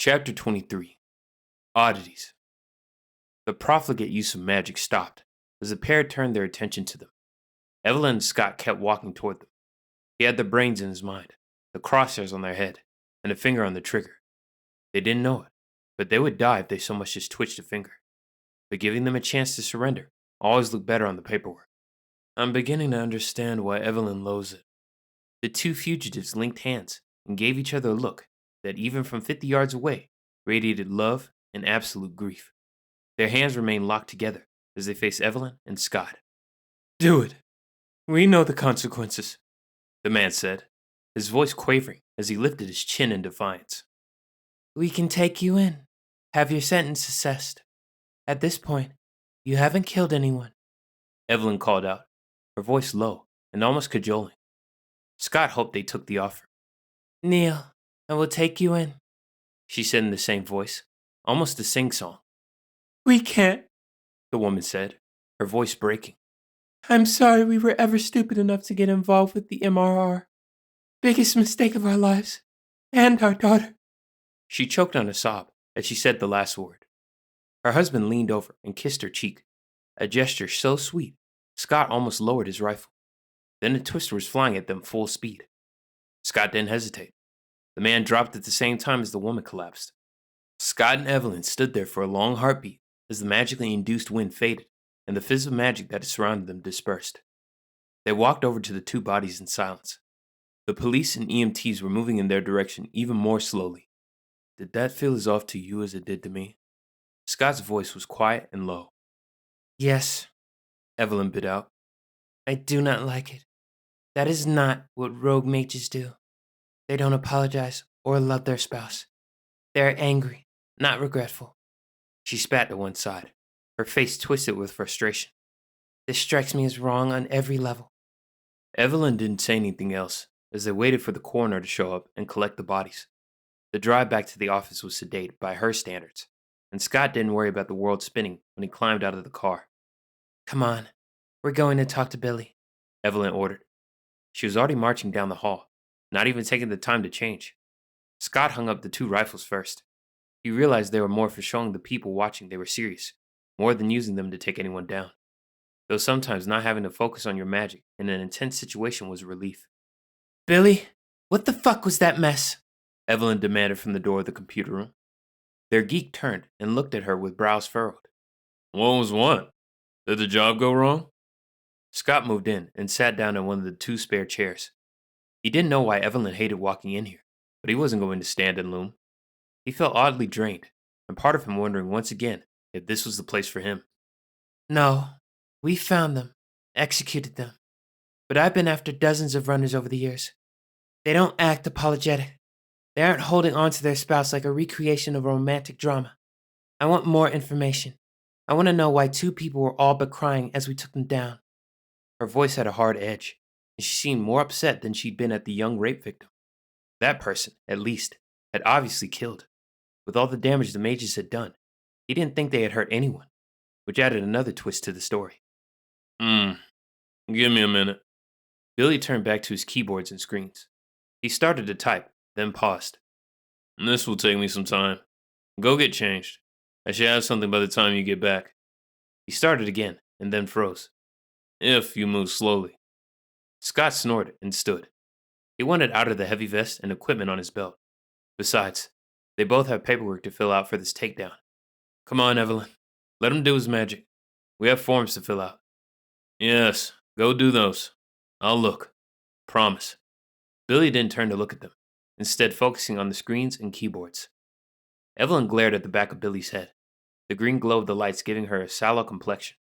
Chapter 23 Oddities. The profligate use of magic stopped as the pair turned their attention to them. Evelyn and Scott kept walking toward them. He had their brains in his mind, the crosshairs on their head, and a finger on the trigger. They didn't know it, but they would die if they so much as twitched a finger. But giving them a chance to surrender always looked better on the paperwork. I'm beginning to understand why Evelyn loathes it. The two fugitives linked hands and gave each other a look that, even from 50 yards away, radiated love and absolute grief. Their hands remained locked together as they faced Evelyn and Scott. Do it. We know the consequences, the man said, his voice quavering as he lifted his chin in defiance. We can take you in, have your sentence assessed. At this point, you haven't killed anyone, Evelyn called out, her voice low and almost cajoling. Scott hoped they took the offer. Kneel, and we'll take you in, she said in the same voice, almost a sing-song. We can't, the woman said, her voice breaking. I'm sorry we were ever stupid enough to get involved with the MRR. Biggest mistake of our lives. And our daughter. She choked on a sob as she said the last word. Her husband leaned over and kissed her cheek, a gesture so sweet, Scott almost lowered his rifle. Then the twister was flying at them full speed. Scott didn't hesitate. The man dropped at the same time as the woman collapsed. Scott and Evelyn stood there for a long heartbeat as the magically induced wind faded and the fizz of magic that had surrounded them dispersed. They walked over to the two bodies in silence. The police and EMTs were moving in their direction even more slowly. Did that feel as off to you as it did to me? Scott's voice was quiet and low. Yes, Evelyn bit out. I do not like it. That is not what rogue mages do. They don't apologize or love their spouse. They are angry, not regretful. She spat to one side, her face twisted with frustration. This strikes me as wrong on every level. Evelyn didn't say anything else as they waited for the coroner to show up and collect the bodies. The drive back to the office was sedate by her standards, and Scott didn't worry about the world spinning when he climbed out of the car. Come on, we're going to talk to Billy, Evelyn ordered. She was already marching down the hall, not even taking the time to change. Scott hung up the two rifles first. He realized they were more for showing the people watching they were serious, more than using them to take anyone down. Though sometimes not having to focus on your magic in an intense situation was a relief. Billy, what the fuck was that mess? Evelyn demanded from the door of the computer room. Their geek turned and looked at her with brows furrowed. What was what? Did the job go wrong? Scott moved in and sat down in one of the two spare chairs. He didn't know why Evelyn hated walking in here, but he wasn't going to stand and loom. He felt oddly drained, and part of him wondering once again if this was the place for him. No, we found them, executed them. But I've been after dozens of runners over the years. They don't act apologetic. They aren't holding on to their spouse like a recreation of a romantic drama. I want more information. I want to know why two people were all but crying as we took them down. Her voice had a hard edge, and she seemed more upset than she'd been at the young rape victim. That person, at least, had obviously killed. With all the damage the mages had done, he didn't think they had hurt anyone, which added another twist to the story. Give me a minute. Billy turned back to his keyboards and screens. He started to type, then paused. This will take me some time. Go get changed. I should have something by the time you get back. He started again, and then froze. If you move slowly. Scott snorted and stood. He wanted out of the heavy vest and equipment on his belt. Besides, they both have paperwork to fill out for this takedown. Come on, Evelyn. Let him do his magic. We have forms to fill out. Yes, go do those. I'll look. Promise. Billy didn't turn to look at them, instead focusing on the screens and keyboards. Evelyn glared at the back of Billy's head, the green glow of the lights giving her a sallow complexion.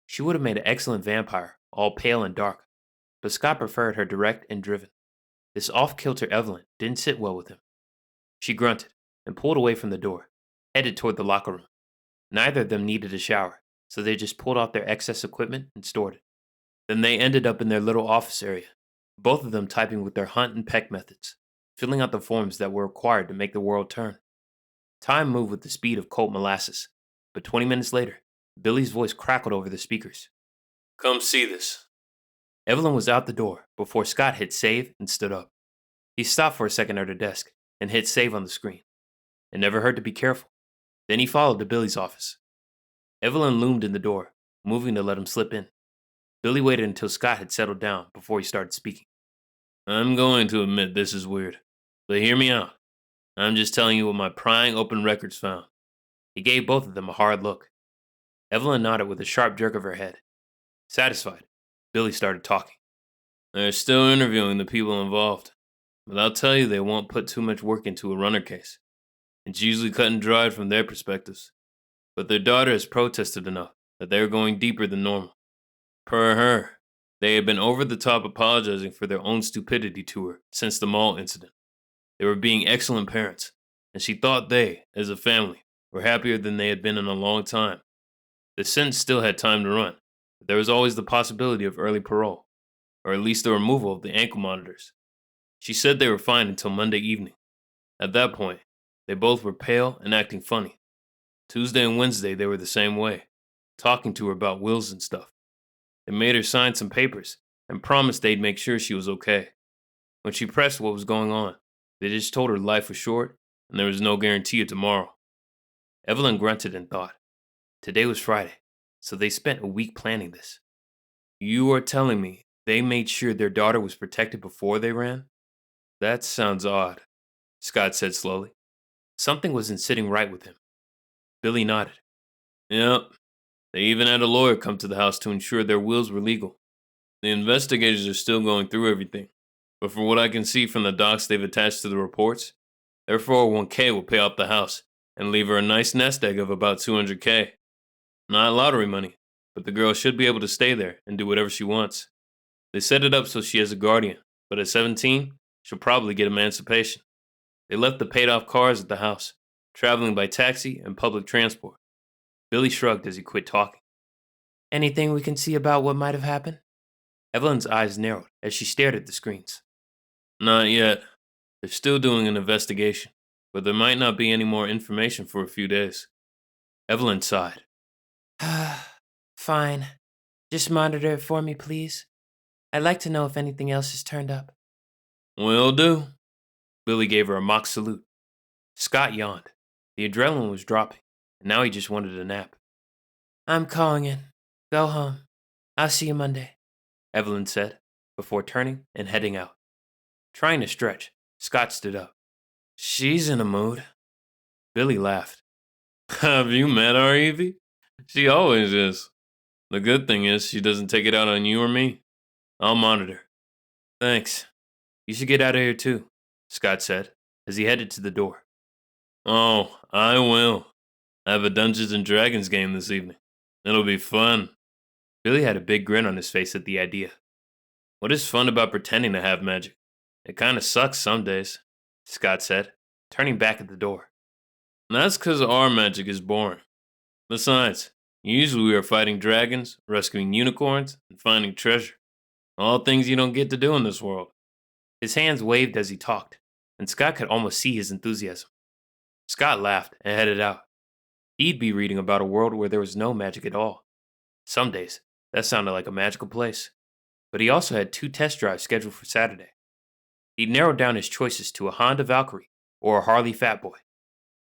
She would have made an excellent vampire, all pale and dark, but Scott preferred her direct and driven. This off-kilter Evelyn didn't sit well with him. She grunted and pulled away from the door, headed toward the locker room. Neither of them needed a shower, so they just pulled out their excess equipment and stored it. Then they ended up in their little office area, both of them typing with their hunt and peck methods, filling out the forms that were required to make the world turn. Time moved with the speed of cold molasses, but 20 minutes later, Billy's voice crackled over the speakers. Come see this. Evelyn was out the door before Scott hit save and stood up. He stopped for a second at her desk and hit save on the screen. It never hurt to be careful. Then he followed to Billy's office. Evelyn loomed in the door, moving to let him slip in. Billy waited until Scott had settled down before he started speaking. I'm going to admit this is weird, but hear me out. I'm just telling you what my prying open records found. He gave both of them a hard look. Evelyn nodded with a sharp jerk of her head. Satisfied, Billy started talking. They're still interviewing the people involved, but I'll tell you they won't put too much work into a runner case. It's usually cut and dried from their perspectives. But their daughter has protested enough that they are going deeper than normal. Per her, they had been over the top apologizing for their own stupidity to her since the mall incident. They were being excellent parents, and she thought they, as a family, were happier than they had been in a long time. The sentence still had time to run, but there was always the possibility of early parole, or at least the removal of the ankle monitors. She said they were fine until Monday evening. At that point, they both were pale and acting funny. Tuesday and Wednesday they were the same way, talking to her about wills and stuff. They made her sign some papers and promised they'd make sure she was okay. When she pressed what was going on, they just told her life was short and there was no guarantee of tomorrow. Evelyn grunted and thought. Today was Friday, so they spent a week planning this. You are telling me they made sure their daughter was protected before they ran? That sounds odd, Scott said slowly. Something wasn't sitting right with him. Billy nodded. Yep. They even had a lawyer come to the house to ensure their wills were legal. The investigators are still going through everything, but from what I can see from the docs they've attached to the reports, their 401k will pay off the house and leave her a nice nest egg of about $200K. Not lottery money, but the girl should be able to stay there and do whatever she wants. They set it up so she has a guardian, but at 17, she'll probably get emancipation. They left the paid-off cars at the house, traveling by taxi and public transport. Billy shrugged as he quit talking. Anything we can see about what might have happened? Evelyn's eyes narrowed as she stared at the screens. Not yet. They're still doing an investigation, but there might not be any more information for a few days. Evelyn sighed. Fine. Just monitor it for me, please. I'd like to know if anything else has turned up. Will do. Billy gave her a mock salute. Scott yawned. The adrenaline was dropping, and now he just wanted a nap. I'm calling in. Go home. I'll see you Monday, Evelyn said, before turning and heading out. Trying to stretch, Scott stood up. She's in a mood. Billy laughed. Have you met our Evie? She always is. The good thing is she doesn't take it out on you or me. I'll monitor. Thanks. You should get out of here too, Scott said, as he headed to the door. Oh, I will. I have a Dungeons and Dragons game this evening. It'll be fun. Billy had a big grin on his face at the idea. What is fun about pretending to have magic? It kind of sucks some days, Scott said, turning back at the door. That's because our magic is boring. Besides, usually we are fighting dragons, rescuing unicorns, and finding treasure. All things you don't get to do in this world. His hands waved as he talked, and Scott could almost see his enthusiasm. Scott laughed and headed out. He'd be reading about a world where there was no magic at all. Some days, that sounded like a magical place. But he also had 2 test drives scheduled for Saturday. He'd narrowed down his choices to a Honda Valkyrie or a Harley Fatboy.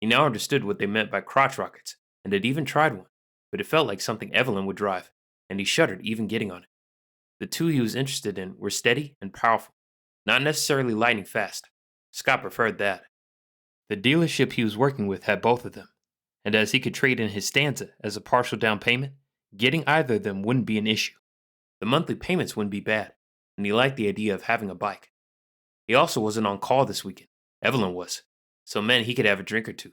He now understood what they meant by crotch rockets, and had even tried one, but it felt like something Evelyn would drive, and he shuddered even getting on it. The 2 he was interested in were steady and powerful, not necessarily lightning fast. Scott preferred that. The dealership he was working with had both of them, and as he could trade in his stanza as a partial down payment, getting either of them wouldn't be an issue. The monthly payments wouldn't be bad, and he liked the idea of having a bike. He also wasn't on call this weekend. Evelyn was, so it meant he could have a drink or two.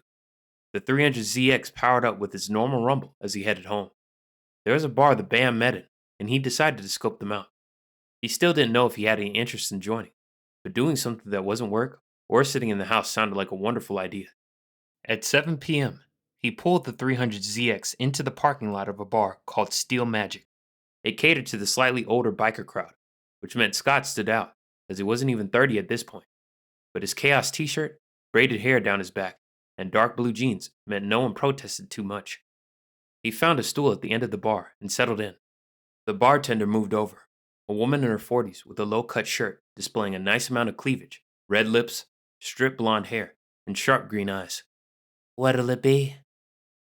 The 300ZX powered up with its normal rumble as he headed home. There was a bar the band met in, and he decided to scope them out. He still didn't know if he had any interest in joining, but doing something that wasn't work or sitting in the house sounded like a wonderful idea. At 7 p.m., he pulled the 300ZX into the parking lot of a bar called Steel Magic. It catered to the slightly older biker crowd, which meant Scott stood out, as he wasn't even 30 at this point. But his Chaos t-shirt, braided hair down his back, and dark blue jeans meant no one protested too much. He found a stool at the end of the bar and settled in. The bartender moved over, a woman in her 40s with a low-cut shirt displaying a nice amount of cleavage, red lips, stripped blonde hair, and sharp green eyes. What'll it be?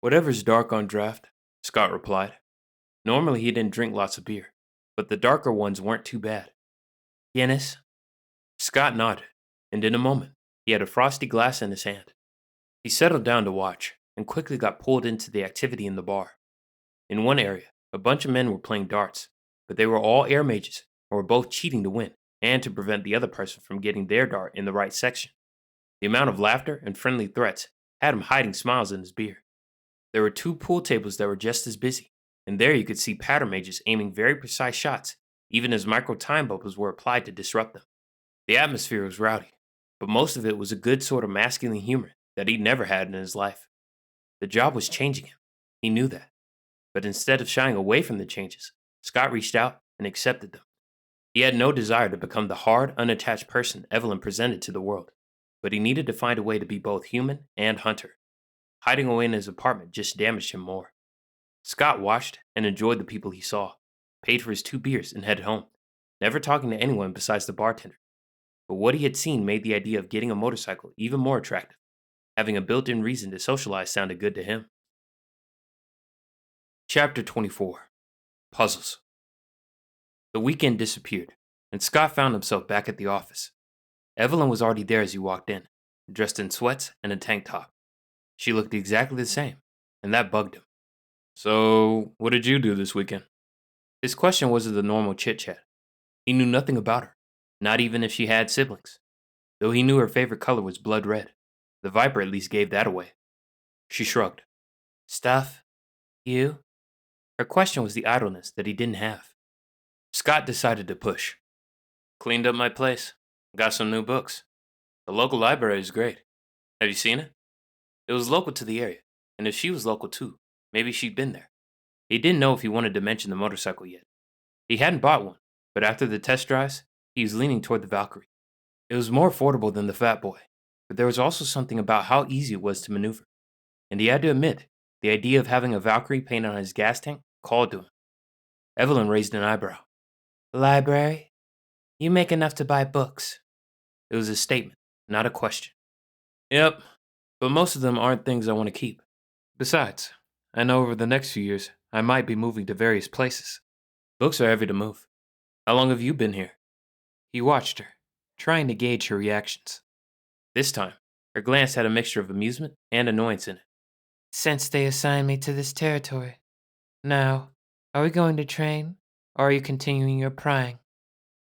Whatever's dark on draft, Scott replied. Normally he didn't drink lots of beer, but the darker ones weren't too bad. Guinness? Scott nodded, and in a moment, he had a frosty glass in his hand. He settled down to watch, and quickly got pulled into the activity in the bar. In one area, a bunch of men were playing darts, but they were all air mages, and were both cheating to win, and to prevent the other person from getting their dart in the right section. The amount of laughter and friendly threats had him hiding smiles in his beer. There were two pool tables that were just as busy, and there you could see pattern mages aiming very precise shots, even as micro time bubbles were applied to disrupt them. The atmosphere was rowdy, but most of it was a good sort of masculine humor that he'd never had in his life. The job was changing him. He knew that. But instead of shying away from the changes, Scott reached out and accepted them. He had no desire to become the hard, unattached person Evelyn presented to the world, but he needed to find a way to be both human and hunter. Hiding away in his apartment just damaged him more. Scott watched and enjoyed the people he saw, paid for his 2 beers, and headed home, never talking to anyone besides the bartender. But what he had seen made the idea of getting a motorcycle even more attractive. Having a built-in reason to socialize sounded good to him. Chapter 24. Puzzles. The weekend disappeared, and Scott found himself back at the office. Evelyn was already there as he walked in, dressed in sweats and a tank top. She looked exactly the same, and that bugged him. So, what did you do this weekend? His question wasn't the normal chit-chat. He knew nothing about her, not even if she had siblings. Though he knew her favorite color was blood red. The Viper at least gave that away. She shrugged. Stuff? You? Her question was the idleness that he didn't have. Scott decided to push. Cleaned up my place. Got some new books. The local library is great. Have you seen it? It was local to the area, and if she was local too, maybe she'd been there. He didn't know if he wanted to mention the motorcycle yet. He hadn't bought one, but after the test drives, he was leaning toward the Valkyrie. It was more affordable than the Fat Boy, but there was also something about how easy it was to maneuver. And he had to admit, the idea of having a Valkyrie painted on his gas tank called to him. Evelyn raised an eyebrow. Library? You make enough to buy books. It was a statement, not a question. Yep, but most of them aren't things I want to keep. Besides, I know over the next few years, I might be moving to various places. Books are heavy to move. How long have you been here? He watched her, trying to gauge her reactions. This time, her glance had a mixture of amusement and annoyance in it. Since they assigned me to this territory. Now, are we going to train, or are you continuing your prying?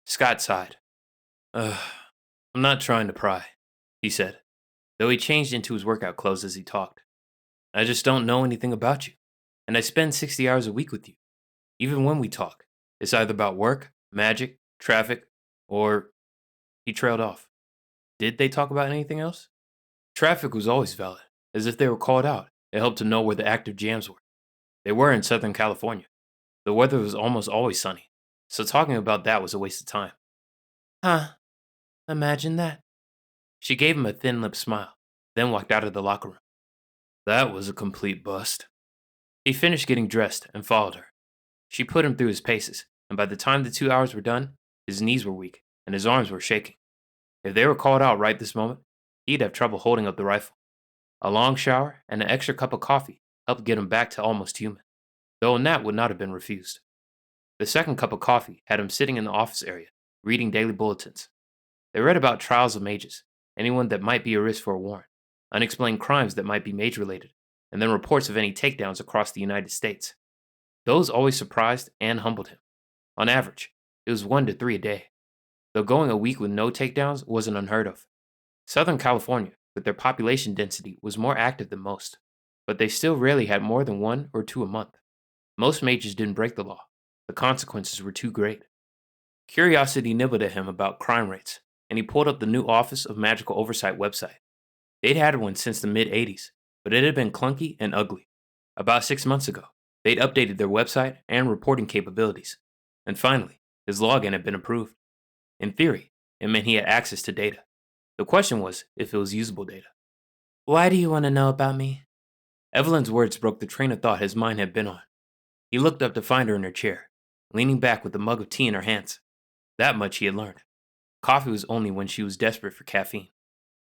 Scott sighed. I'm not trying to pry, he said, though he changed into his workout clothes as he talked. I just don't know anything about you, and I spend 60 hours a week with you. Even when we talk, it's either about work, magic, traffic, or... He trailed off. Did they talk about anything else? Traffic was always valid, as if they were called out. It helped to know where the active jams were. They were in Southern California. The weather was almost always sunny, so talking about that was a waste of time. Huh. Imagine that. She gave him a thin-lipped smile, then walked out of the locker room. That was a complete bust. He finished getting dressed and followed her. She put him through his paces, and by the time the 2 hours were done, his knees were weak and his arms were shaking. If they were called out right this moment, he'd have trouble holding up the rifle. A long shower and an extra cup of coffee helped get him back to almost human, though a nap would not have been refused. The second cup of coffee had him sitting in the office area, reading daily bulletins. They read about trials of mages, anyone that might be a risk for a warrant, unexplained crimes that might be mage-related, and then reports of any takedowns across the United States. Those always surprised and humbled him. On average, it was 1 to 3 a day, though going a week with no takedowns wasn't unheard of. Southern California, with their population density, was more active than most, but they still rarely had more than 1 or 2 a month. Most mages didn't break the law. The consequences were too great. Curiosity nibbled at him about crime rates, and he pulled up the new Office of Magical Oversight website. They'd had one since the mid-'80s, but it had been clunky and ugly. About 6 months ago, they'd updated their website and reporting capabilities, and finally, his login had been approved. In theory, it meant he had access to data. The question was if it was usable data. Why do you want to know about me? Evelyn's words broke the train of thought his mind had been on. He looked up to find her in her chair, leaning back with a mug of tea in her hands. That much he had learned. Coffee was only when she was desperate for caffeine.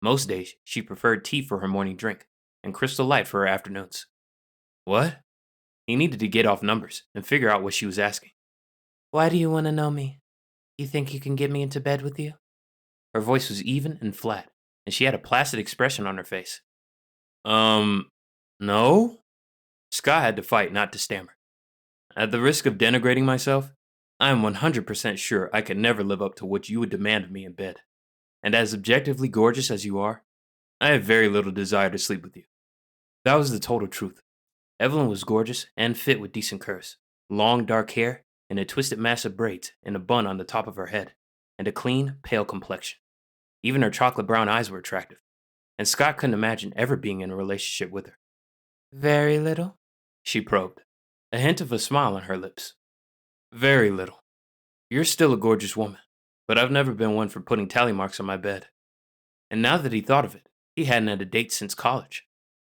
Most days, she preferred tea for her morning drink, and crystal light for her afternoons. What? He needed to get off numbers and figure out what she was asking. Why do you want to know me? You think you can get me into bed with you? Her voice was even and flat, and she had a placid expression on her face. No? Scott had to fight not to stammer. At the risk of denigrating myself, I am 100% sure I could never live up to what you would demand of me in bed. And as objectively gorgeous as you are, I have very little desire to sleep with you. That was the total truth. Evelyn was gorgeous and fit with decent curves, long dark hair, and a twisted mass of braids and a bun on the top of her head, and a clean, pale complexion. Even her chocolate brown eyes were attractive, and Scott couldn't imagine ever being in a relationship with her. Very little? She probed, a hint of a smile on her lips. Very little. You're still a gorgeous woman, but I've never been one for putting tally marks on my bed. And now that he thought of it, he hadn't had a date since college.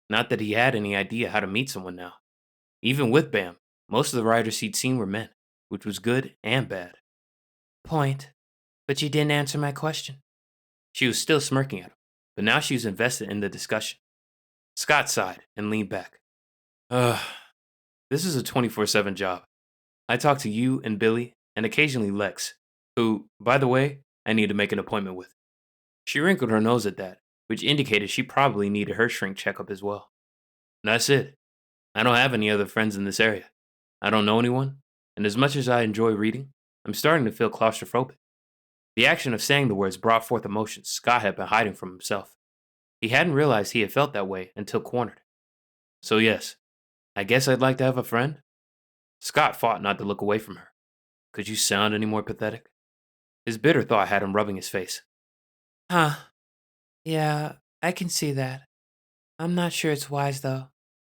Not that he had any idea how to meet someone now. Even with Bam, most of the writers he'd seen were men, which was good and bad. Point. But you didn't answer my question. She was still smirking at him, but now she was invested in the discussion. Scott sighed and leaned back. This is a 24/7 job. I talk to you and Billy, and occasionally Lex, who, by the way, I need to make an appointment with. She wrinkled her nose at that, which indicated she probably needed her shrink checkup as well. And that's it. I don't have any other friends in this area. I don't know anyone, and as much as I enjoy reading, I'm starting to feel claustrophobic. The action of saying the words brought forth emotions Scott had been hiding from himself. He hadn't realized he had felt that way until cornered. So yes, I guess I'd like to have a friend. Scott fought not to look away from her. Could you sound any more pathetic? His bitter thought had him rubbing his face. Huh. Yeah, I can see that. I'm not sure it's wise, though,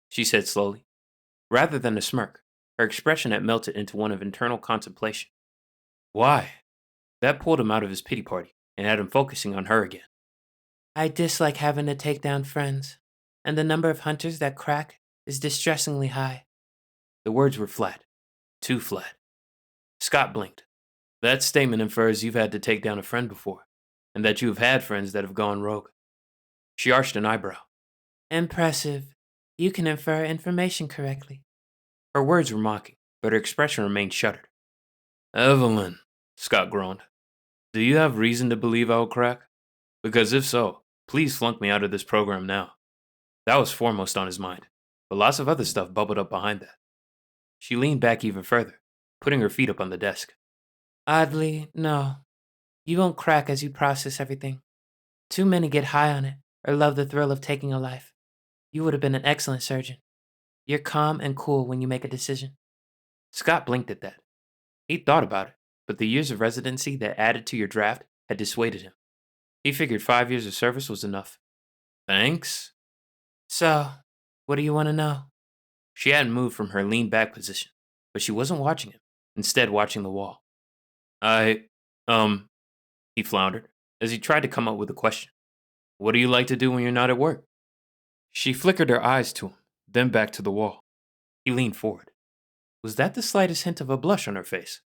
She said slowly. Rather than a smirk, her expression had melted into one of internal contemplation. Why? That pulled him out of his pity party and had him focusing on her again. I dislike having to take down friends, and the number of hunters that crack is distressingly high. The words were flat. Too flat. Scott blinked. That statement infers you've had to take down a friend before, and that you have had friends that have gone rogue. She arched an eyebrow. Impressive. You can infer information correctly. Her words were mocking, but her expression remained shuttered. Evelyn, Scott groaned. Do you have reason to believe I will crack? Because if so, please flunk me out of this program now. That was foremost on his mind, but lots of other stuff bubbled up behind that. She leaned back even further, putting her feet up on the desk. Oddly, no. You won't crack as you process everything. Too many get high on it, or love the thrill of taking a life. You would have been an excellent surgeon. You're calm and cool when you make a decision. Scott blinked at that. He'd thought about it, but the years of residency that added to your draft had dissuaded him. He figured 5 years of service was enough. Thanks? So, what do you want to know? She hadn't moved from her lean back position, but she wasn't watching him, instead watching the wall. He floundered, as he tried to come up with a question. What do you like to do when you're not at work? She flickered her eyes to him, then back to the wall. He leaned forward. Was that the slightest hint of a blush on her face?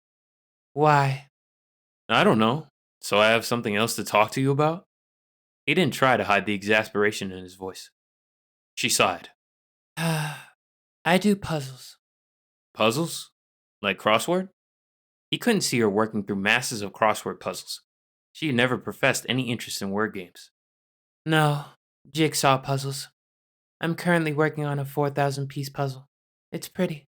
Why? I don't know. So I have something else to talk to you about? He didn't try to hide the exasperation in his voice. She sighed. I do puzzles. Puzzles? Like crossword? He couldn't see her working through masses of crossword puzzles. She had never professed any interest in word games. No, jigsaw puzzles. I'm currently working on a 4,000-piece puzzle. It's pretty.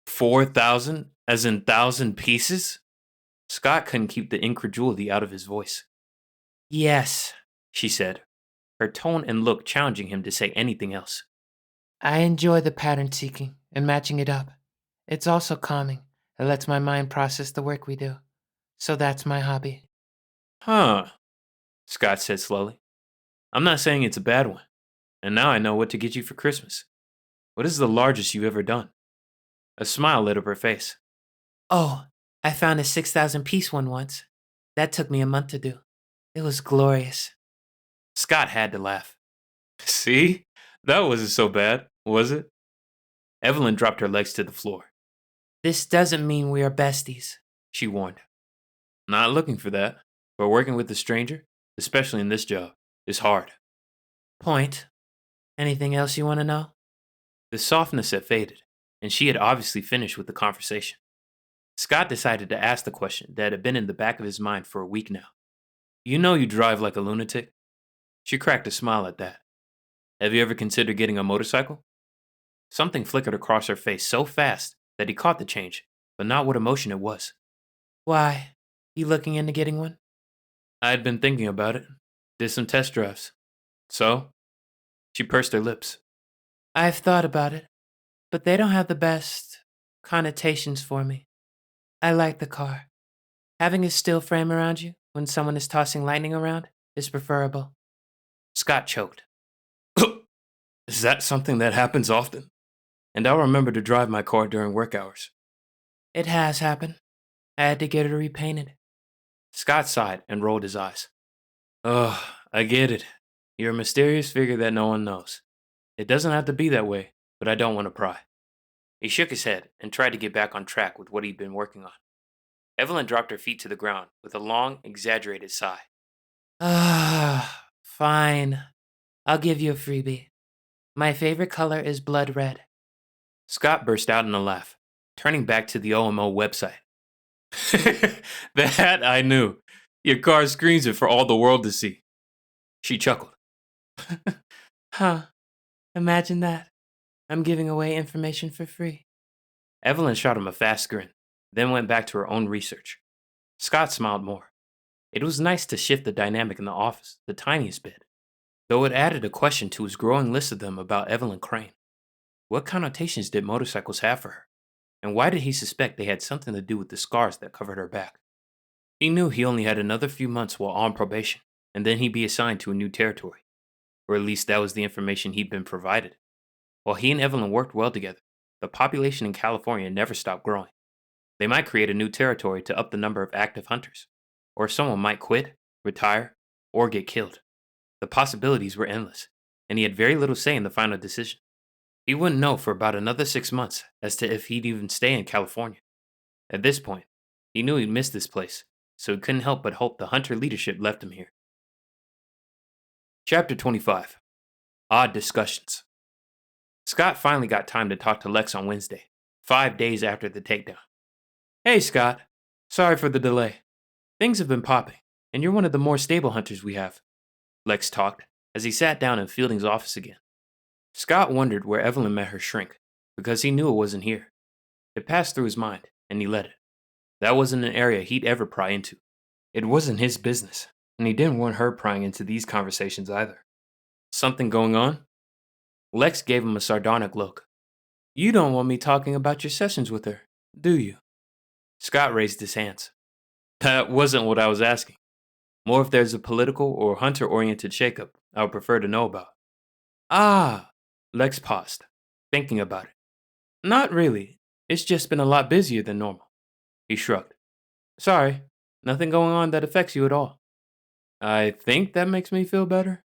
4,000? As in 1,000 pieces? Scott couldn't keep the incredulity out of his voice. Yes, She said, her tone and look challenging him to say anything else. I enjoy the pattern seeking and matching it up. It's also calming. It lets my mind process the work we do. So that's my hobby. Huh, Scott said slowly. I'm not saying it's a bad one. And now I know what to get you for Christmas. What is the largest you've ever done? A smile lit up her face. Oh, I found a 6,000-piece one once. That took me a month to do. It was glorious. Scott had to laugh. See? That wasn't so bad, was it? Evelyn dropped her legs to the floor. This doesn't mean we are besties, She warned. Not looking for that, but working with a stranger, especially in this job, is hard. Point. Anything else you want to know? The softness had faded, and she had obviously finished with the conversation. Scott decided to ask the question that had been in the back of his mind for a week now. You know you drive like a lunatic? She cracked a smile at that. Have you ever considered getting a motorcycle? Something flickered across her face so fast that he caught the change, but not what emotion it was. Why? You looking into getting one? I had been thinking about it. Did some test drives. So? She pursed her lips. I've thought about it, but they don't have the best connotations for me. I like the car. Having a steel frame around you when someone is tossing lightning around is preferable. Scott choked. Is that something that happens often? And I'll remember to drive my car during work hours. It has happened. I had to get her repainted. Scott sighed and rolled his eyes. Oh, I get it. You're a mysterious figure that no one knows. It doesn't have to be that way, but I don't want to pry. He shook his head and tried to get back on track with what he'd been working on. Evelyn dropped her feet to the ground with a long, exaggerated sigh. Fine. I'll give you a freebie. My favorite color is blood red. Scott burst out in a laugh, turning back to the OMO website. That I knew. Your car screens it for all the world to see. She chuckled. Huh. Imagine that. I'm giving away information for free. Evelyn shot him a fast grin, then went back to her own research. Scott smiled more. It was nice to shift the dynamic in the office the tiniest bit, though it added a question to his growing list of them about Evelyn Crane. What connotations did motorcycles have for her? And why did he suspect they had something to do with the scars that covered her back? He knew he only had another few months while on probation, and then he'd be assigned to a new territory. Or at least that was the information he'd been provided. While he and Evelyn worked well together, the population in California never stopped growing. They might create a new territory to up the number of active hunters, or someone might quit, retire, or get killed. The possibilities were endless, and he had very little say in the final decision. He wouldn't know for about another 6 months as to if he'd even stay in California. At this point, he knew he'd miss this place, so he couldn't help but hope the hunter leadership left him here. Chapter 25. Odd Discussions. Scott finally got time to talk to Lex on Wednesday, 5 days after the takedown. Hey, Scott. Sorry for the delay. Things have been popping, and you're one of the more stable hunters we have. Lex talked as he sat down in Fielding's office again. Scott wondered where Evelyn met her shrink, because he knew it wasn't here. It passed through his mind, and he let it. That wasn't an area he'd ever pry into. It wasn't his business, and he didn't want her prying into these conversations either. Something going on? Lex gave him a sardonic look. You don't want me talking about your sessions with her, do you? Scott raised his hands. That wasn't what I was asking. More if there's a political or hunter-oriented shakeup I would prefer to know about. Ah, Lex paused, thinking about it. Not really. It's just been a lot busier than normal. He shrugged. Sorry, nothing going on that affects you at all. I think that makes me feel better.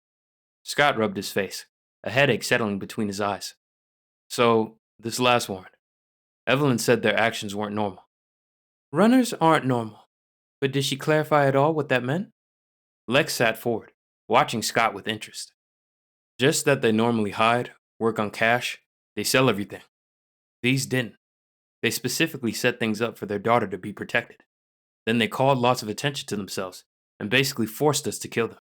Scott rubbed his face, a headache settling between his eyes. So, this last warrant. Evelyn said their actions weren't normal. Runners aren't normal. But did she clarify at all what that meant? Lex sat forward, watching Scott with interest. Just that they normally hide, work on cash, they sell everything. These didn't. They specifically set things up for their daughter to be protected. Then they called lots of attention to themselves and basically forced us to kill them.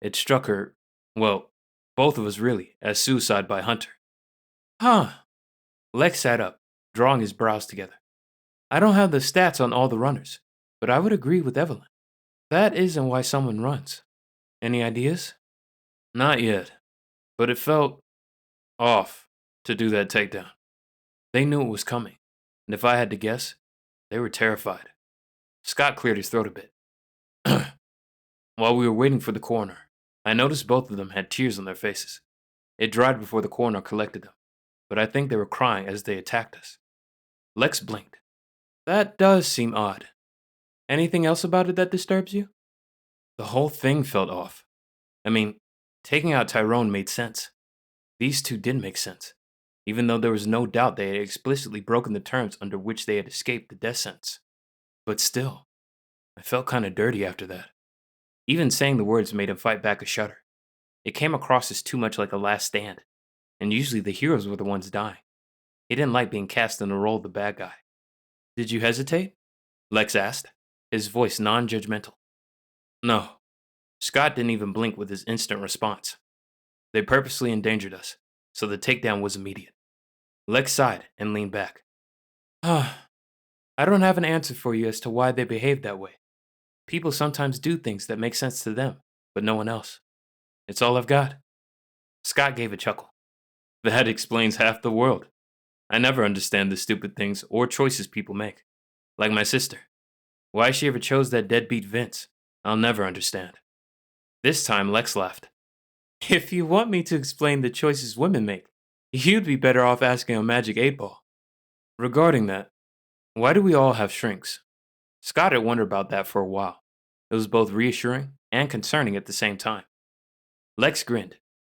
It struck her, well, both of us really, as suicide by Hunter. Huh. Lex sat up, drawing his brows together. I don't have the stats on all the runners, but I would agree with Evelyn. That isn't why someone runs. Any ideas? Not yet, but it felt off to do that takedown. They knew it was coming, and if I had to guess, they were terrified. Scott cleared his throat a bit. While we were waiting for the coroner, I noticed both of them had tears on their faces. It dried before the coroner collected them, but I think they were crying as they attacked us. Lex blinked. That does seem odd. Anything else about it that disturbs you? The whole thing felt off. I mean, taking out Tyrone made sense. These two did make sense, even though there was no doubt they had explicitly broken the terms under which they had escaped the death sentence. But still, I felt kind of dirty after that. Even saying the words made him fight back a shudder. It came across as too much like a last stand, and usually the heroes were the ones dying. He didn't like being cast in the role of the bad guy. Did you hesitate? Lex asked, his voice non judgmental. No. Scott didn't even blink with his instant response. They purposely endangered us, so the takedown was immediate. Lex sighed and leaned back. I don't have an answer for you as to why they behaved that way. People sometimes do things that make sense to them, but no one else. It's all I've got. Scott gave a chuckle. That explains half the world. I never understand the stupid things or choices people make. Like my sister. Why she ever chose that deadbeat Vince, I'll never understand. This time, Lex laughed. If you want me to explain the choices women make, you'd be better off asking a magic 8-ball. Regarding that, why do we all have shrinks? Scott had wondered about that for a while. It was both reassuring and concerning at the same time. Lex grinned,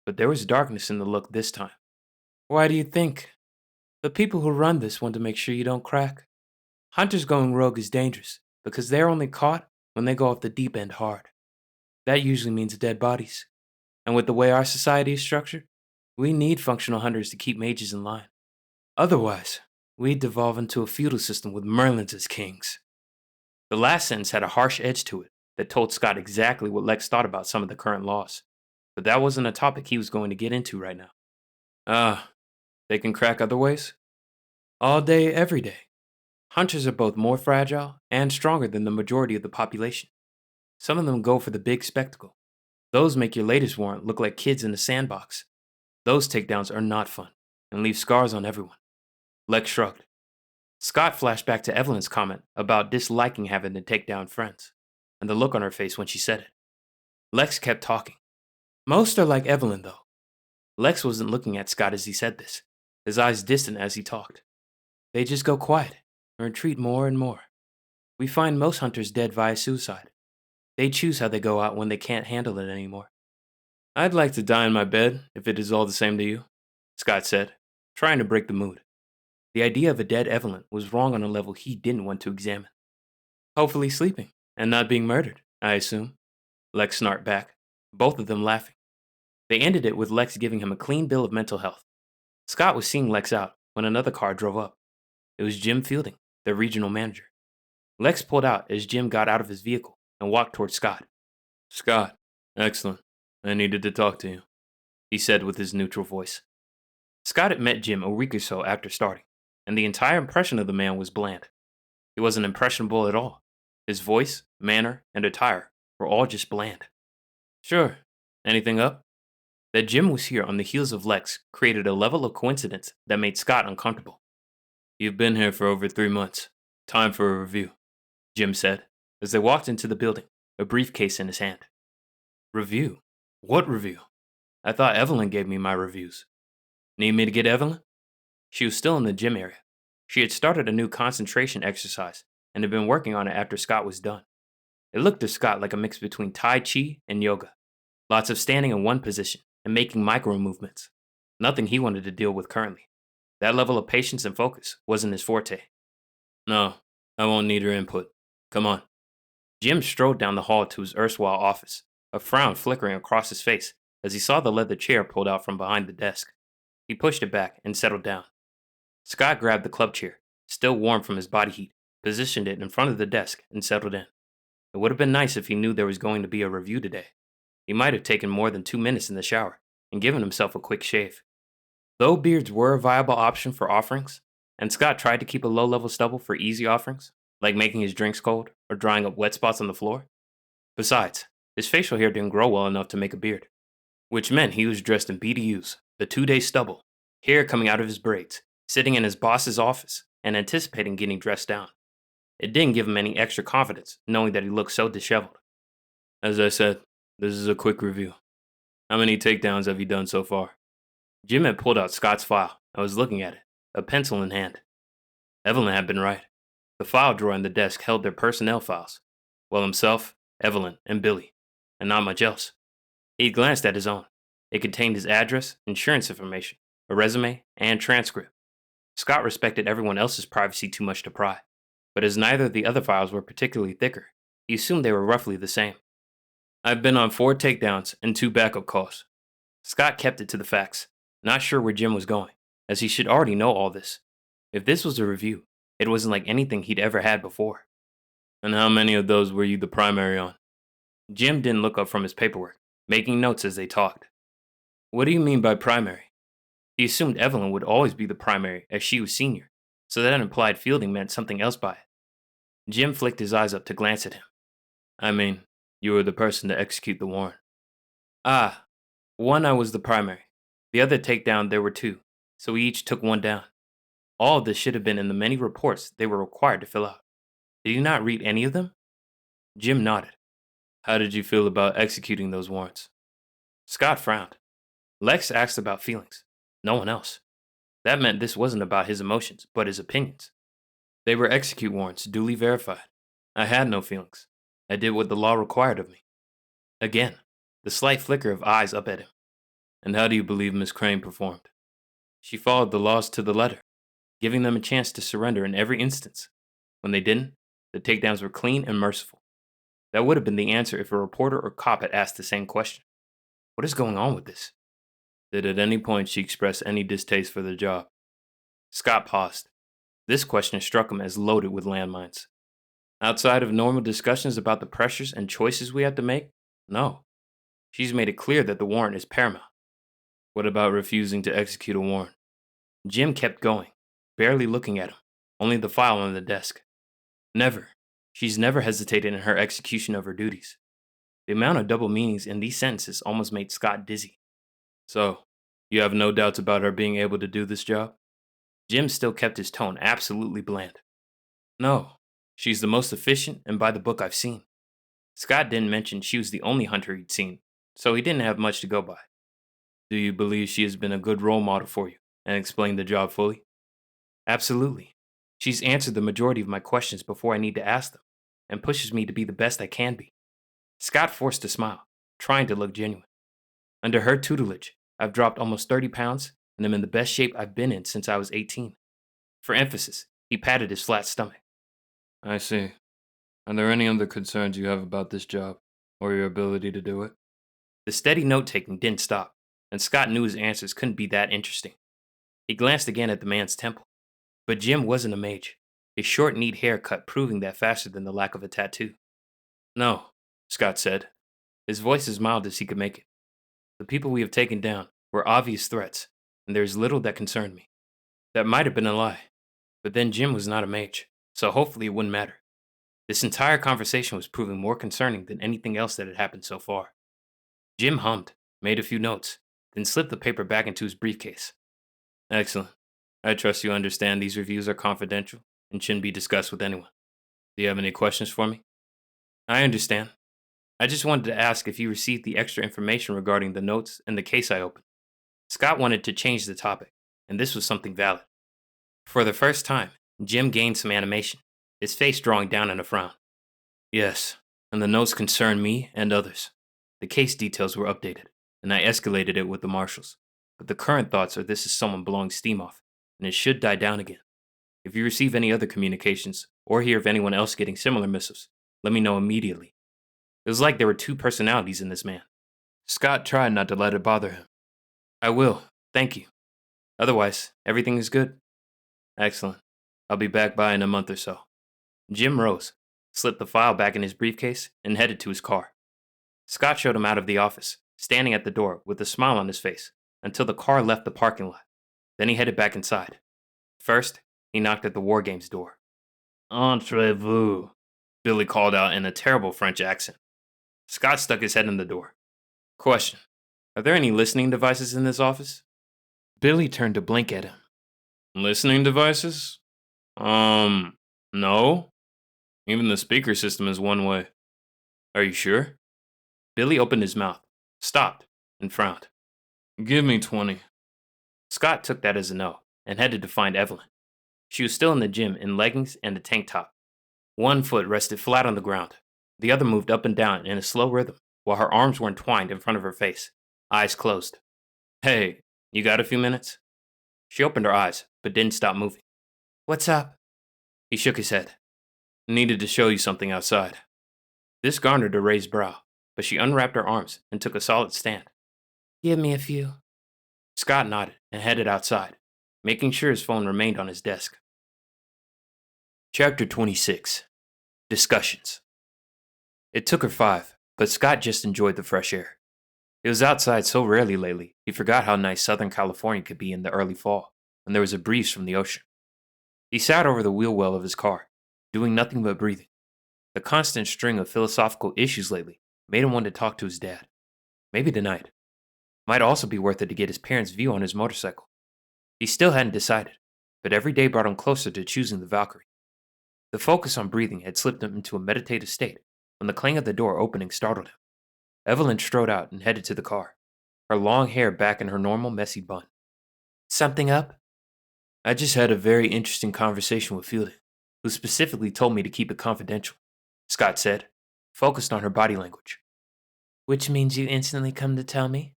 but there was darkness in the look this time. Why do you think? The people who run this want to make sure you don't crack. Hunters going rogue is dangerous because they're only caught when they go off the deep end hard. That usually means dead bodies. And with the way our society is structured, we need functional hunters to keep mages in line. Otherwise, we'd devolve into a feudal system with Merlins as kings. The last sentence had a harsh edge to it that told Scott exactly what Lex thought about some of the current laws. But that wasn't a topic he was going to get into right now. They can crack other ways? All day, every day. Hunters are both more fragile and stronger than the majority of the population. Some of them go for the big spectacle. Those make your latest warrant look like kids in a sandbox. Those takedowns are not fun and leave scars on everyone. Lex shrugged. Scott flashed back to Evelyn's comment about disliking having to take down friends, and the look on her face when she said it. Lex kept talking. Most are like Evelyn, though. Lex wasn't looking at Scott as he said this, his eyes distant as he talked. They just go quiet and retreat more and more. We find most hunters dead via suicide. They choose how they go out when they can't handle it anymore. I'd like to die in my bed if it is all the same to you, Scott said, trying to break the mood. The idea of a dead Evelyn was wrong on a level he didn't want to examine. Hopefully sleeping, and not being murdered, I assume. Lex snarked back, both of them laughing. They ended it with Lex giving him a clean bill of mental health. Scott was seeing Lex out when another car drove up. It was Jim Fielding, the regional manager. Lex pulled out as Jim got out of his vehicle and walked toward Scott. Scott, excellent. I needed to talk to you, he said with his neutral voice. Scott had met Jim a week or so after starting, and the entire impression of the man was bland. He wasn't impressionable at all. His voice, manner, and attire were all just bland. Sure. Anything up? That Jim was here on the heels of Lex created a level of coincidence that made Scott uncomfortable. You've been here for over 3 months. Time for a review, Jim said, as they walked into the building, a briefcase in his hand. Review? What review? I thought Evelyn gave me my reviews. Need me to get Evelyn? She was still in the gym area. She had started a new concentration exercise and had been working on it after Scott was done. It looked to Scott like a mix between Tai Chi and yoga. Lots of standing in one position and making micro movements. Nothing he wanted to deal with currently. That level of patience and focus wasn't his forte. No, I won't need her input. Come on. Jim strode down the hall to his erstwhile office, a frown flickering across his face as he saw the leather chair pulled out from behind the desk. He pushed it back and settled down. Scott grabbed the club chair, still warm from his body heat, positioned it in front of the desk, and settled in. It would have been nice if he knew there was going to be a review today. He might have taken more than 2 minutes in the shower and given himself a quick shave. Though beards were a viable option for offerings, and Scott tried to keep a low-level stubble for easy offerings, like making his drinks cold or drying up wet spots on the floor. Besides, his facial hair didn't grow well enough to make a beard, which meant he was dressed in BDUs, the 2-day stubble, hair coming out of his braids, sitting in his boss's office and anticipating getting dressed down. It didn't give him any extra confidence, knowing that he looked so disheveled. As I said, this is a quick review. How many takedowns have you done so far? Jim had pulled out Scott's file and was looking at it, a pencil in hand. Evelyn had been right. The file drawer on the desk held their personnel files. Well, himself, Evelyn, and Billy, and not much else. He glanced at his own. It contained his address, insurance information, a resume, and transcript. Scott respected everyone else's privacy too much to pry, but as neither of the other files were particularly thicker, he assumed they were roughly the same. I've been on 4 takedowns and 2 backup calls. Scott kept it to the facts, not sure where Jim was going, as he should already know all this. If this was a review, it wasn't like anything he'd ever had before. And how many of those were you the primary on? Jim didn't look up from his paperwork, making notes as they talked. What do you mean by primary? He assumed Evelyn would always be the primary as she was senior, so that implied Fielding meant something else by it. Jim flicked his eyes up to glance at him. I mean, you were the person to execute the warrant. Ah, one I was the primary. The other takedown there were two, so we each took one down. All of this should have been in the many reports they were required to fill out. Did you not read any of them? Jim nodded. How did you feel about executing those warrants? Scott frowned. Lex asked about feelings. No one else. That meant this wasn't about his emotions, but his opinions. They were execute warrants, duly verified. I had no feelings. I did what the law required of me. Again, the slight flicker of eyes up at him. And how do you believe Miss Crane performed? She followed the laws to the letter, giving them a chance to surrender in every instance. When they didn't, the takedowns were clean and merciful. That would have been the answer if a reporter or cop had asked the same question. What is going on with this? Did at any point she express any distaste for the job? Scott paused. This question struck him as loaded with landmines. Outside of normal discussions about the pressures and choices we have to make, no. She's made it clear that the warrant is paramount. What about refusing to execute a warrant? Jim kept going, barely looking at him, only the file on the desk. Never. She's never hesitated in her execution of her duties. The amount of double meanings in these sentences almost made Scott dizzy. So, you have no doubts about her being able to do this job? Jim still kept his tone absolutely bland. No, she's the most efficient and by the book I've seen. Scott didn't mention she was the only hunter he'd seen, so he didn't have much to go by. Do you believe she has been a good role model for you and explained the job fully? Absolutely. She's answered the majority of my questions before I need to ask them, and pushes me to be the best I can be. Scott forced a smile, trying to look genuine. Under her tutelage, I've dropped almost 30 pounds and am in the best shape I've been in since I was 18. For emphasis, he patted his flat stomach. I see. Are there any other concerns you have about this job, or your ability to do it? The steady note-taking didn't stop, and Scott knew his answers couldn't be that interesting. He glanced again at the man's temple. But Jim wasn't a mage, his short, neat haircut proving that faster than the lack of a tattoo. No, Scott said, his voice as mild as he could make it. The people we have taken down were obvious threats, and there is little that concerned me. That might have been a lie, but then Jim was not a mage, so hopefully it wouldn't matter. This entire conversation was proving more concerning than anything else that had happened so far. Jim hummed, made a few notes, then slipped the paper back into his briefcase. Excellent. I trust you understand these reviews are confidential and shouldn't be discussed with anyone. Do you have any questions for me? I understand. I just wanted to ask if you received the extra information regarding the notes and the case I opened. Scott wanted to change the topic, and this was something valid. For the first time, Jim gained some animation, his face drawing down in a frown. Yes, and the notes concern me and others. The case details were updated, and I escalated it with the marshals. But the current thoughts are this is someone blowing steam off, and it should die down again. If you receive any other communications, or hear of anyone else getting similar missives, let me know immediately. It was like there were two personalities in this man. Scott tried not to let it bother him. I will, thank you. Otherwise, everything is good. Excellent. I'll be back by in a month or so. Jim rose, slipped the file back in his briefcase, and headed to his car. Scott showed him out of the office, standing at the door with a smile on his face, until the car left the parking lot. Then he headed back inside. First, he knocked at the War Games door. Entrez-vous, Billy called out in a terrible French accent. Scott stuck his head in the door. Question. Are there any listening devices in this office? Billy turned to blink at him. Listening devices? No. Even the speaker system is one way. Are you sure? Billy opened his mouth, stopped, and frowned. Give me 20. Scott took that as a no, and headed to find Evelyn. She was still in the gym in leggings and a tank top. One foot rested flat on the ground. The other moved up and down in a slow rhythm, while her arms were entwined in front of her face, eyes closed. Hey, you got a few minutes? She opened her eyes, but didn't stop moving. What's up? He shook his head. Needed to show you something outside. This garnered a raised brow, but she unwrapped her arms and took a solid stand. Give me a few. Scott nodded and headed outside, making sure his phone remained on his desk. Chapter 26. Discussions. It took her 5, but Scott just enjoyed the fresh air. He was outside so rarely lately, he forgot how nice Southern California could be in the early fall, when there was a breeze from the ocean. He sat over the wheel well of his car, doing nothing but breathing. The constant string of philosophical issues lately made him want to talk to his dad. Maybe tonight. Might also be worth it to get his parents' view on his motorcycle. He still hadn't decided, but every day brought him closer to choosing the Valkyrie. The focus on breathing had slipped him into a meditative state when the clang of the door opening startled him. Evelyn strode out and headed to the car, her long hair back in her normal messy bun. Something up? I just had a very interesting conversation with Fielding, who specifically told me to keep it confidential, Scott said, focused on her body language. Which means you instantly come to tell me?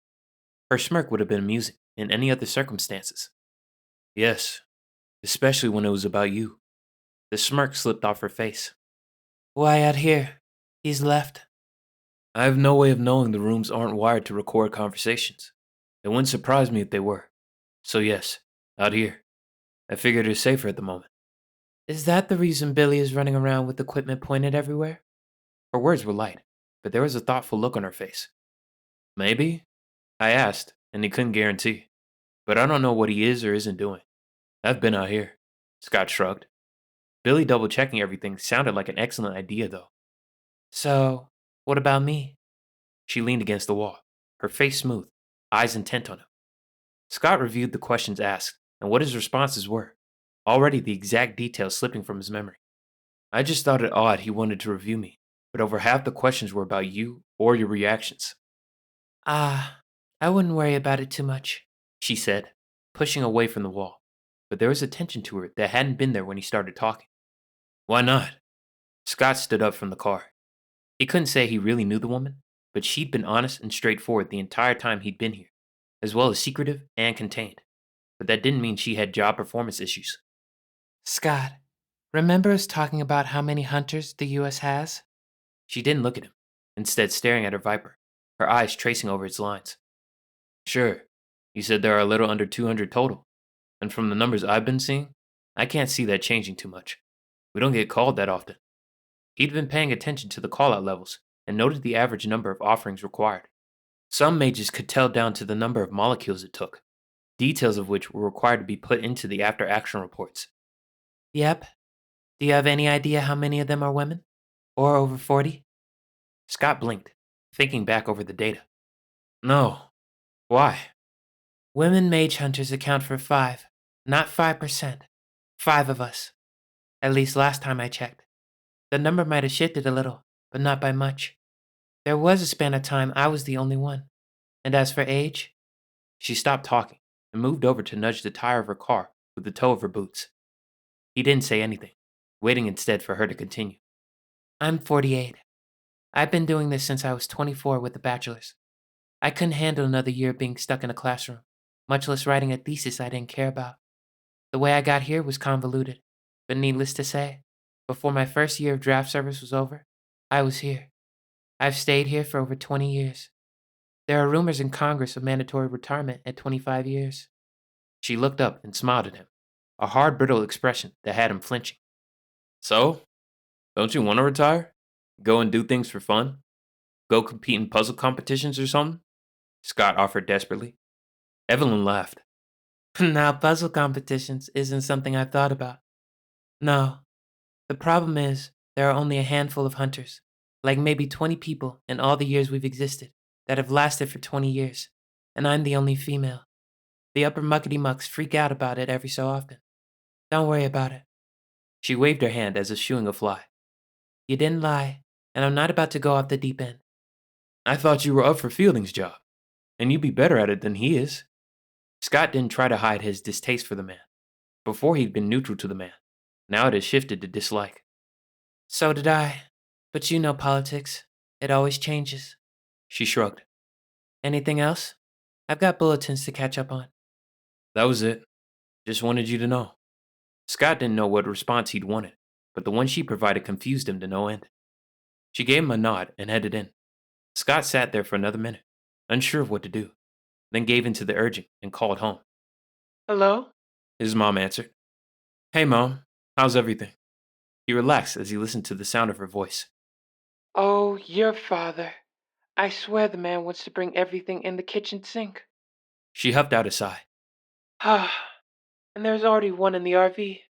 Her smirk would have been amusing in any other circumstances. Yes, especially when it was about you. The smirk slipped off her face. Why out here? He's left. I have no way of knowing the rooms aren't wired to record conversations. It wouldn't surprise me if they were. So yes, out here. I figured it's safer at the moment. Is that the reason Billy is running around with equipment pointed everywhere? Her words were light, but there was a thoughtful look on her face. Maybe? I asked, and he couldn't guarantee. But I don't know what he is or isn't doing. I've been out here. Scott shrugged. Billy double-checking everything sounded like an excellent idea, though. So, what about me? She leaned against the wall, her face smooth, eyes intent on him. Scott reviewed the questions asked and what his responses were, already the exact details slipping from his memory. I just thought it odd he wanted to review me, but over half the questions were about you or your reactions. I wouldn't worry about it too much, She said, pushing away from the wall, but there was a tension to her that hadn't been there when he started talking. Why not? Scott stood up from the car. He couldn't say he really knew the woman, but she'd been honest and straightforward the entire time he'd been here, as well as secretive and contained. But that didn't mean she had job performance issues. Scott, remember us talking about how many hunters the US has? She didn't look at him, instead staring at her viper, her eyes tracing over its lines. Sure, you said there are a little under 200 total, and from the numbers I've been seeing, I can't see that changing too much. We don't get called that often. He'd been paying attention to the call-out levels and noted the average number of offerings required. Some mages could tell down to the number of molecules it took, details of which were required to be put into the after-action reports. Yep. Do you have any idea how many of them are women? Or over 40? Scott blinked, thinking back over the data. No. Why? Women mage hunters account for 5, not 5%. 5 of us. At least last time I checked. The number might have shifted a little, but not by much. There was a span of time I was the only one. And as for age, She stopped talking and moved over to nudge the tire of her car with the toe of her boots. He didn't say anything, waiting instead for her to continue. I'm 48. I've been doing this since I was 24 with a bachelor's. I couldn't handle another year being stuck in a classroom, much less writing a thesis I didn't care about. The way I got here was convoluted, but needless to say, before my first year of draft service was over, I was here. I've stayed here for over 20 years. There are rumors in Congress of mandatory retirement at 25 years. She looked up and smiled at him, a hard, brittle expression that had him flinching. So, don't you want to retire? Go and do things for fun? Go compete in puzzle competitions or something? Scott offered desperately. Evelyn laughed. Now, puzzle competitions isn't something I've thought about. No. The problem is, there are only a handful of hunters, like maybe 20 people in all the years we've existed, that have lasted for 20 years, and I'm the only female. The upper muckety mucks freak out about it every so often. Don't worry about it. She waved her hand as if shooing a fly. You didn't lie, and I'm not about to go off the deep end. I thought you were up for Fielding's job, and you'd be better at it than he is. Scott didn't try to hide his distaste for the man. Before he'd been neutral to the man. Now it had shifted to dislike. So did I. But you know politics. It always changes. She shrugged. Anything else? I've got bulletins to catch up on. That was it. Just wanted you to know. Scott didn't know what response he'd wanted, but the one she provided confused him to no end. She gave him a nod and headed in. Scott sat there for another minute, unsure of what to do. then gave in to the urging and called home. Hello? His mom answered. Hey, Mom. How's everything? He relaxed as he listened to the sound of her voice. Oh, your father. I swear the man wants to bring everything in the kitchen sink. She huffed out a sigh. Ah, and there's already one in the RV.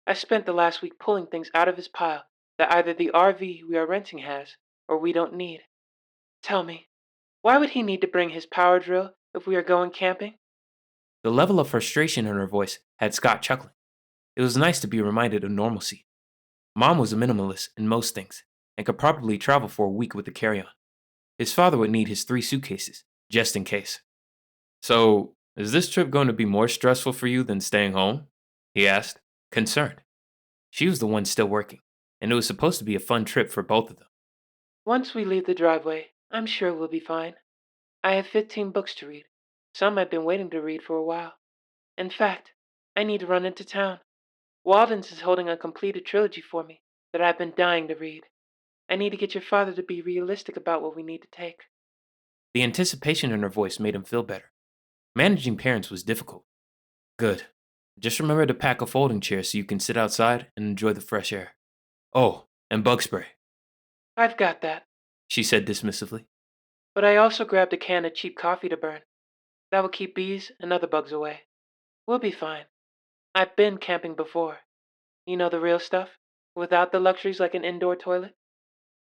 I spent the last week pulling things out of his pile that either the RV we are renting has or we don't need. Tell me, why would he need to bring his power drill if we are going camping? The level of frustration in her voice had Scott chuckling. It was nice to be reminded of normalcy. Mom was a minimalist in most things and could probably travel for a week with a carry-on. His father would need his 3 suitcases, just in case. So, is this trip going to be more stressful for you than staying home? He asked, concerned. She was the one still working, and it was supposed to be a fun trip for both of them. Once we leave the driveway, I'm sure we'll be fine. I have 15 books to read. Some I've been waiting to read for a while. In fact, I need to run into town. Walden's is holding a completed trilogy for me that I've been dying to read. I need to get your father to be realistic about what we need to take. The anticipation in her voice made him feel better. Managing parents was difficult. Good. Just remember to pack a folding chair so you can sit outside and enjoy the fresh air. Oh, and bug spray, I've got that, she said dismissively. but I also grabbed a can of cheap coffee to burn. That will keep bees and other bugs away. We'll be fine. I've been camping before. You know the real stuff? Without the luxuries like an indoor toilet?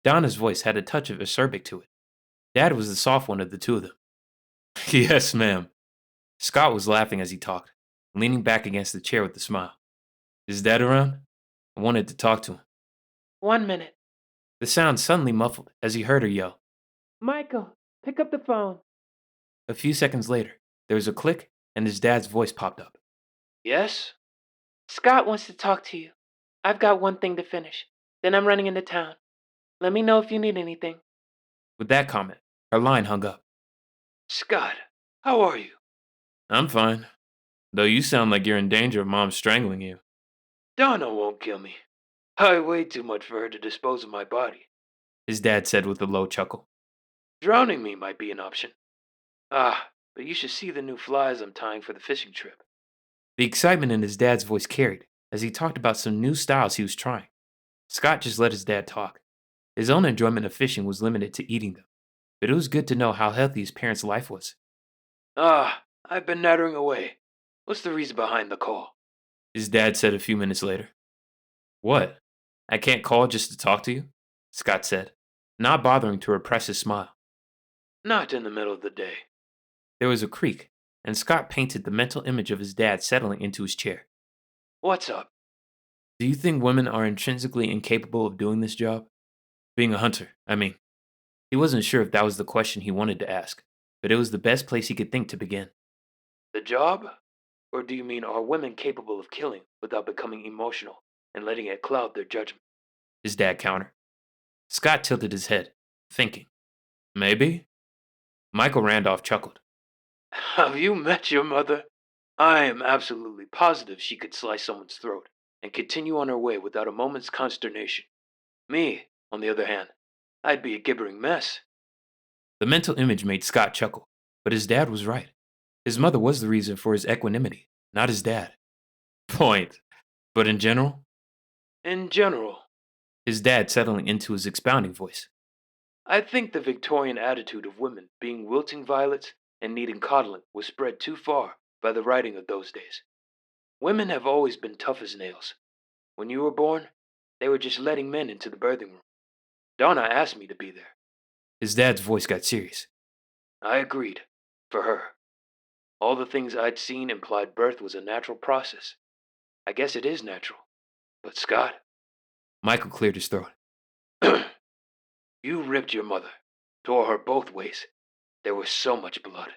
Donna's voice had a touch of acerbic to it. Dad was the soft one of the two of them. Yes, ma'am. Scott was laughing as he talked, leaning back against the chair with a smile. Is Dad around? I wanted to talk to him. 1 minute. The sound suddenly muffled as he heard her yell. Michael, pick up the phone. A few seconds later, there was a click and his dad's voice popped up. Yes? Scott wants to talk to you. I've got one thing to finish. Then I'm running into town. Let me know if you need anything. With that comment, her line hung up. Scott, how are you? I'm fine, though you sound like you're in danger of Mom strangling you. Donna won't kill me. I weigh too much for her to dispose of my body. His dad said with a low chuckle. Drowning me might be an option. But you should see the new flies I'm tying for the fishing trip. The excitement in his dad's voice carried as he talked about some new styles he was trying. Scott just let his dad talk. His own enjoyment of fishing was limited to eating them, but it was good to know how healthy his parents' life was. I've been nattering away. What's the reason behind the call? His dad said a few minutes later. What? I can't call just to talk to you? Scott said, not bothering to repress his smile. Not in the middle of the day. There was a creak, and Scott painted the mental image of his dad settling into his chair. What's up? Do you think women are intrinsically incapable of doing this job? Being a hunter, I mean. He wasn't sure if that was the question he wanted to ask, but it was the best place he could think to begin. The job? Or do you mean are women capable of killing without becoming emotional and letting it cloud their judgment? His dad countered. Scott tilted his head, thinking. Maybe? Michael Randolph chuckled. Have you met your mother? I am absolutely positive she could slice someone's throat and continue on her way without a moment's consternation. Me, on the other hand, I'd be a gibbering mess. The mental image made Scott chuckle, but his dad was right. His mother was the reason for his equanimity, not his dad. Point. But in general? In general, His dad settling into his expounding voice. I think the Victorian attitude of women being wilting violets and needing coddling was spread too far by the writing of those days. Women have always been tough as nails. When you were born, they were just letting men into the birthing room. Donna asked me to be there. His dad's voice got serious. I agreed. For her. All the things I'd seen implied birth was a natural process. I guess it is natural. But Scott, Michael cleared his throat. you ripped your mother, tore her both ways. There was so much blood,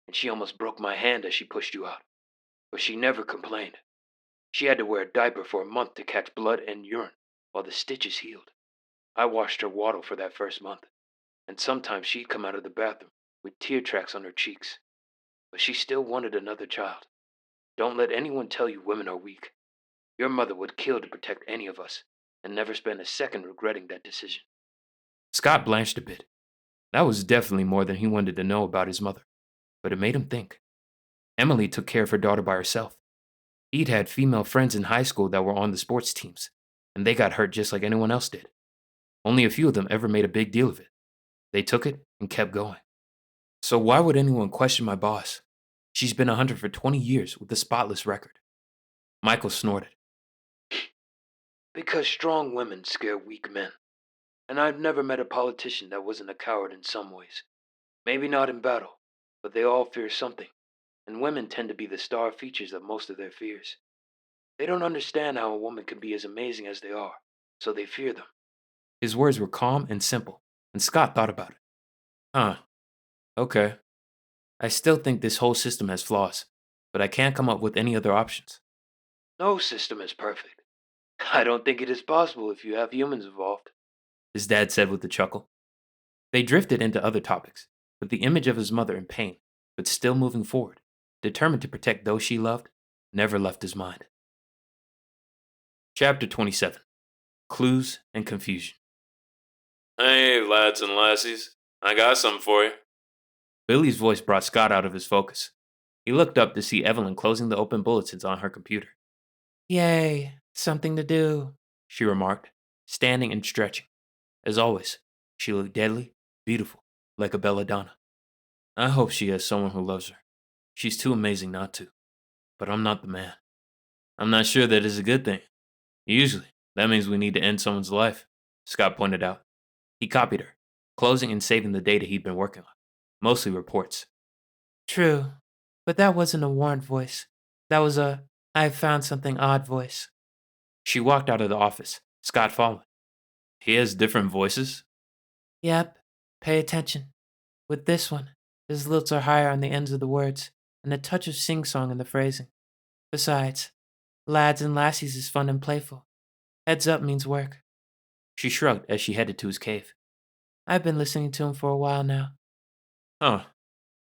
and she almost broke my hand as she pushed you out. But she never complained. She had to wear a diaper for a month to catch blood and urine while the stitches healed. I watched her waddle for that first month, and sometimes she'd come out of the bathroom with tear tracks on her cheeks. But she still wanted another child. Don't let anyone tell you women are weak. Your mother would kill to protect any of us, and never spend a second regretting that decision. Scott blanched a bit. That was definitely more than he wanted to know about his mother. but it made him think. Emily took care of her daughter by herself. He'd had female friends in high school that were on the sports teams, and they got hurt just like anyone else did. Only a few of them ever made a big deal of it. They took it and kept going. So why would anyone question my boss? She's been a hunter for 20 years with a spotless record. Michael snorted. Because strong women scare weak men. And I've never met a politician that wasn't a coward in some ways. Maybe not in battle, but they all fear something. And women tend to be the star features of most of their fears. They don't understand how a woman can be as amazing as they are, so they fear them. His words were calm and simple, and Scott thought about it. Huh. Okay. I still think this whole system has flaws, but I can't come up with any other options. No system is perfect. I don't think it is possible if you have humans involved, His dad said with a chuckle. They drifted into other topics, with the image of his mother in pain, but still moving forward, determined to protect those she loved, never left his mind. Chapter 27. Clues and Confusion. Hey, lads and lassies. I got something for you. Billy's voice brought Scott out of his focus. He looked up to see Evelyn closing the open bulletins on her computer. Yay, something to do. She remarked, standing and stretching. As always, she looked deadly, beautiful, like a belladonna. I hope she has someone who loves her. She's too amazing not to. But I'm not the man. I'm not sure that is a good thing. Usually, that means we need to end someone's life, Scott pointed out. He copied her, closing and saving the data he'd been working on, mostly reports. True, but that wasn't a warrant voice. That was a I found something odd voice. She walked out of the office, Scott following. He has different voices? Yep, pay attention. With this one, his lilts are higher on the ends of the words, and a touch of sing-song in the phrasing. Besides, lads and lassies is fun and playful. Heads up means work. She shrugged as she headed to his cave. I've been listening to him for a while now. Huh,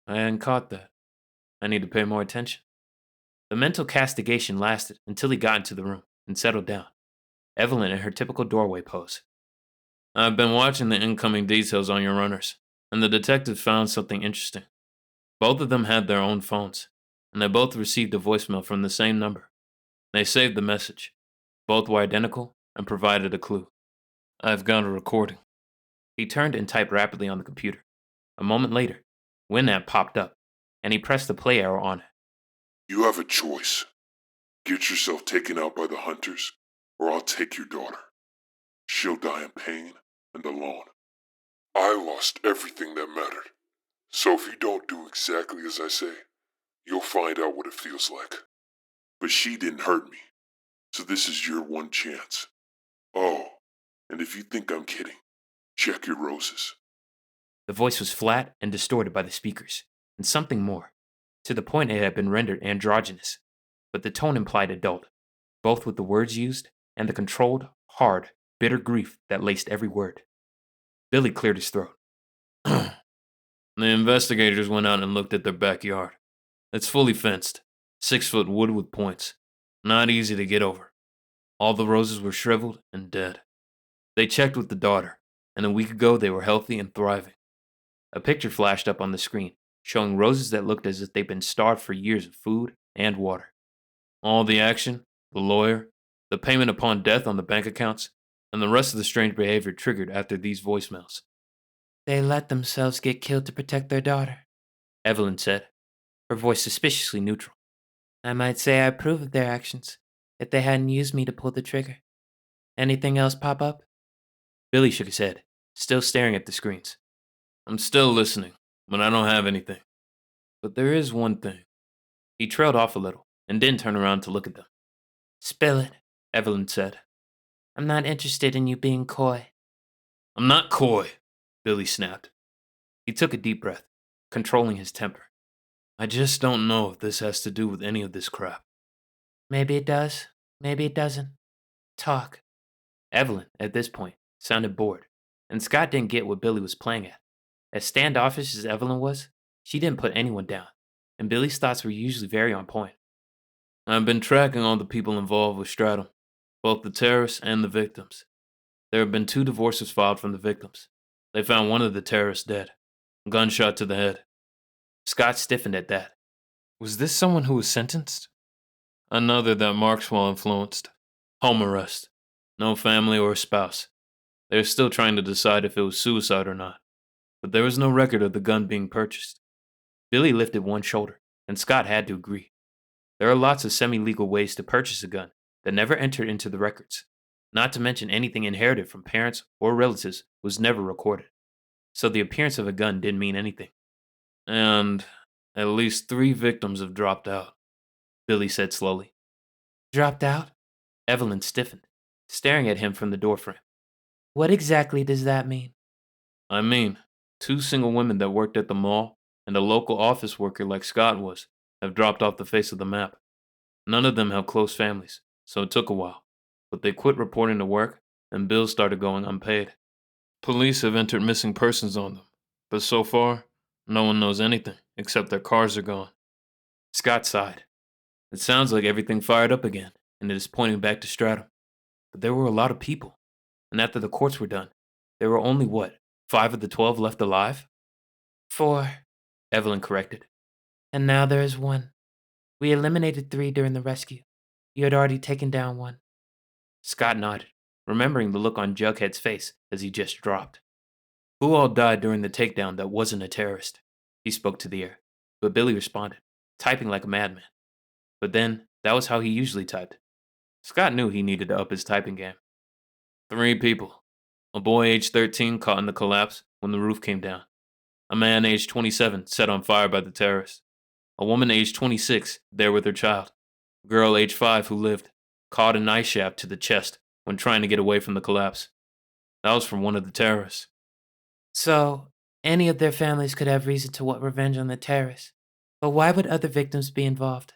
I hadn't caught that. I need to pay more attention. The mental castigation lasted until he got into the room and settled down. Evelyn in her typical doorway pose. I've been watching the incoming details on your runners, and the detective found something interesting. Both of them had their own phones, and they both received a voicemail from the same number. They saved the message. Both were identical and provided a clue. I've got a recording. He turned and typed rapidly on the computer. A moment later, Winamp popped up, and he pressed the play arrow on it. You have a choice. Get yourself taken out by the hunters, or I'll take your daughter. She'll die in pain and alone. I lost everything that mattered. So if you don't do exactly as I say, you'll find out what it feels like. But she didn't hurt me, so this is your one chance. Oh, and if you think I'm kidding, check your roses. The voice was flat and distorted by the speakers, and something more. To the point it had been rendered androgynous, but the tone implied adult, both with the words used and the controlled, hard, bitter grief that laced every word. Billy cleared his throat. The investigators went out and looked at their backyard. It's fully fenced, 6-foot wood with points. Not easy to get over. All the roses were shriveled and dead. They checked with the daughter, and a week ago they were healthy and thriving. A picture flashed up on the screen, showing roses that looked as if they'd been starved for years of food and water. All the action, the lawyer, the payment upon death on the bank accounts, and the rest of the strange behavior triggered after these voicemails. They let themselves get killed to protect their daughter, Evelyn said, her voice suspiciously neutral. I might say I approve of their actions, if they hadn't used me to pull the trigger. Anything else pop up? Billy shook his head, still staring at the screens. I'm still listening, but I don't have anything. But there is one thing. He trailed off a little, and didn't turn around to look at them. Spill it, Evelyn said. I'm not interested in you being coy. I'm not coy, Billy snapped. He took a deep breath, controlling his temper. I just don't know if this has to do with any of this crap. Maybe it does, maybe it doesn't. Talk. Evelyn, at this point, sounded bored, and Scott didn't get what Billy was playing at. As standoffish as Evelyn was, she didn't put anyone down, and Billy's thoughts were usually very on point. I've been tracking all the people involved with Strathome, both the terrorists and the victims. There have been 2 divorces filed from the victims. They found one of the terrorists dead, gunshot to the head. Scott stiffened at that. Was this someone who was sentenced? Another that Marks while influenced. Home arrest. No family or spouse. They were still trying to decide if it was suicide or not. But there was no record of the gun being purchased. Billy lifted one shoulder, and Scott had to agree. There are lots of semi-legal ways to purchase a gun that never entered into the records. Not to mention anything inherited from parents or relatives was never recorded. So the appearance of a gun didn't mean anything. And at least 3 victims have dropped out, Billy said slowly. Dropped out? Evelyn stiffened, staring at him from the doorframe. What exactly does that mean? I mean, 2 single women that worked at the mall and a local office worker like Scott was have dropped off the face of the map. None of them have close families, so it took a while. But they quit reporting to work, and bills started going unpaid. Police have entered missing persons on them, but so far, no one knows anything except their cars are gone. Scott sighed. It sounds like everything fired up again, and it is pointing back to Strathome. But there were a lot of people, and after the courts were done, there were only, 5 of the 12 left alive? 4. Evelyn corrected. And now there is 1. We eliminated 3 during the rescue. You had already taken down 1. Scott nodded, remembering the look on Jughead's face as he just dropped. Who all died during the takedown that wasn't a terrorist? He spoke to the air, but Billy responded, typing like a madman. But then, that was how he usually typed. Scott knew he needed to up his typing game. 3 people. A boy aged 13 caught in the collapse when the roof came down. A man aged 27 set on fire by the terrorists. A woman aged 26 there with her child. A girl aged 5 who lived, caught a knife shaft to the chest when trying to get away from the collapse. That was from one of the terrorists. So, any of their families could have reason to want revenge on the terrorists. But why would other victims be involved?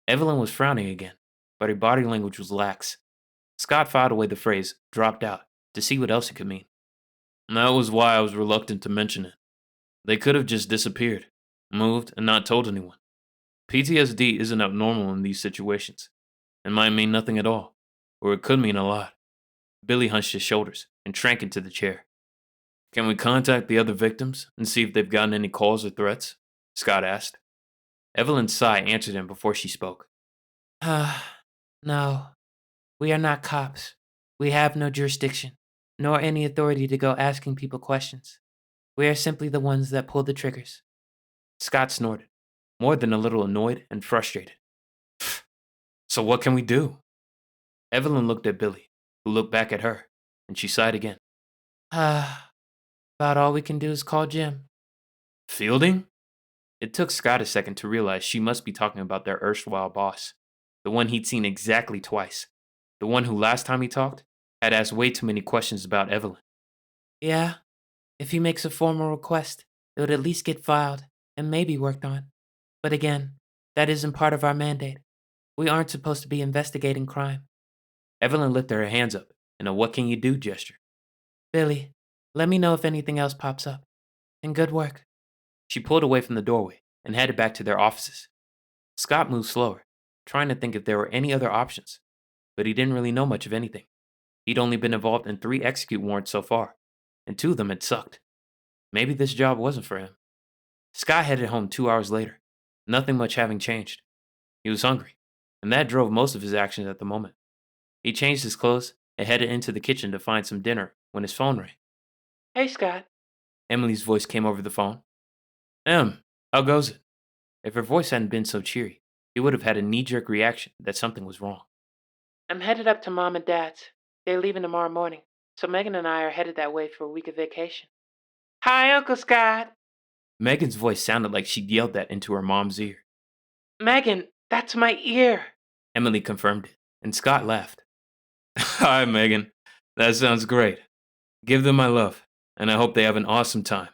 Evelyn was frowning again, but her body language was lax. Scott filed away the phrase, dropped out, to see what else it could mean. And that was why I was reluctant to mention it. They could have just disappeared, moved, and not told anyone. PTSD isn't abnormal in these situations. It might mean nothing at all, or it could mean a lot. Billy hunched his shoulders and shrank into the chair. Can we contact the other victims and see if they've gotten any calls or threats? Scott asked. Evelyn's sigh answered him before she spoke. No. We are not cops. We have no jurisdiction, nor any authority to go asking people questions. We are simply the ones that pull the triggers. Scott snorted, more than a little annoyed and frustrated. So what can we do? Evelyn looked at Billy, who looked back at her, and she sighed again. About all we can do is call Jim. Fielding? It took Scott a second to realize she must be talking about their erstwhile boss, the one he'd seen exactly twice, the one who last time he talked had asked way too many questions about Evelyn. Yeah, if he makes a formal request, it would at least get filed and maybe worked on. But again, that isn't part of our mandate. We aren't supposed to be investigating crime. Evelyn lifted her hands up in a what can you do gesture. Billy, let me know if anything else pops up. And good work. She pulled away from the doorway and headed back to their offices. Scott moved slower, trying to think if there were any other options, but he didn't really know much of anything. He'd only been involved in 3 execute warrants so far, and 2 of them had sucked. Maybe this job wasn't for him. Scott headed home 2 hours later, nothing much having changed. He was hungry, and that drove most of his actions at the moment. He changed his clothes and headed into the kitchen to find some dinner when his phone rang. Hey, Scott. Emily's voice came over the phone. How goes it? If her voice hadn't been so cheery, he would have had a knee-jerk reaction that something was wrong. I'm headed up to Mom and Dad's. They're leaving tomorrow morning, so Megan and I are headed that way for a week of vacation. Hi, Uncle Scott. Megan's voice sounded like she'd yelled that into her mom's ear. Megan, that's my ear. Emily confirmed it, and Scott laughed. Hi, Megan. That sounds great. Give them my love, and I hope they have an awesome time.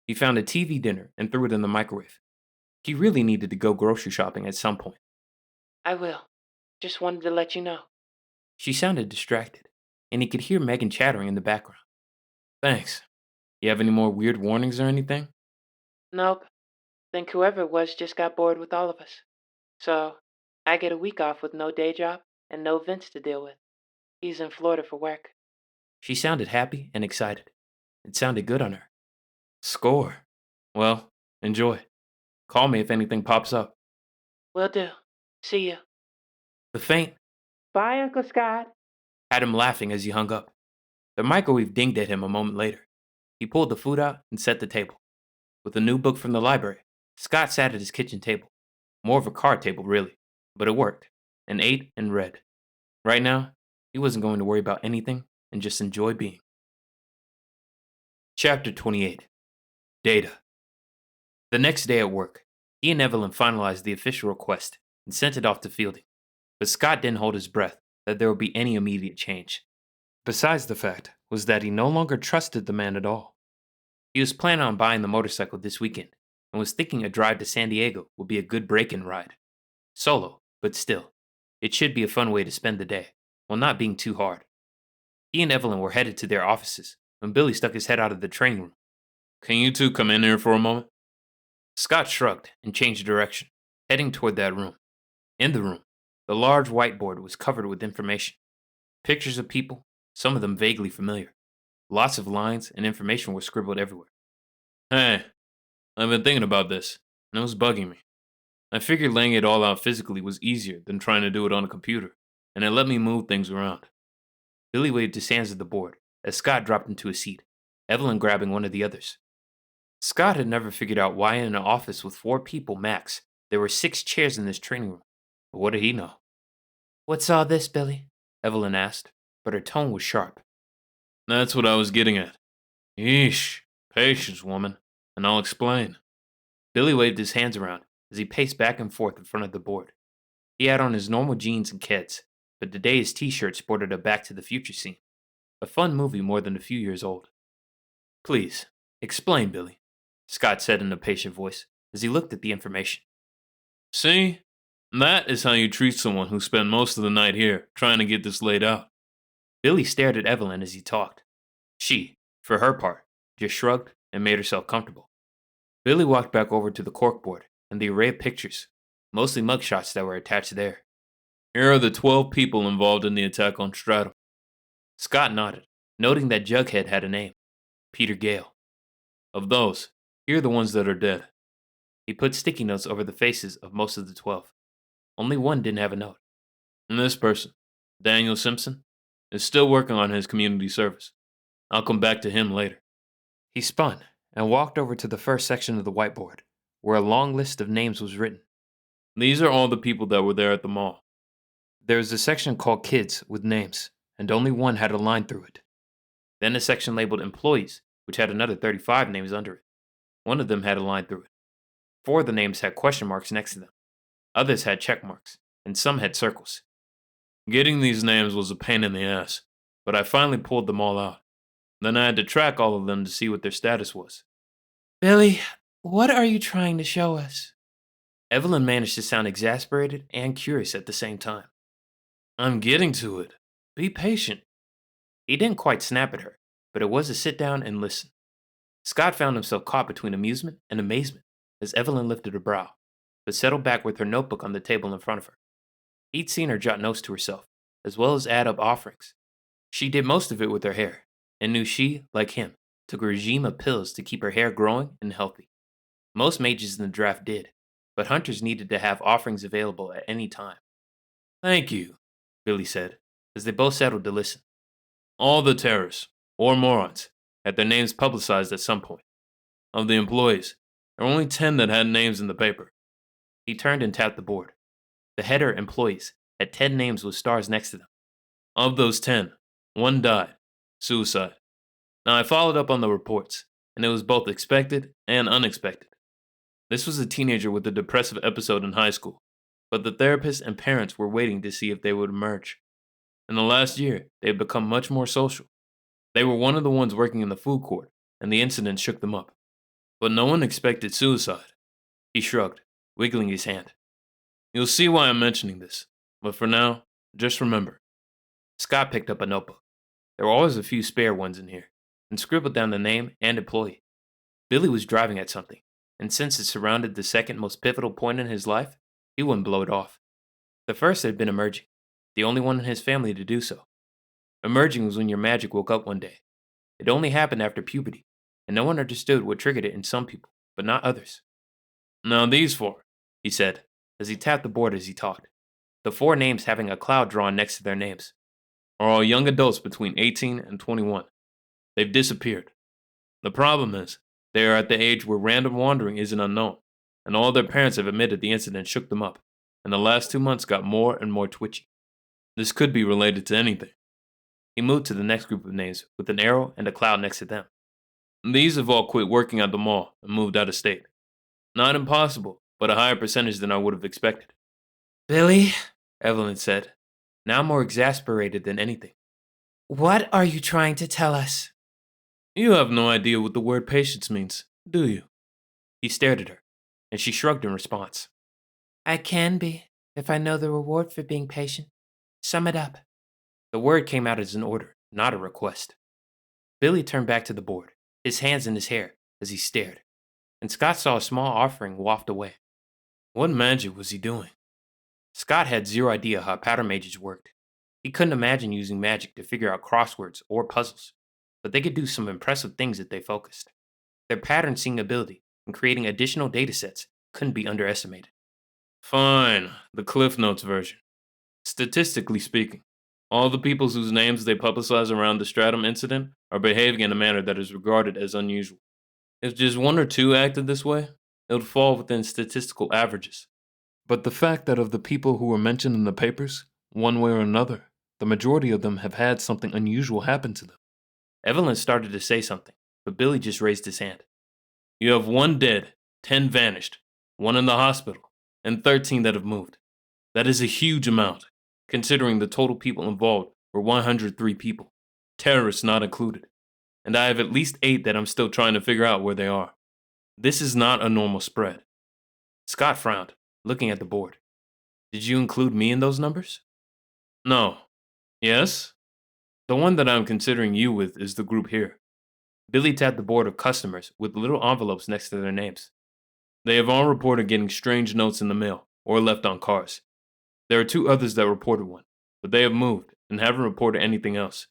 He found a TV dinner and threw it in the microwave. He really needed to go grocery shopping at some point. I will. Just wanted to let you know. She sounded distracted, and he could hear Megan chattering in the background. Thanks. You have any more weird warnings or anything? Nope. Think whoever it was just got bored with all of us. So, I get a week off with no day job and no Vince to deal with. He's in Florida for work. She sounded happy and excited. It sounded good on her. Score. Well, enjoy. Call me if anything pops up. Will do. See ya. The faint Bye, Uncle Scott. had him laughing as he hung up. The microwave dinged at him a moment later. He pulled the food out and set the table. With a new book from the library, Scott sat at his kitchen table. More of a card table, really, but it worked, and ate and read. Right now, he wasn't going to worry about anything and just enjoy being. Chapter 28. Data. The next day at work, he and Evelyn finalized the official request and sent it off to Fielding, but Scott didn't hold his breath that there would be any immediate change. Besides the fact was that he no longer trusted the man at all. He was planning on buying the motorcycle this weekend and was thinking a drive to San Diego would be a good break-in ride. Solo, but still, it should be a fun way to spend the day, while not being too hard. He and Evelyn were headed to their offices when Billy stuck his head out of the training room. Can you two come in here for a moment? Scott shrugged and changed direction, heading toward that room. In the room, the large whiteboard was covered with information. Pictures of people, some of them vaguely familiar. Lots of lines and information were scribbled everywhere. Hey, I've been thinking about this, and it was bugging me. I figured laying it all out physically was easier than trying to do it on a computer, and it let me move things around. Billy waved his hands at the board as Scott dropped into a seat, Evelyn grabbing one of the others. Scott had never figured out why in an office with 4 people max, there were 6 chairs in this training room. But what did he know? What's all this, Billy? Evelyn asked, but her tone was sharp. That's what I was getting at. Yeesh, patience, woman, and I'll explain. Billy waved his hands around as he paced back and forth in front of the board. He had on his normal jeans and keds, but today his t-shirt sported a Back to the Future scene. A fun movie more than a few years old. Please, explain, Billy, Scott said in a patient voice as he looked at the information. See? That is how you treat someone who spent most of the night here trying to get this laid out. Billy stared at Evelyn as he talked. She, for her part, just shrugged and made herself comfortable. Billy walked back over to the corkboard and the array of pictures, mostly mugshots that were attached there. Here are the 12 people involved in the attack on Strathome. Scott nodded, noting that Jughead had a name, Peter Gale. Of those, here are the ones that are dead. He put sticky notes over the faces of most of the 12. Only one didn't have a note. And this person, Daniel Simpson, is still working on his community service. I'll come back to him later. He spun and walked over to the first section of the whiteboard, where a long list of names was written. These are all the people that were there at the mall. There was a section called Kids with names, and only one had a line through it. Then a section labeled Employees, which had another 35 names under it. One of them had a line through it. 4 of the names had question marks next to them. Others had check marks, and some had circles. Getting these names was a pain in the ass, but I finally pulled them all out. Then I had to track all of them to see what their status was. Billy, what are you trying to show us? Evelyn managed to sound exasperated and curious at the same time. I'm getting to it. Be patient. He didn't quite snap at her, but it was a sit down and listen. Scott found himself caught between amusement and amazement as Evelyn lifted her brow, but settled back with her notebook on the table in front of her. He'd seen her jot notes to herself, as well as add up offerings. She did most of it with her hair, and knew she, like him, took a regime of pills to keep her hair growing and healthy. Most mages in the draft did, but hunters needed to have offerings available at any time. Thank you, Billy said, as they both settled to listen. All the terrorists, or morons, had their names publicized at some point. Of the employees, there were only 10 that had names in the paper. He turned and tapped the board. The header Employees had 10 names with stars next to them. Of those 10, 1 died. Suicide. Now I followed up on the reports, and it was both expected and unexpected. This was a teenager with a depressive episode in high school, but the therapist and parents were waiting to see if they would emerge. In the last year, they had become much more social. They were one of the ones working in the food court, and the incident shook them up. But no one expected suicide. He shrugged, wiggling his hand. You'll see why I'm mentioning this, but for now, just remember. Scott picked up a notebook. There were always a few spare ones in here, and scribbled down the name and employee. Billy was driving at something, and since it surrounded the second most pivotal point in his life, he wouldn't blow it off. The first had been emerging, the only one in his family to do so. Emerging was when your magic woke up one day. It only happened after puberty, and no one understood what triggered it in some people, but not others. Now these four, he said, as he tapped the board as he talked. The four names having a cloud drawn next to their names are all young adults between 18 and 21. They've disappeared. The problem is, they are at the age where random wandering isn't unknown, and all their parents have admitted the incident shook them up, and the last 2 months got more and more twitchy. This could be related to anything. He moved to the next group of names with an arrow and a cloud next to them. These have all quit working at the mall and moved out of state. Not impossible, but a higher percentage than I would have expected. Billy, Evelyn said, now more exasperated than anything. what are you trying to tell us? You have no idea what the word patience means, do you? He stared at her, and she shrugged in response. I can be, if I know the reward for being patient. Sum it up. The word came out as an order, not a request. Billy turned back to the board, his hands in his hair, as he stared, and Scott saw a small offering waft away. What magic was he doing? Scott had zero idea how powder mages worked. He couldn't imagine using magic to figure out crosswords or puzzles, but they could do some impressive things if they focused. Their pattern seeing ability and creating additional datasets couldn't be underestimated. Fine, the Cliff Notes version. Statistically speaking, all the people whose names they publicize around the Strathome incident are behaving in a manner that is regarded as unusual. If just one or two acted this way, it would fall within statistical averages. But the fact that of the people who were mentioned in the papers, one way or another, the majority of them have had something unusual happen to them. Evelyn started to say something, but Billy just raised his hand. You have 1 dead, 10 vanished, 1 in the hospital, and 13 that have moved. That is a huge amount, considering the total people involved were 103 people, terrorists not included. And I have at least 8 that I'm still trying to figure out where they are. This is not a normal spread. Scott frowned, looking at the board. Did you include me in those numbers? No. Yes? The one that I'm considering you with is the group here. Billy tapped the board of customers with little envelopes next to their names. They have all reported getting strange notes in the mail or left on cars. There are 2 others that reported one, but they have moved and haven't reported anything else.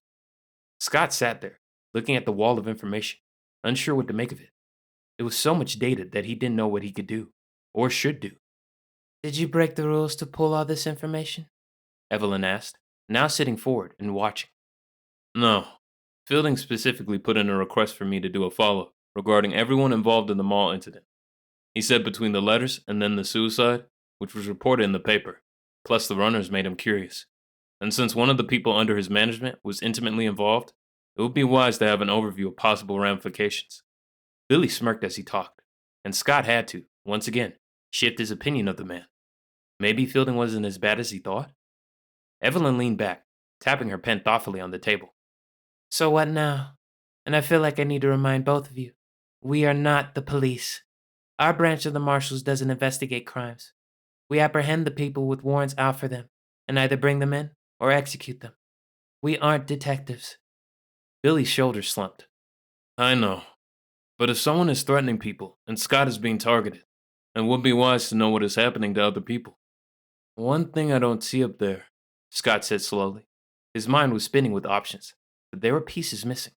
Scott sat there, looking at the wall of information, unsure what to make of it. It was so much data that he didn't know what he could do, or should do. Did you break the rules to pull all this information? Evelyn asked, now sitting forward and watching. No. Fielding specifically put in a request for me to do a follow-up regarding everyone involved in the mall incident. He said between the letters and then the suicide, which was reported in the paper, plus the runners made him curious. And since one of the people under his management was intimately involved, it would be wise to have an overview of possible ramifications. Billy smirked as he talked, and Scott had to, once again, shift his opinion of the man. Maybe Fielding wasn't as bad as he thought? Evelyn leaned back, tapping her pen thoughtfully on the table. So what now? And I feel like I need to remind both of you, we are not the police. Our branch of the marshals doesn't investigate crimes. We apprehend the people with warrants out for them, and either bring them in or execute them. We aren't detectives. Billy's shoulders slumped. I know. But if someone is threatening people, and Scott is being targeted, it would be wise to know what is happening to other people. One thing I don't see up there, Scott said slowly. His mind was spinning with options, but there were pieces missing.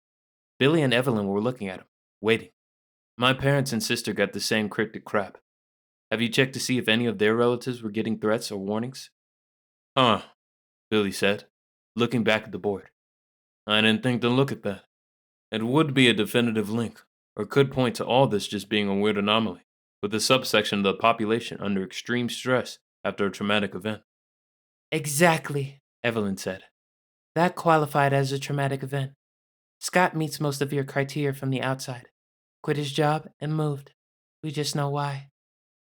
Billy and Evelyn were looking at him, waiting. My parents and sister got the same cryptic crap. Have you checked to see if any of their relatives were getting threats or warnings? Huh, Billy said, looking back at the board. I didn't think to look at that. It would be a definitive link, or could point to all this just being a weird anomaly, with a subsection of the population under extreme stress after a traumatic event. Exactly, Evelyn said. That qualified as a traumatic event. Scott meets most of your criteria from the outside. Quit his job and moved. We just know why.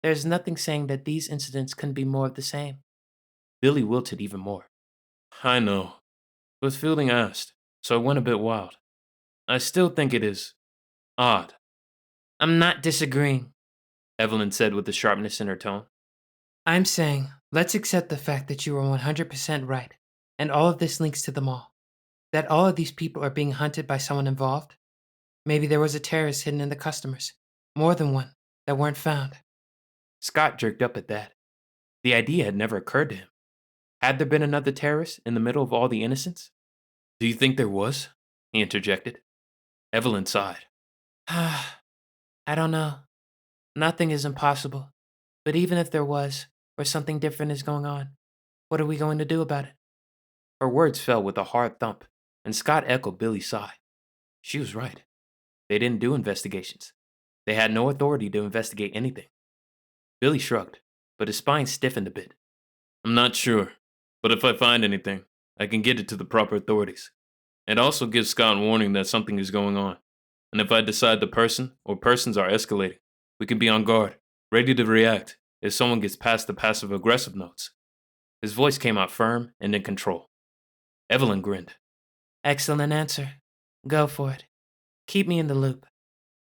There's nothing saying that these incidents couldn't be more of the same. Billy wilted even more. I know. But Fielding asked, so I went a bit wild. I still think it is odd. I'm not disagreeing, Evelyn said with a sharpness in her tone. I'm saying, let's accept the fact that you are 100% right, and all of this links to them all. That all of these people are being hunted by someone involved. Maybe there was a terrorist hidden in the customers, more than one, that weren't found. Scott jerked up at that. The idea had never occurred to him. Had there been another terrorist in the middle of all the innocents? Do you think there was? He interjected. Evelyn sighed. I don't know. Nothing is impossible, But even if there was, or something different is going on, what are we going to do about it? Her words fell with a hard thump, and Scott echoed Billy's sigh. She was right. They didn't do investigations. They had no authority to investigate anything. Billy shrugged, but his spine stiffened a bit. I'm not sure, but if I find anything, I can get it to the proper authorities. It also gives Scott warning that something is going on. And if I decide the person or persons are escalating, we can be on guard, ready to react if someone gets past the passive-aggressive notes. His voice came out firm and in control. Evelyn grinned. Excellent answer. Go for it. Keep me in the loop.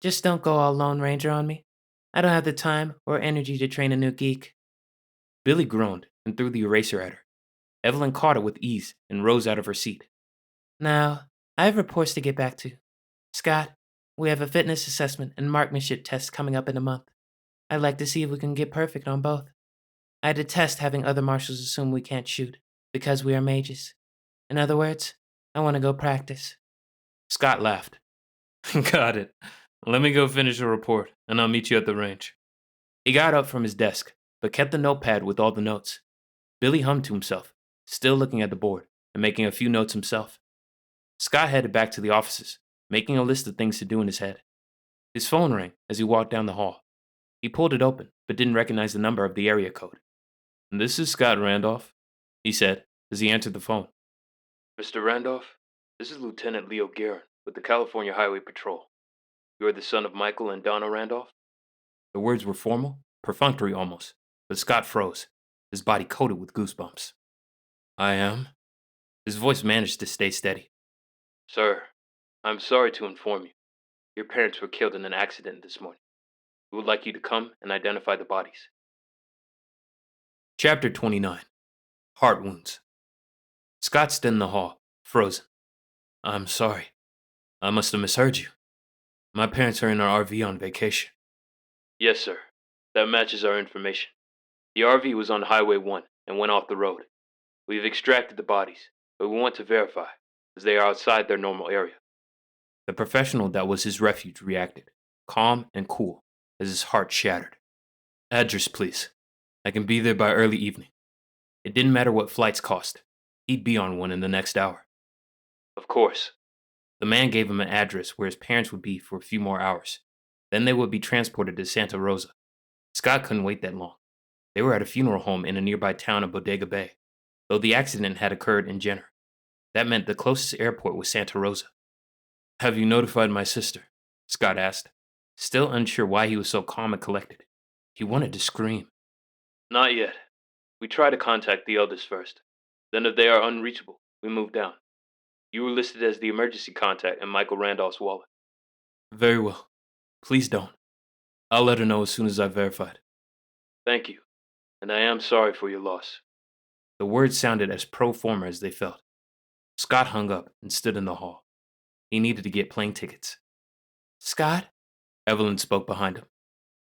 Just don't go all Lone Ranger on me. I don't have the time or energy to train a new geek. Billy groaned and threw the eraser at her. Evelyn caught it with ease and rose out of her seat. Now, I have reports to get back to. Scott, we have a fitness assessment and marksmanship test coming up in a month. I'd like to see if we can get perfect on both. I detest having other marshals assume we can't shoot because we are mages. In other words, I want to go practice. Scott laughed. Got it. Let me go finish the report, and I'll meet you at the range. He got up from his desk, but kept the notepad with all the notes. Billy hummed to himself, still looking at the board and making a few notes himself. Scott headed back to the offices, making a list of things to do in his head. His phone rang as he walked down the hall. He pulled it open, but didn't recognize the number of the area code. This is Scott Randolph, he said as he answered the phone. Mr. Randolph, this is Lieutenant Leo Guerin with the California Highway Patrol. You are the son of Michael and Donna Randolph? The words were formal, perfunctory almost, but Scott froze, his body coated with goosebumps. I am. His voice managed to stay steady. Sir, I'm sorry to inform you. Your parents were killed in an accident this morning. We would like you to come and identify the bodies. Chapter 29. Heart Wounds. Scott stood in the hall, frozen. I'm sorry. I must have misheard you. My parents are in our RV on vacation. Yes, sir. That matches our information. The RV was on Highway 1 and went off the road. We've extracted the bodies, but we want to verify, as they are outside their normal area. The professional that was his refuge reacted, calm and cool, as his heart shattered. Address, please. I can be there by early evening. It didn't matter what flights cost. He'd be on one in the next hour. Of course. The man gave him an address where his parents would be for a few more hours. Then they would be transported to Santa Rosa. Scott couldn't wait that long. They were at a funeral home in a nearby town of Bodega Bay, though the accident had occurred in Jenner. That meant the closest airport was Santa Rosa. Have you notified my sister? Scott asked, still unsure why he was so calm and collected. He wanted to scream. Not yet. We try to contact the elders first. Then if they are unreachable, we move down. You were listed as the emergency contact in Michael Randolph's wallet. Very well. Please don't. I'll let her know as soon as I've verified. Thank you. And I am sorry for your loss. The words sounded as pro forma as they felt. Scott hung up and stood in the hall. He needed to get plane tickets. Scott? Evelyn spoke behind him,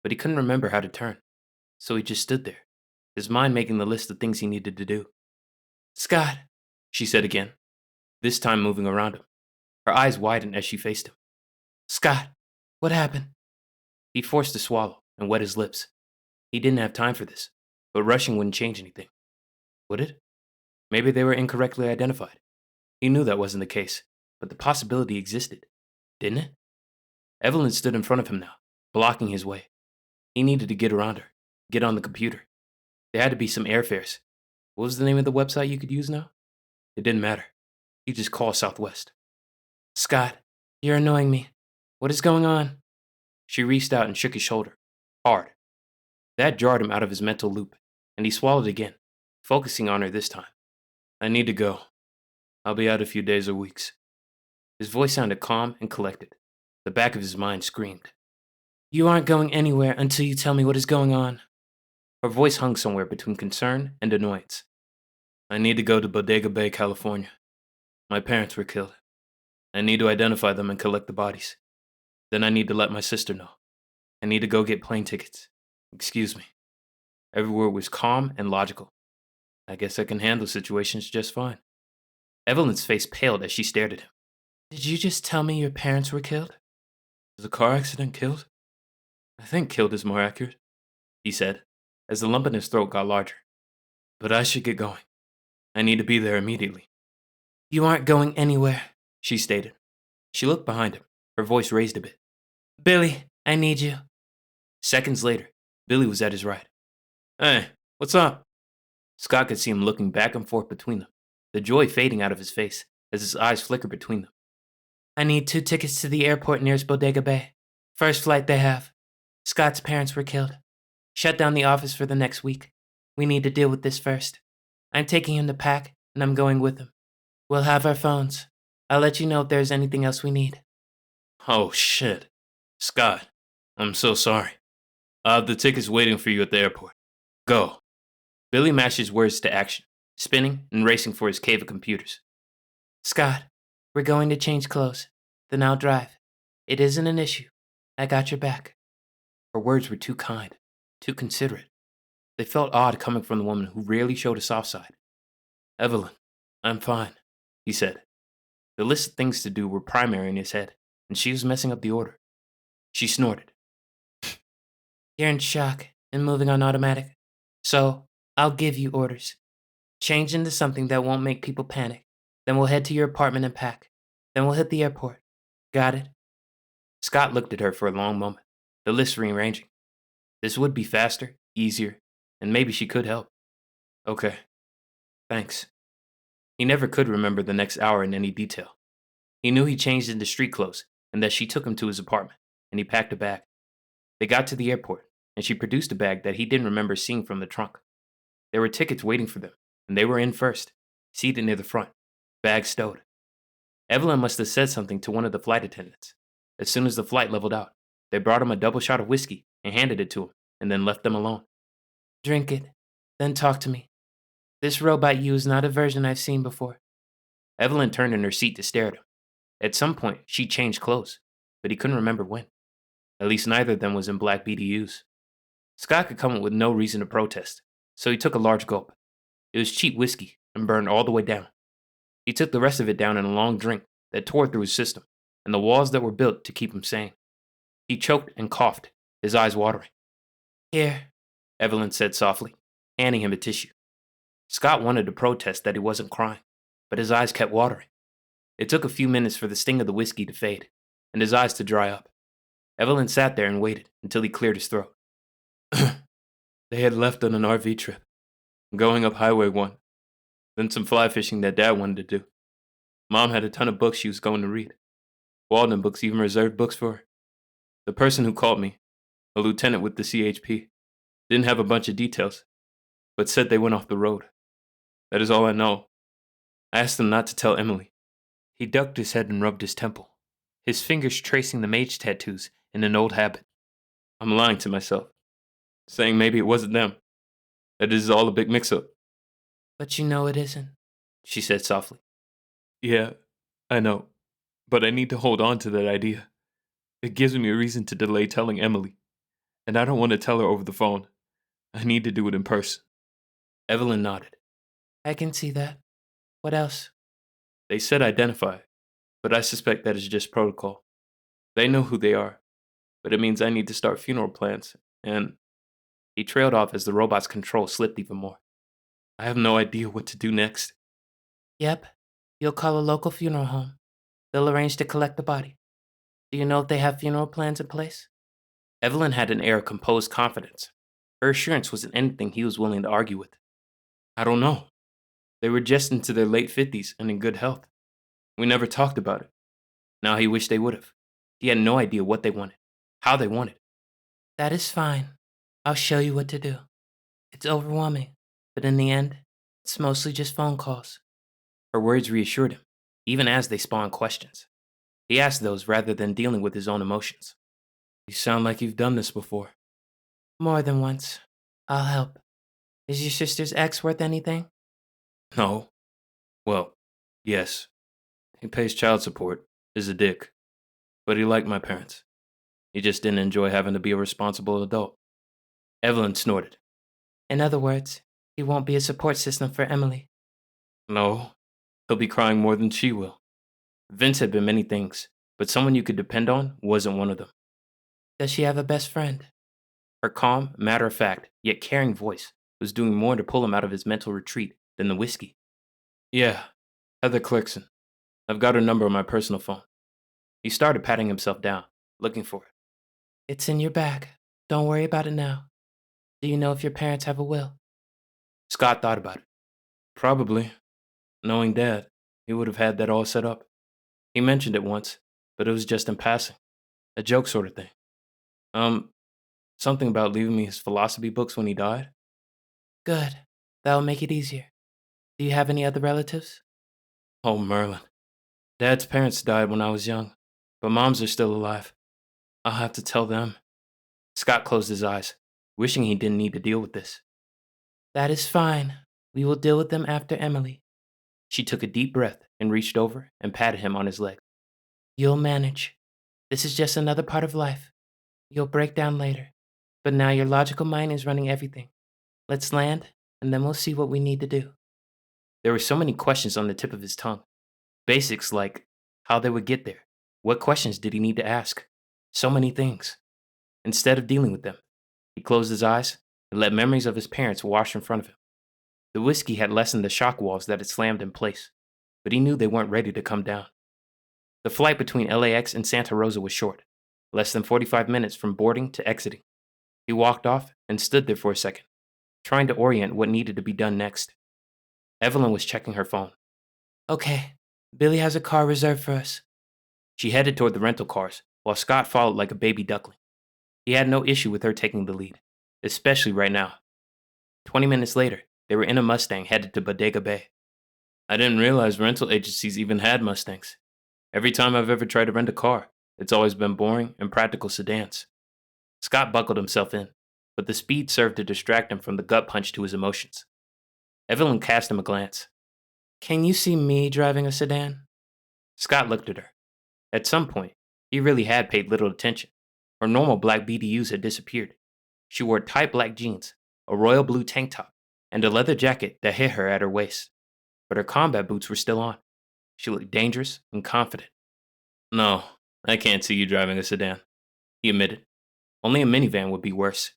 but he couldn't remember how to turn. So he just stood there, his mind making the list of things he needed to do. Scott, she said again, this time moving around him. Her eyes widened as she faced him. Scott, what happened? He forced a swallow and wet his lips. He didn't have time for this, but rushing wouldn't change anything. Would it? Maybe they were incorrectly identified. He knew that wasn't the case, but the possibility existed, didn't it? Evelyn stood in front of him now, blocking his way. He needed to get around her, get on the computer. There had to be some airfares. What was the name of the website you could use now? It didn't matter. He'd just call Southwest. Scott, you're annoying me. What is going on? She reached out and shook his shoulder, hard. That jarred him out of his mental loop, and he swallowed again, focusing on her this time. I need to go. I'll be out a few days or weeks. His voice sounded calm and collected. The back of his mind screamed. You aren't going anywhere until you tell me what is going on. Her voice hung somewhere between concern and annoyance. I need to go to Bodega Bay, California. My parents were killed. I need to identify them and collect the bodies. Then I need to let my sister know. I need to go get plane tickets. Excuse me. Every word was calm and logical. I guess I can handle situations just fine. Evelyn's face paled as she stared at him. Did you just tell me your parents were killed? Was a car accident killed? I think killed is more accurate, he said. as the lump in his throat got larger. But I should get going. I need to be there immediately. You aren't going anywhere. She stated. She looked behind him, her voice raised a bit. Billy, I need you. Seconds later, Billy was at his right. Hey, what's up? Scott could see him looking back and forth between them, the joy fading out of his face as his eyes flickered between them. I need 2 tickets to the airport nearest Bodega Bay. First flight they have. Scott's parents were killed. Shut down the office for the next week. We need to deal with this first. I'm taking him to Pack, and I'm going with him. We'll have our phones. I'll let you know if there's anything else we need. Oh, shit. Scott, I'm so sorry. I'll have the tickets waiting for you at the airport. Go. Billy matched his words to action, spinning and racing for his cave of computers. Scott, we're going to change clothes. Then I'll drive. It isn't an issue. I got your back. Her words were too kind, too considerate. They felt odd coming from the woman who rarely showed a soft side. Evelyn, I'm fine, he said. The list of things to do were primary in his head, and she was messing up the order. She snorted. You're in shock and moving on automatic. So, I'll give you orders. Change into something that won't make people panic. Then we'll head to your apartment and pack. Then we'll hit the airport. Got it? Scott looked at her for a long moment, the list rearranging. This would be faster, easier, and maybe she could help. Okay. Thanks. He never could remember the next hour in any detail. He knew he changed into street clothes and that she took him to his apartment, and he packed a bag. They got to the airport, and she produced a bag that he didn't remember seeing from the trunk. There were tickets waiting for them, and they were in first, seated near the front, bag stowed. Evelyn must have said something to one of the flight attendants. As soon as the flight leveled out, they brought him a double shot of whiskey and handed it to him, and then left them alone. Drink it, then talk to me. This robot you is not a version I've seen before. Evelyn turned in her seat to stare at him. At some point, she changed clothes, but he couldn't remember when. At least neither of them was in black BDUs. Scott could come up with no reason to protest, so he took a large gulp. It was cheap whiskey and burned all the way down. He took the rest of it down in a long drink that tore through his system and the walls that were built to keep him sane. He choked and coughed, his eyes watering. Here, Evelyn said softly, handing him a tissue. Scott wanted to protest that he wasn't crying, but his eyes kept watering. It took a few minutes for the sting of the whiskey to fade, and his eyes to dry up. Evelyn sat there and waited until he cleared his throat. They had left on an RV trip, going up Highway 1, then some fly fishing that Dad wanted to do. Mom had a ton of books she was going to read. Walden Books even reserved books for her. The person who called me, a lieutenant with the CHP, didn't have a bunch of details, but said they went off the road. That is all I know. I asked him not to tell Emily. He ducked his head and rubbed his temple, his fingers tracing the mage tattoos in an old habit. I'm lying to myself, saying maybe it wasn't them, that this is all a big mix-up. But you know it isn't, she said softly. Yeah, I know, but I need to hold on to that idea. It gives me a reason to delay telling Emily, and I don't want to tell her over the phone. I need to do it in person. Evelyn nodded. I can see that. What else? They said identify, but I suspect that is just protocol. They know who they are, but it means I need to start funeral plans, and... He trailed off as the robot's control slipped even more. I have no idea what to do next. Yep, you'll call a local funeral home. They'll arrange to collect the body. Do you know if they have funeral plans in place? Evelyn had an air of composed confidence. Her assurance wasn't anything he was willing to argue with. I don't know. They were just into their late 50s and in good health. We never talked about it. Now he wished they would have. He had no idea what they wanted, how they wanted. That is fine. I'll show you what to do. It's overwhelming, but in the end, it's mostly just phone calls. Her words reassured him, even as they spawned questions. He asked those rather than dealing with his own emotions. You sound like you've done this before. More than once. I'll help. Is your sister's ex worth anything? No. Well, yes. He pays child support, is a dick. But he liked my parents. He just didn't enjoy having to be a responsible adult. Evelyn snorted. In other words, he won't be a support system for Emily. No, he'll be crying more than she will. Vince had been many things, but someone you could depend on wasn't one of them. Does she have a best friend? Her calm, matter-of-fact, yet caring voice was doing more to pull him out of his mental retreat than the whiskey. Yeah, Heather Clarkson. I've got her number on my personal phone. He started patting himself down, looking for it. It's in your bag. Don't worry about it now. Do you know if your parents have a will? Scott thought about it. Probably. Knowing Dad, he would have had that all set up. He mentioned it once, but it was just in passing. A joke sort of thing. Something about leaving me his philosophy books when he died? Good. That'll make it easier. Do you have any other relatives? Oh, Merlin. Dad's parents died when I was young, but Mom's are still alive. I'll have to tell them. Scott closed his eyes, wishing he didn't need to deal with this. That is fine. We will deal with them after Emily. She took a deep breath and reached over and patted him on his leg. You'll manage. This is just another part of life. You'll break down later. But now your logical mind is running everything. Let's land, and then we'll see what we need to do. There were so many questions on the tip of his tongue. Basics like how they would get there. What questions did he need to ask? So many things. Instead of dealing with them, he closed his eyes and let memories of his parents wash in front of him. The whiskey had lessened the shock walls that had slammed in place, but he knew they weren't ready to come down. The flight between LAX and Santa Rosa was short, less than 45 minutes from boarding to exiting. He walked off and stood there for a second, trying to orient what needed to be done next. Evelyn was checking her phone. Okay, Billy has a car reserved for us. She headed toward the rental cars, while Scott followed like a baby duckling. He had no issue with her taking the lead, especially right now. 20 minutes later, they were in a Mustang headed to Bodega Bay. I didn't realize rental agencies even had Mustangs. Every time I've ever tried to rent a car, it's always been boring and practical sedans. Scott buckled himself in, but the speed served to distract him from the gut punch to his emotions. Evelyn cast him a glance. Can you see me driving a sedan? Scott looked at her. At some point, he really had paid little attention. Her normal black BDUs had disappeared. She wore tight black jeans, a royal blue tank top, and a leather jacket that hit her at her waist. But her combat boots were still on. She looked dangerous and confident. No, I can't see you driving a sedan, he admitted. Only a minivan would be worse.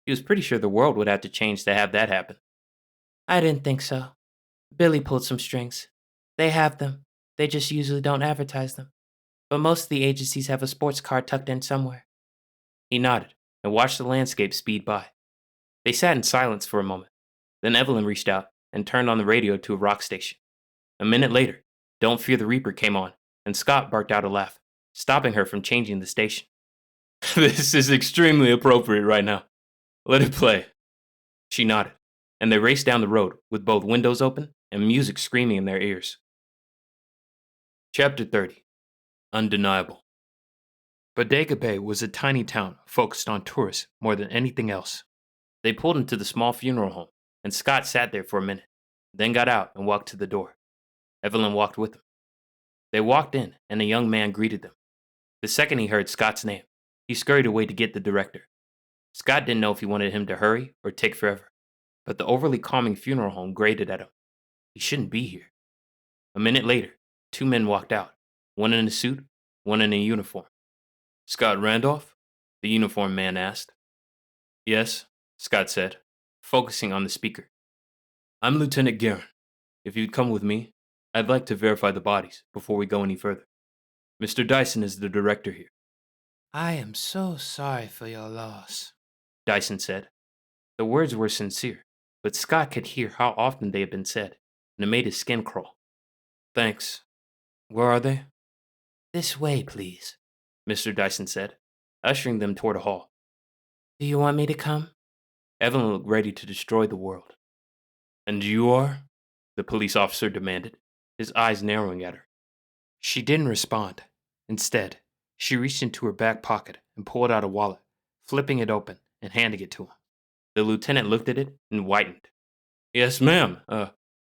He was pretty sure the world would have to change to have that happen. I didn't think so. Billy pulled some strings. They have them. They just usually don't advertise them. But most of the agencies have a sports car tucked in somewhere. He nodded and watched the landscape speed by. They sat in silence for a moment. Then Evelyn reached out and turned on the radio to a rock station. A minute later, Don't Fear the Reaper came on, and Scott barked out a laugh, stopping her from changing the station. This is extremely appropriate right now. Let it play. She nodded, and they raced down the road with both windows open and music screaming in their ears. Chapter 30. Undeniable. Bodega Bay was a tiny town focused on tourists more than anything else. They pulled into the small funeral home, and Scott sat there for a minute, then got out and walked to the door. Evelyn walked with him. They walked in, and a young man greeted them. The second he heard Scott's name, he scurried away to get the director. Scott didn't know if he wanted him to hurry or take forever, but the overly calming funeral home grated at him. He shouldn't be here. A minute later, two men walked out, one in a suit, one in a uniform. Scott Randolph? The uniformed man asked. Yes, Scott said, focusing on the speaker. I'm Lieutenant Guerin. If you'd come with me, I'd like to verify the bodies before we go any further. Mr. Dyson is the director here. I am so sorry for your loss, Dyson said. The words were sincere, but Scott could hear how often they had been said, and it made his skin crawl. Thanks. Where are they? This way, please, Mr. Dyson said, ushering them toward a hall. Do you want me to come? Evelyn looked ready to destroy the world. And you are? The police officer demanded, his eyes narrowing at her. She didn't respond. Instead, she reached into her back pocket and pulled out a wallet, flipping it open and handing it to him. The lieutenant looked at it and whitened. Yes, ma'am.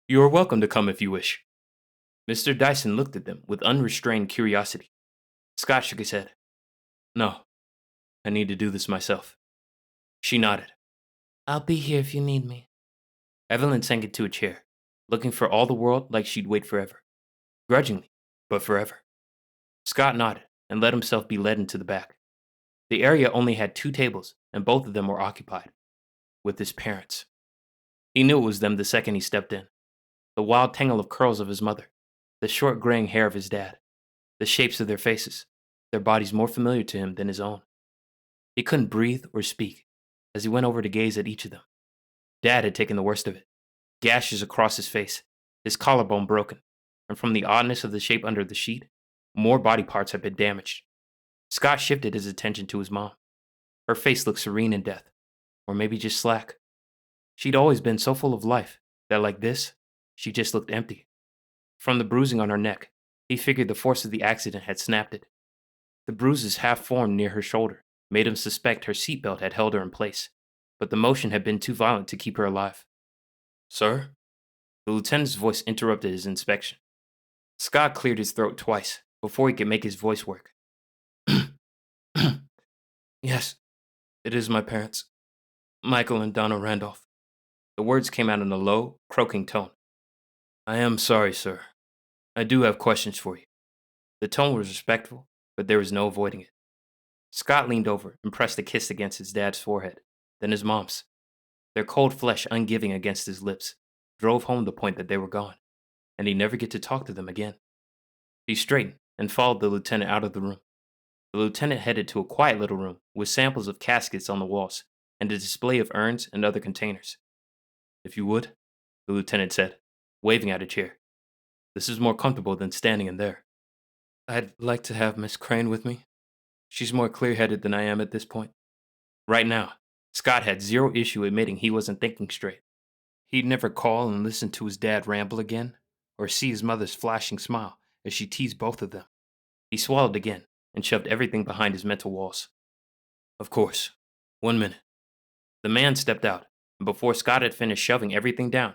You are welcome to come if you wish. Mr. Dyson looked at them with unrestrained curiosity. Scott shook his head. No, I need to do this myself. She nodded. I'll be here if you need me. Evelyn sank into a chair, looking for all the world like she'd wait forever. Grudgingly, but forever. Scott nodded and let himself be led into the back. The area only had 2 tables and both of them were occupied with his parents. He knew it was them the second he stepped in. The wild tangle of curls of his mother, the short graying hair of his dad, the shapes of their faces, their bodies more familiar to him than his own. He couldn't breathe or speak as he went over to gaze at each of them. Dad had taken the worst of it. Gashes across his face, his collarbone broken, and from the oddness of the shape under the sheet, more body parts had been damaged. Scott shifted his attention to his mom. Her face looked serene in death, or maybe just slack. She'd always been so full of life that, like this, she just looked empty. From the bruising on her neck, he figured the force of the accident had snapped it. The bruises half formed near her shoulder made him suspect her seatbelt had held her in place, but the motion had been too violent to keep her alive. Sir? The lieutenant's voice interrupted his inspection. Scott cleared his throat twice before he could make his voice work. Yes, it is my parents, Michael and Donna Randolph. The words came out in a low, croaking tone. I am sorry, sir. I do have questions for you. The tone was respectful, but there was no avoiding it. Scott leaned over and pressed a kiss against his dad's forehead, then his mom's. Their cold flesh ungiving against his lips drove home the point that they were gone, and he'd never get to talk to them again. He straightened and followed the lieutenant out of the room. The lieutenant headed to a quiet little room with samples of caskets on the walls and a display of urns and other containers. If you would, the lieutenant said, waving at a chair. This is more comfortable than standing in there. I'd like to have Miss Crane with me. She's more clear-headed than I am at this point. Right now, Scott had zero issue admitting he wasn't thinking straight. He'd never call and listen to his dad ramble again, or see his mother's flashing smile as she teased both of them. He swallowed again and shoved everything behind his mental walls. Of course. 1 minute. The man stepped out, and before Scott had finished shoving everything down,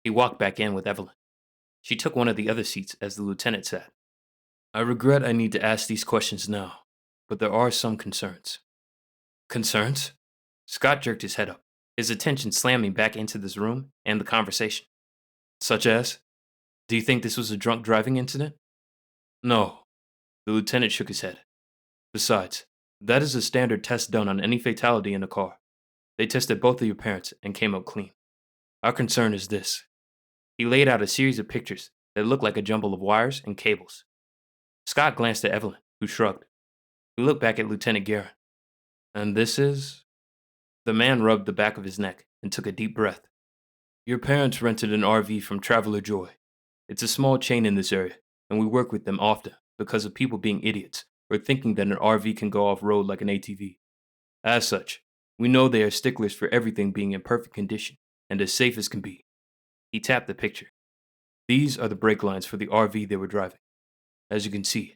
he walked back in with Evelyn. She took one of the other seats as the lieutenant sat. I regret I need to ask these questions now, but there are some concerns. Concerns? Scott jerked his head up, his attention slamming back into this room and the conversation. Such as? Do you think this was a drunk driving incident? No. The lieutenant shook his head. Besides, that is a standard test done on any fatality in a car. They tested both of your parents and came up clean. Our concern is this. He laid out a series of pictures that looked like a jumble of wires and cables. Scott glanced at Evelyn, who shrugged. He looked back at Lieutenant Guerin. And this is? The man rubbed the back of his neck and took a deep breath. Your parents rented an RV from Traveler Joy. It's a small chain in this area, and we work with them often because of people being idiots or thinking that an RV can go off-road like an ATV. As such, we know they are sticklers for everything being in perfect condition and as safe as can be. He tapped the picture. These are the brake lines for the RV they were driving. As you can see,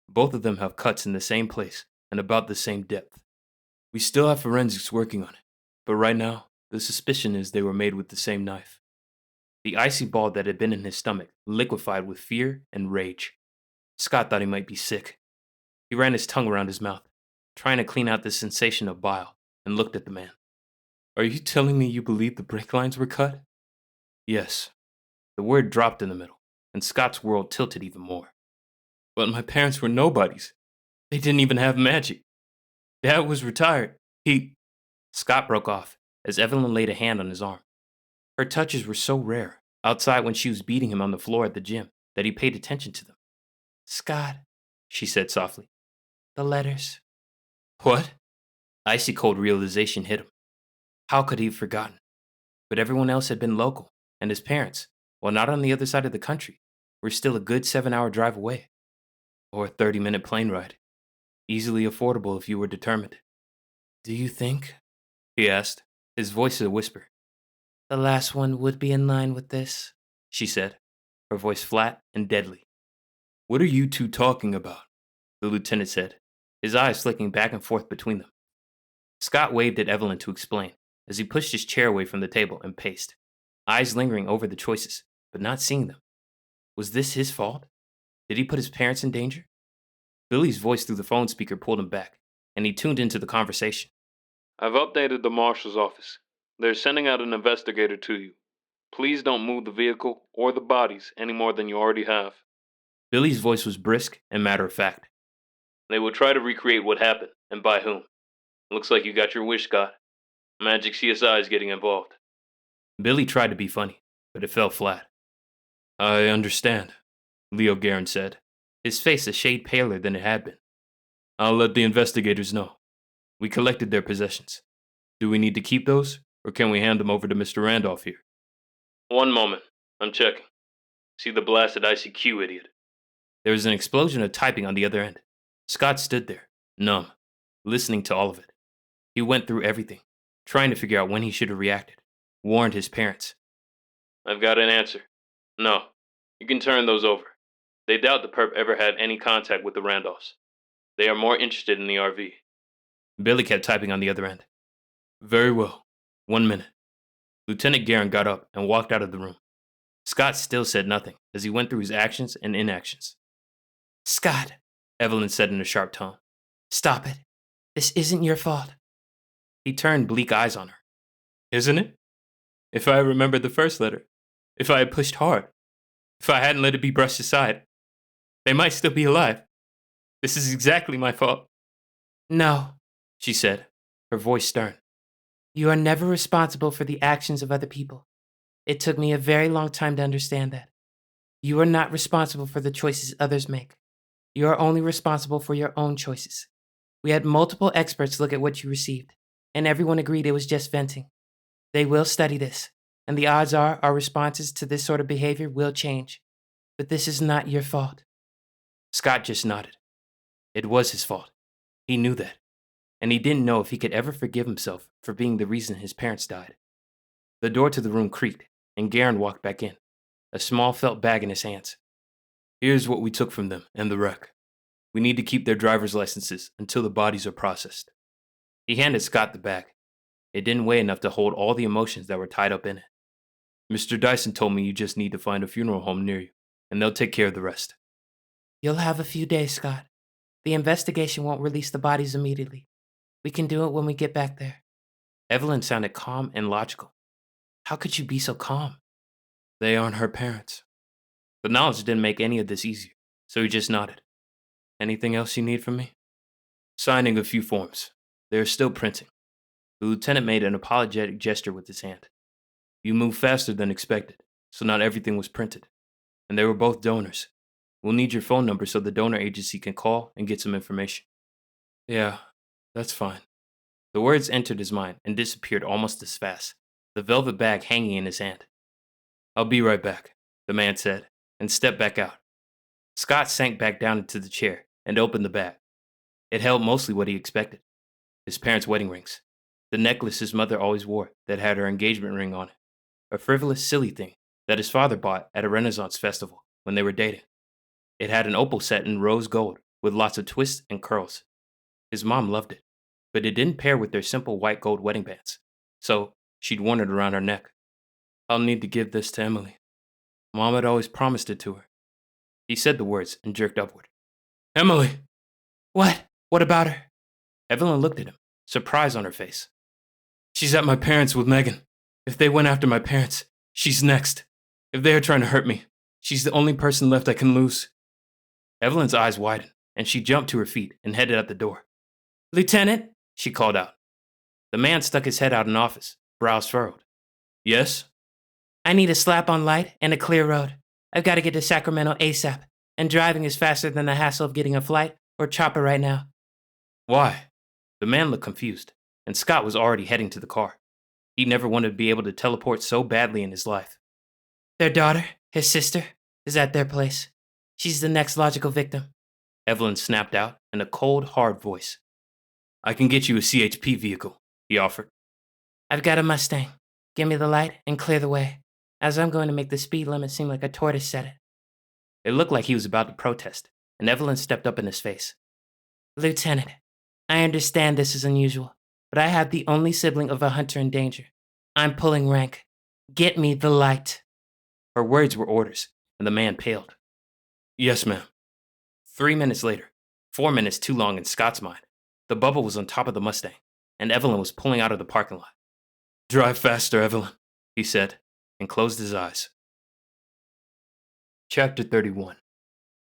both of them have cuts in the same place and about the same depth. We still have forensics working on it, but right now, the suspicion is they were made with the same knife. The icy ball that had been in his stomach liquefied with fear and rage. Scott thought he might be sick. He ran his tongue around his mouth, trying to clean out the sensation of bile, and looked at the man. Are you telling me you believe the brake lines were cut? Yes. The word dropped in the middle, and Scott's world tilted even more. But my parents were nobodies. They didn't even have magic. Dad was retired. Scott broke off as Evelyn laid a hand on his arm. Her touches were so rare, outside when she was beating him on the floor at the gym, that he paid attention to them. Scott, She said softly. the letters. What? Icy cold realization hit him. How could he have forgotten? But everyone else had been local, and his parents, while not on the other side of the country, were still a good 7-hour drive away. Or a 30-minute plane ride. Easily affordable if you were determined. Do you think He asked, his voice a whisper. the last one would be in line with this? She said, her voice flat and deadly. What are you two talking about? The lieutenant said, his eyes flicking back and forth between them. Scott waved at Evelyn to explain, as he pushed his chair away from the table and paced, eyes lingering over the choices, but not seeing them. Was this his fault? Did he put his parents in danger? Billy's voice through the phone speaker pulled him back, and he tuned into the conversation. I've updated the marshal's office. They're sending out an investigator to you. Please don't move the vehicle or the bodies any more than you already have. Billy's voice was brisk and matter-of-fact. They will try to recreate what happened, and by whom. Looks like you got your wish, Scott. Magic CSI is getting involved. Billy tried to be funny, but it fell flat. I understand, Leo Garin said, his face a shade paler than it had been. I'll let the investigators know. We collected their possessions. Do we need to keep those, or can we hand them over to Mr. Randolph here? One moment. I'm checking. See the blasted ICQ, idiot. There was an explosion of typing on the other end. Scott stood there, numb, listening to all of it. He went through everything, trying to figure out when he should have reacted, warned his parents. I've got an answer. No. You can turn those over. They doubt the perp ever had any contact with the Randolphs. They are more interested in the RV. Billy kept typing on the other end. Very well. 1 minute. Lieutenant Garin got up and walked out of the room. Scott still said nothing as he went through his actions and inactions. Scott, Evelyn said in a sharp tone. stop it. This isn't your fault. He turned bleak eyes on her. Isn't it? If I had remembered the first letter, if I had pushed hard, if I hadn't let it be brushed aside, they might still be alive. This is exactly my fault. No, She said, her voice stern. you are never responsible for the actions of other people. It took me a very long time to understand that. You are not responsible for the choices others make. You are only responsible for your own choices. We had multiple experts look at what you received, and everyone agreed it was just venting. They will study this, and the odds are our responses to this sort of behavior will change. But this is not your fault. Scott just nodded. It was his fault. He knew that. And he didn't know if he could ever forgive himself for being the reason his parents died. The door to the room creaked, and Garin walked back in, a small felt bag in his hands. Here's what we took from them and the wreck. We need to keep their driver's licenses until the bodies are processed. He handed Scott the bag. It didn't weigh enough to hold all the emotions that were tied up in it. Mr. Dyson told me you just need to find a funeral home near you, and they'll take care of the rest. You'll have a few days, Scott. The investigation won't release the bodies immediately. We can do it when we get back there. Evelyn sounded calm and logical. How could you be so calm? They aren't her parents. The knowledge didn't make any of this easier, so he just nodded. Anything else you need from me? Signing a few forms. They are still printing. The lieutenant made an apologetic gesture with his hand. You moved faster than expected, so not everything was printed. And they were both donors. We'll need your phone number so the donor agency can call and get some information. Yeah, that's fine. The words entered his mind and disappeared almost as fast, the velvet bag hanging in his hand. I'll be right back, the man said, and stepped back out. Scott sank back down into the chair and opened the bag. It held mostly what he expected. His parents' wedding rings. The necklace his mother always wore that had her engagement ring on it. A frivolous, silly thing that his father bought at a Renaissance festival when they were dating. It had an opal set in rose gold with lots of twists and curls. His mom loved it, but it didn't pair with their simple white gold wedding bands, so she'd worn it around her neck. I'll need to give this to Emily. Mom had always promised it to her. He said the words and jerked upward. Emily! What? What about her? Evelyn looked at him, surprise on her face. She's at my parents' with Megan. If they went after my parents, she's next. If they are trying to hurt me, she's the only person left I can lose. Evelyn's eyes widened, and she jumped to her feet and headed out the door. Lieutenant, she called out. The man stuck his head out in office, brows furrowed. Yes? I need a slap-on light and a clear road. I've got to get to Sacramento ASAP, and driving is faster than the hassle of getting a flight or chopper right now. Why? The man looked confused, and Scott was already heading to the car. He never wanted to be able to teleport so badly in his life. Their daughter, his sister, is at their place. She's the next logical victim. Evelyn snapped out in a cold, hard voice. I can get you a CHP vehicle, he offered. I've got a Mustang. Give me the light and clear the way, as I'm going to make the speed limit seem like a tortoise set it. It looked like he was about to protest, and Evelyn stepped up in his face. Lieutenant, I understand this is unusual, but I have the only sibling of a hunter in danger. I'm pulling rank. Get me the light. Her words were orders, and the man paled. Yes, ma'am. 3 minutes later, 4 minutes too long in Scott's mind, the bubble was on top of the Mustang, and Evelyn was pulling out of the parking lot. Drive faster, Evelyn, he said, and closed his eyes. Chapter 31.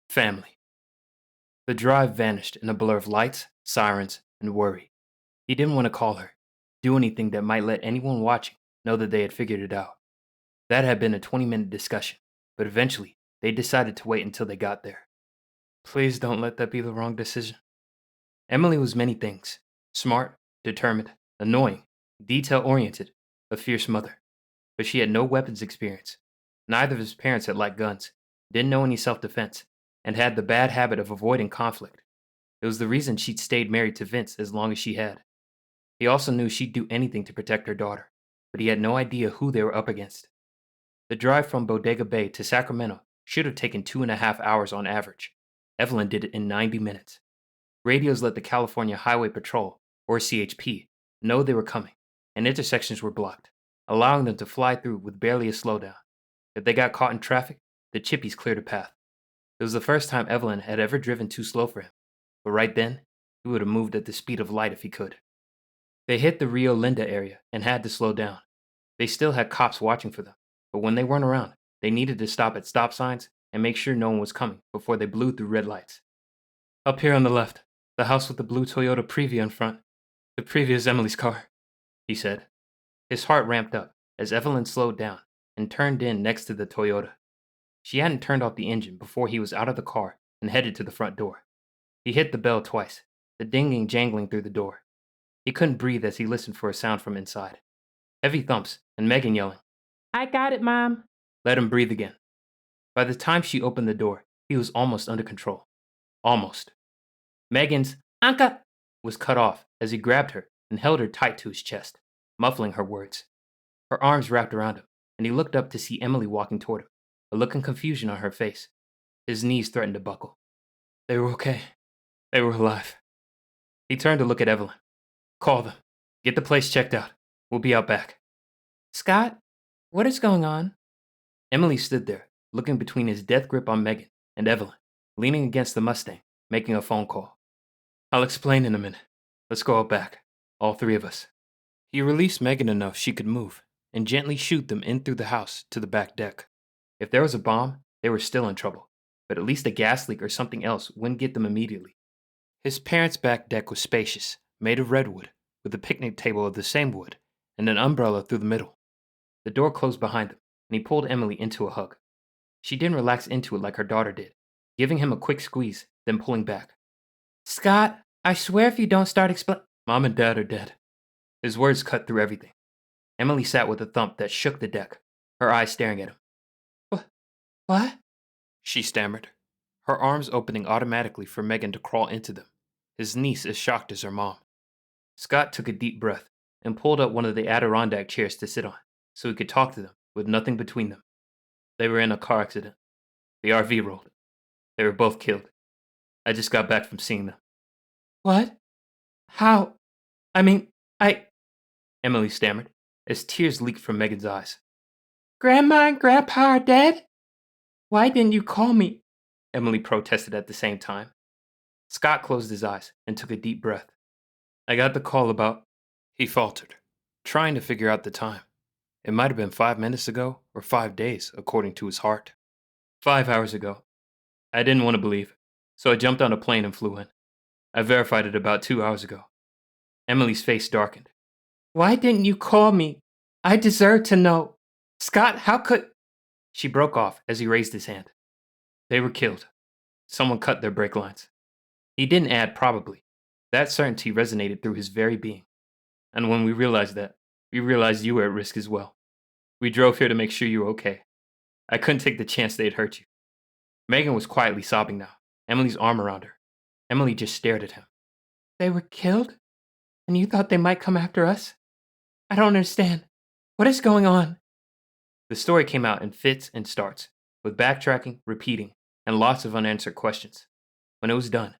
Family. The drive vanished in a blur of lights, sirens, and worry. He didn't want to call her, do anything that might let anyone watching know that they had figured it out. That had been a 20-minute discussion, but eventually they decided to wait until they got there. Please don't let that be the wrong decision. Emily was many things: smart, determined, annoying, detail-oriented, a fierce mother. But she had no weapons experience. Neither of his parents had liked guns, didn't know any self-defense, and had the bad habit of avoiding conflict. It was the reason she'd stayed married to Vince as long as she had. He also knew she'd do anything to protect her daughter, but he had no idea who they were up against. The drive from Bodega Bay to Sacramento should have taken 2.5 hours on average. Evelyn did it in 90 minutes. Radios let the California Highway Patrol, or CHP, know they were coming, and intersections were blocked, allowing them to fly through with barely a slowdown. If they got caught in traffic, the chippies cleared a path. It was the first time Evelyn had ever driven too slow for him, but right then, he would have moved at the speed of light if he could. They hit the Rio Linda area and had to slow down. They still had cops watching for them, but when they weren't around, they needed to stop at stop signs and make sure no one was coming before they blew through red lights. Up here on the left, the house with the blue Toyota Previa in front. The Previa is Emily's car, he said. His heart ramped up as Evelyn slowed down and turned in next to the Toyota. She hadn't turned off the engine before he was out of the car and headed to the front door. He hit the bell twice, the dinging jangling through the door. He couldn't breathe as he listened for a sound from inside. Heavy thumps and Megan yelling, "I got it, Mom," let him breathe again. By the time she opened the door, he was almost under control. Almost. Megan's "Anka" was cut off as he grabbed her and held her tight to his chest, muffling her words. Her arms wrapped around him, and he looked up to see Emily walking toward him, a look of confusion on her face. His knees threatened to buckle. They were okay. They were alive. He turned to look at Evelyn. Call them. Get the place checked out. We'll be out back. Scott, what is going on? Emily stood there, looking between his death grip on Megan and Evelyn, leaning against the Mustang, making a phone call. I'll explain in a minute. Let's go out back. All three of us. He released Megan enough she could move, and gently shooed them in through the house to the back deck. If there was a bomb, they were still in trouble, but at least a gas leak or something else wouldn't get them immediately. His parents' back deck was spacious, made of redwood, with a picnic table of the same wood, and an umbrella through the middle. The door closed behind them, and he pulled Emily into a hug. She didn't relax into it like her daughter did, giving him a quick squeeze, then pulling back. Scott, I swear if you don't start Mom and Dad are dead. His words cut through everything. Emily sat with a thump that shook the deck, her eyes staring at him. What? She stammered, her arms opening automatically for Megan to crawl into them, his niece as shocked as her mom. Scott took a deep breath and pulled up one of the Adirondack chairs to sit on, so he could talk to them with nothing between them. They were in a car accident. The RV rolled. They were both killed. I just got back from seeing them. What? How? Emily stammered, as tears leaked from Megan's eyes. Grandma and Grandpa are dead? Why didn't you call me? Emily protested at the same time. Scott closed his eyes and took a deep breath. I got the call about... He faltered, trying to figure out the time. It might have been 5 minutes ago or 5 days, according to his heart. 5 hours ago. I didn't want to believe, so I jumped on a plane and flew in. I verified it about 2 hours ago. Emily's face darkened. Why didn't you call me? I deserve to know. Scott, how could... She broke off as he raised his hand. They were killed. Someone cut their brake lines. He didn't add probably. That certainty resonated through his very being. And when we realized that, we realized you were at risk as well. We drove here to make sure you were okay. I couldn't take the chance they'd hurt you. Megan was quietly sobbing now, Emily's arm around her. Emily just stared at him. They were killed? And you thought they might come after us? I don't understand. What is going on? The story came out in fits and starts, with backtracking, repeating, and lots of unanswered questions. When it was done,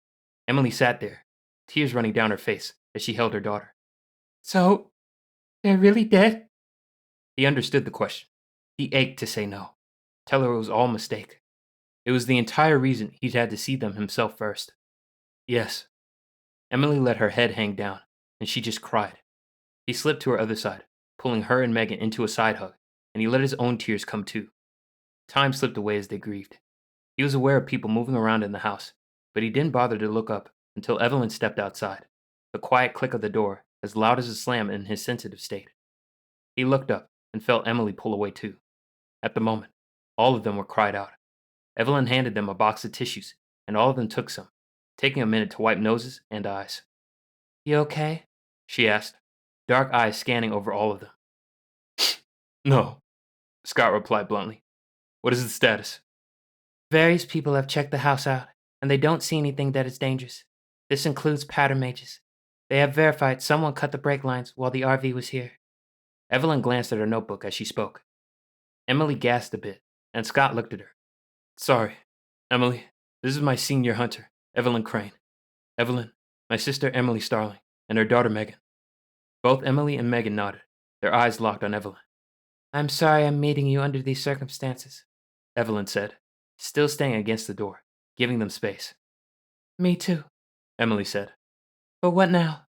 Emily sat there, tears running down her face as she held her daughter. So, they're really dead? He understood the question. He ached to say no, tell her it was all a mistake. It was the entire reason he'd had to see them himself first. Yes. Emily let her head hang down, and she just cried. He slipped to her other side, pulling her and Megan into a side hug, and he let his own tears come too. Time slipped away as they grieved. He was aware of people moving around in the house, but he didn't bother to look up until Evelyn stepped outside, the quiet click of the door as loud as a slam in his sensitive state. He looked up and felt Emily pull away too. At the moment, all of them were cried out. Evelyn handed them a box of tissues, and all of them took some, taking a minute to wipe noses and eyes. You okay? She asked, dark eyes scanning over all of them. No, Scott replied bluntly. What is the status? Various people have checked the house out, and they don't see anything that is dangerous. This includes pattern mages. They have verified someone cut the brake lines while the RV was here. Evelyn glanced at her notebook as she spoke. Emily gasped a bit, and Scott looked at her. Sorry, Emily, this is my senior hunter, Evelyn Crane. Evelyn, my sister Emily Starling, and her daughter Megan. Both Emily and Megan nodded, their eyes locked on Evelyn. I'm sorry I'm meeting you under these circumstances, Evelyn said, still staying against the door, giving them space. Me too, Emily said. But what now?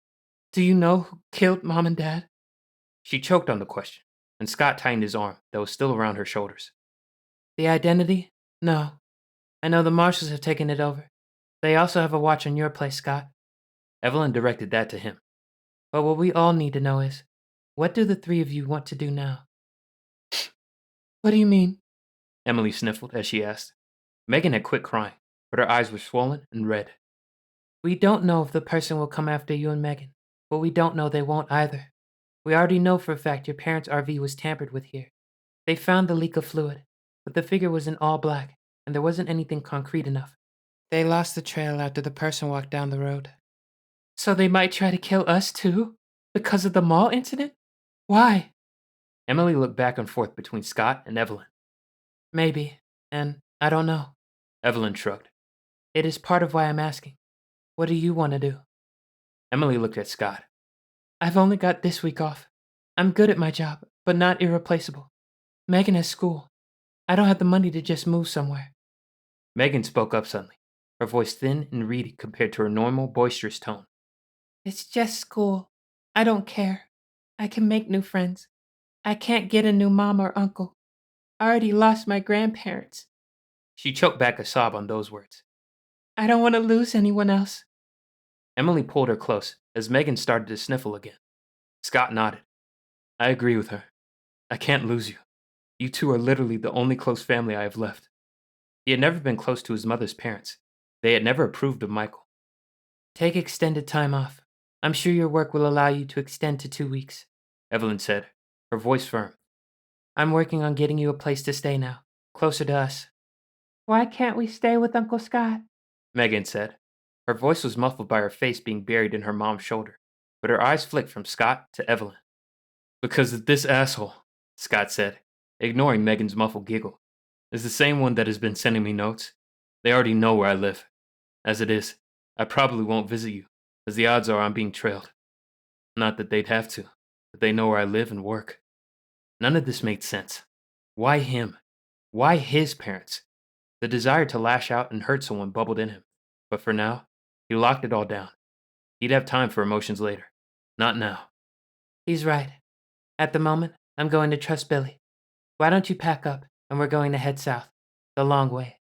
Do you know who killed Mom and Dad? She choked on the question, and Scott tightened his arm that was still around her shoulders. The identity? No. I know the marshals have taken it over. They also have a watch on your place, Scott. Evelyn directed that to him. But what we all need to know is, what do the three of you want to do now? What do you mean? Emily sniffled as she asked. Megan had quit crying, but her eyes were swollen and red. We don't know if the person will come after you and Megan, but we don't know they won't either. We already know for a fact your parents' RV was tampered with here. They found the leak of fluid, but the figure was in all black, and there wasn't anything concrete enough. They lost the trail after the person walked down the road. So they might try to kill us too? Because of the mall incident? Why? Emily looked back and forth between Scott and Evelyn. Maybe, and I don't know. Evelyn shrugged. It is part of why I'm asking. What do you want to do? Emily looked at Scott. I've only got this week off. I'm good at my job, but not irreplaceable. Megan has school. I don't have the money to just move somewhere. Megan spoke up suddenly, her voice thin and reedy compared to her normal, boisterous tone. It's just school. I don't care. I can make new friends. I can't get a new mom or uncle. I already lost my grandparents. She choked back a sob on those words. I don't want to lose anyone else. Emily pulled her close as Megan started to sniffle again. Scott nodded. I agree with her. I can't lose you. You two are literally the only close family I have left. He had never been close to his mother's parents. They had never approved of Michael. Take extended time off. I'm sure your work will allow you to extend to 2 weeks, Evelyn said, her voice firm. I'm working on getting you a place to stay now, closer to us. Why can't we stay with Uncle Scott? Megan said. Her voice was muffled by her face being buried in her mom's shoulder, but her eyes flicked from Scott to Evelyn. Because of this asshole, Scott said, ignoring Megan's muffled giggle, is the same one that has been sending me notes. They already know where I live. As it is, I probably won't visit you, as the odds are I'm being trailed. Not that they'd have to, but they know where I live and work. None of this made sense. Why him? Why his parents? The desire to lash out and hurt someone bubbled in him, but for now, he locked it all down. He'd have time for emotions later. Not now. He's right. At the moment, I'm going to trust Billy. Why don't you pack up, and we're going to head south. The long way.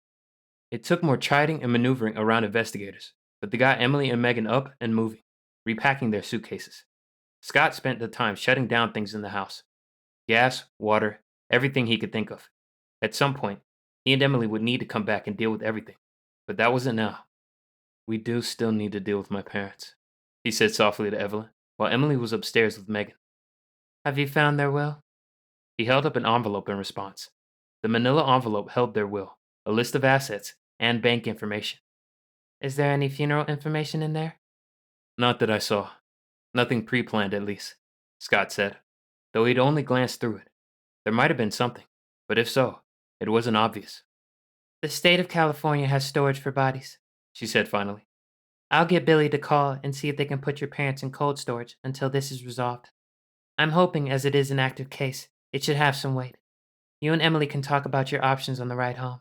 It took more chiding and maneuvering around investigators, but they got Emily and Megan up and moving, repacking their suitcases. Scott spent the time shutting down things in the house. Gas, water, everything he could think of. At some point, he and Emily would need to come back and deal with everything, but that wasn't now. We do still need to deal with my parents, he said softly to Evelyn, while Emily was upstairs with Megan. Have you found their will? He held up an envelope in response. The manila envelope held their will, a list of assets, and bank information. Is there any funeral information in there? Not that I saw. Nothing pre-planned, at least, Scott said, though he'd only glanced through it. There might have been something, but if so, it wasn't obvious. The state of California has storage for bodies, she said finally. I'll get Billy to call and see if they can put your parents in cold storage until this is resolved. I'm hoping, as it is an active case, it should have some weight. You and Emily can talk about your options on the ride home.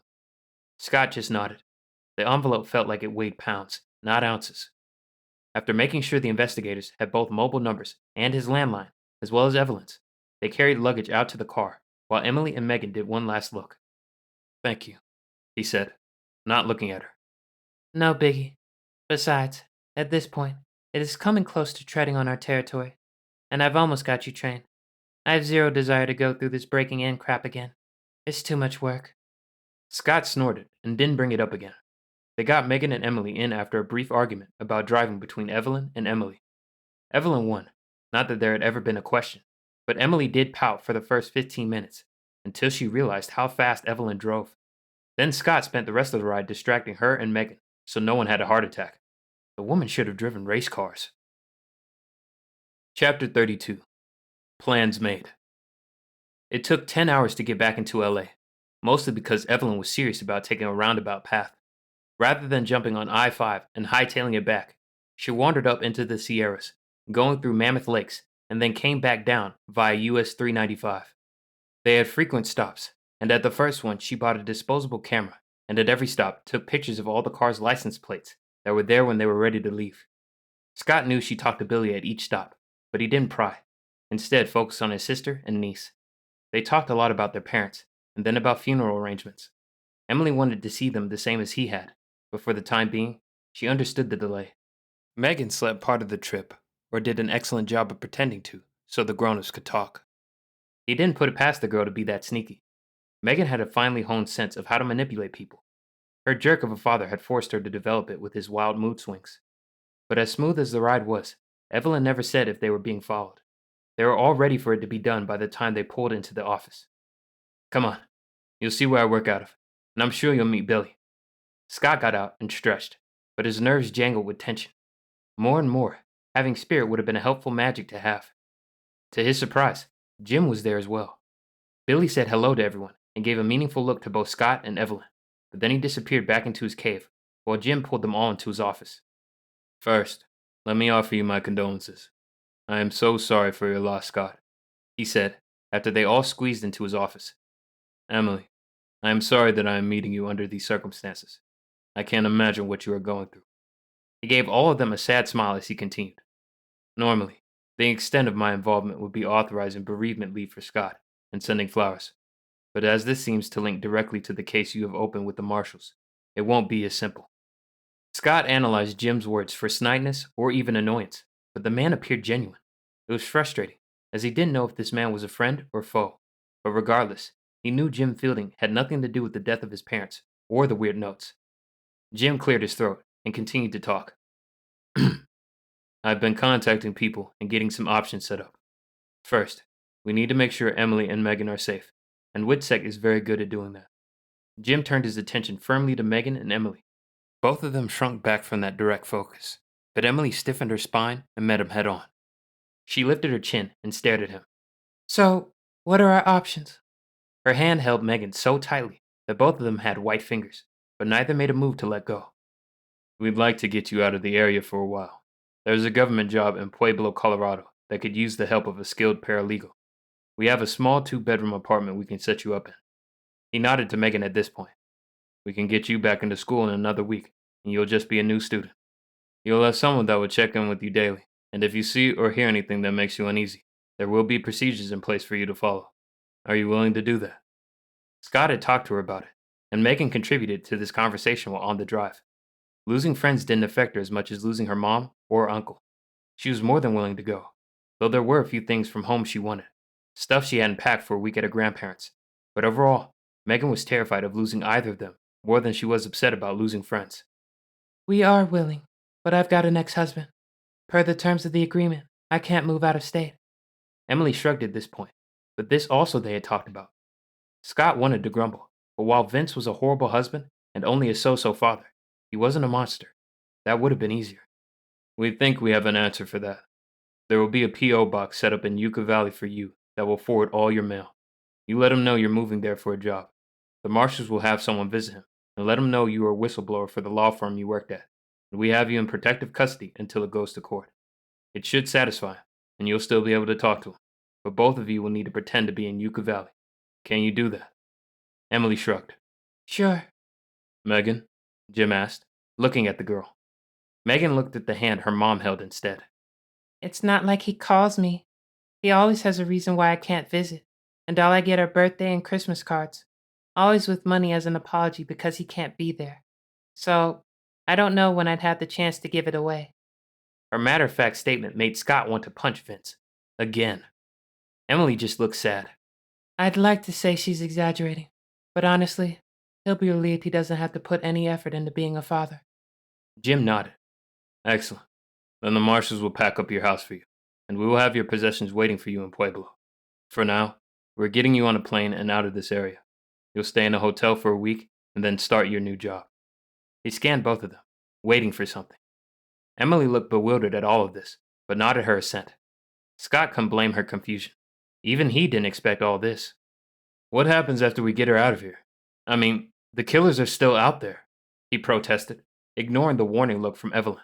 Scott just nodded. The envelope felt like it weighed pounds, not ounces. After making sure the investigators had both mobile numbers and his landline, as well as Evelyn's, they carried luggage out to the car, while Emily and Megan did one last look. Thank you, he said, not looking at her. No biggie. Besides, at this point, It is coming close to treading on our territory, and I've almost got you trained. I have zero desire to go through this breaking in crap again. It's too much work. Scott snorted and didn't bring it up again. They got Megan and Emily in after a brief argument about driving between Evelyn and Emily. Evelyn won, not that there had ever been a question, but Emily did pout for the first 15 minutes, until she realized how fast Evelyn drove. Then Scott spent the rest of the ride distracting her and Megan, so no one had a heart attack. The woman should have driven race cars. Chapter 32. Plans Made. It took 10 hours to get back into LA, mostly because Evelyn was serious about taking a roundabout path. Rather than jumping on I-5 and hightailing it back, she wandered up into the Sierras, going through Mammoth Lakes, and then came back down via US 395. They had frequent stops, and at the first one she bought a disposable camera, and at every stop took pictures of all the cars' license plates that were there when they were ready to leave. Scott knew she talked to Billy at each stop, but he didn't pry. Instead, focused on his sister and niece. They talked a lot about their parents, and then about funeral arrangements. Emily wanted to see them the same as he had, but for the time being, she understood the delay. Megan slept part of the trip, or did an excellent job of pretending to, so the grown-ups could talk. He didn't put it past the girl to be that sneaky. Megan had a finely honed sense of how to manipulate people. Her jerk of a father had forced her to develop it with his wild mood swings. But as smooth as the ride was, Evelyn never said if they were being followed. They were all ready for it to be done by the time they pulled into the office. Come on, you'll see where I work out of, and I'm sure you'll meet Billy. Scott got out and stretched, but his nerves jangled with tension. More and more, having spirit would have been a helpful magic to have. To his surprise, Jim was there as well. Billy said hello to everyone and gave a meaningful look to both Scott and Evelyn, but then he disappeared back into his cave, while Jim pulled them all into his office. First, let me offer you my condolences. I am so sorry for your loss, Scott, he said, after they all squeezed into his office. Emily, I am sorry that I am meeting you under these circumstances. I can't imagine what you are going through. He gave all of them a sad smile as he continued. Normally, the extent of my involvement would be authorizing bereavement leave for Scott and sending flowers. But as this seems to link directly to the case you have opened with the marshals, it won't be as simple. Scott analyzed Jim's words for snidiness or even annoyance, but the man appeared genuine. It was frustrating, as he didn't know if this man was a friend or foe. But regardless, he knew Jim Fielding had nothing to do with the death of his parents or the weird notes. Jim cleared his throat and continued to talk. I've been contacting people and getting some options set up. First, we need to make sure Emily and Megan are safe, and Witsec is very good at doing that. Jim turned his attention firmly to Megan and Emily. Both of them shrunk back from that direct focus, but Emily stiffened her spine and met him head on. She lifted her chin and stared at him. So, what are our options? Her hand held Megan so tightly that both of them had white fingers, but neither made a move to let go. We'd like to get you out of the area for a while. There's a government job in Pueblo, Colorado that could use the help of a skilled paralegal. We have a small 2-bedroom apartment we can set you up in. He nodded to Megan at this point. We can get you back into school in another week, and you'll just be a new student. You'll have someone that will check in with you daily, and if you see or hear anything that makes you uneasy, there will be procedures in place for you to follow. Are you willing to do that? Scott had talked to her about it, and Megan contributed to this conversation while on the drive. Losing friends didn't affect her as much as losing her mom or uncle. She was more than willing to go, though there were a few things from home she wanted, stuff she hadn't packed for a week at her grandparents'. But overall, Megan was terrified of losing either of them more than she was upset about losing friends. We are willing, but I've got an ex-husband. Per the terms of the agreement, I can't move out of state. Emily shrugged at this point, but this also they had talked about. Scott wanted to grumble, but while Vince was a horrible husband and only a so-so father, he wasn't a monster. That would have been easier. We think we have an answer for that. There will be a P.O. box set up in Yucca Valley for you that will forward all your mail. You let him know you're moving there for a job. The marshals will have someone visit him, and let him know you are a whistleblower for the law firm you worked at, and we have you in protective custody until it goes to court. It should satisfy him, and you'll still be able to talk to him, but both of you will need to pretend to be in Yucca Valley. Can you do that? Emily shrugged. Sure. Megan? Jim asked, looking at the girl. Megan looked at the hand her mom held instead. It's not like he calls me. He always has a reason why I can't visit, and all I get are birthday and Christmas cards, always with money as an apology because he can't be there. So, I don't know when I'd have the chance to give it away. Her matter-of-fact statement made Scott want to punch Vince. Again. Emily just looked sad. I'd like to say she's exaggerating, but honestly, he'll be relieved he doesn't have to put any effort into being a father. Jim nodded. Excellent. Then the marshals will pack up your house for you, and we will have your possessions waiting for you in Pueblo. For now, we're getting you on a plane and out of this area. You'll stay in a hotel for a week and then start your new job. He scanned both of them, waiting for something. Emily looked bewildered at all of this, but nodded her assent. Scott couldn't blame her confusion. Even he didn't expect all this. What happens after we get her out of here? I mean, the killers are still out there, he protested, ignoring the warning look from Evelyn.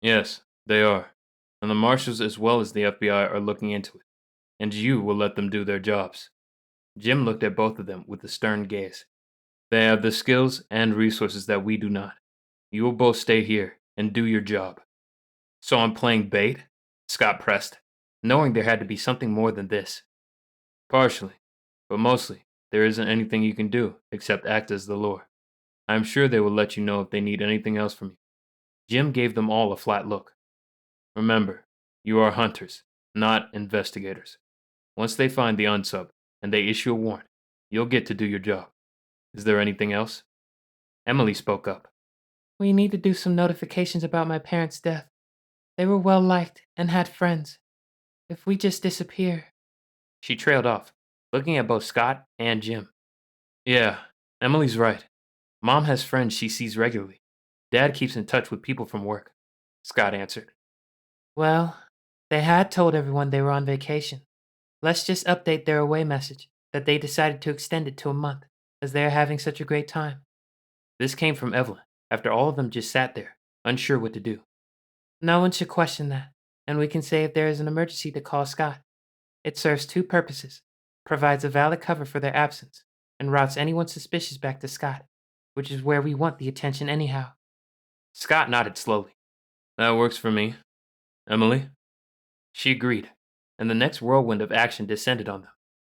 Yes, they are. And the marshals as well as the FBI are looking into it. And you will let them do their jobs. Jim looked at both of them with a stern gaze. They have the skills and resources that we do not. You will both stay here and do your job. So I'm playing bait? Scott pressed, knowing there had to be something more than this. Partially, but mostly, there isn't anything you can do except act as the lure. I'm sure they will let you know if they need anything else from you. Jim gave them all a flat look. Remember, you are hunters, not investigators. Once they find the unsub and they issue a warrant, you'll get to do your job. Is there anything else? Emily spoke up. We need to do some notifications about my parents' death. They were well liked and had friends. If we just disappear. She trailed off, looking at both Scott and Jim. Yeah, Emily's right. Mom has friends she sees regularly. Dad keeps in touch with people from work, Scott answered. Well, they had told everyone they were on vacation. Let's just update their away message that they decided to extend it to a month, as they are having such a great time. This came from Evelyn, after all of them just sat there, unsure what to do. No one should question that, and we can say if there is an emergency to call Scott. It serves two purposes, provides a valid cover for their absence, and routes anyone suspicious back to Scott, which is where we want the attention anyhow. Scott nodded slowly. That works for me. Emily? She agreed, and the next whirlwind of action descended on them.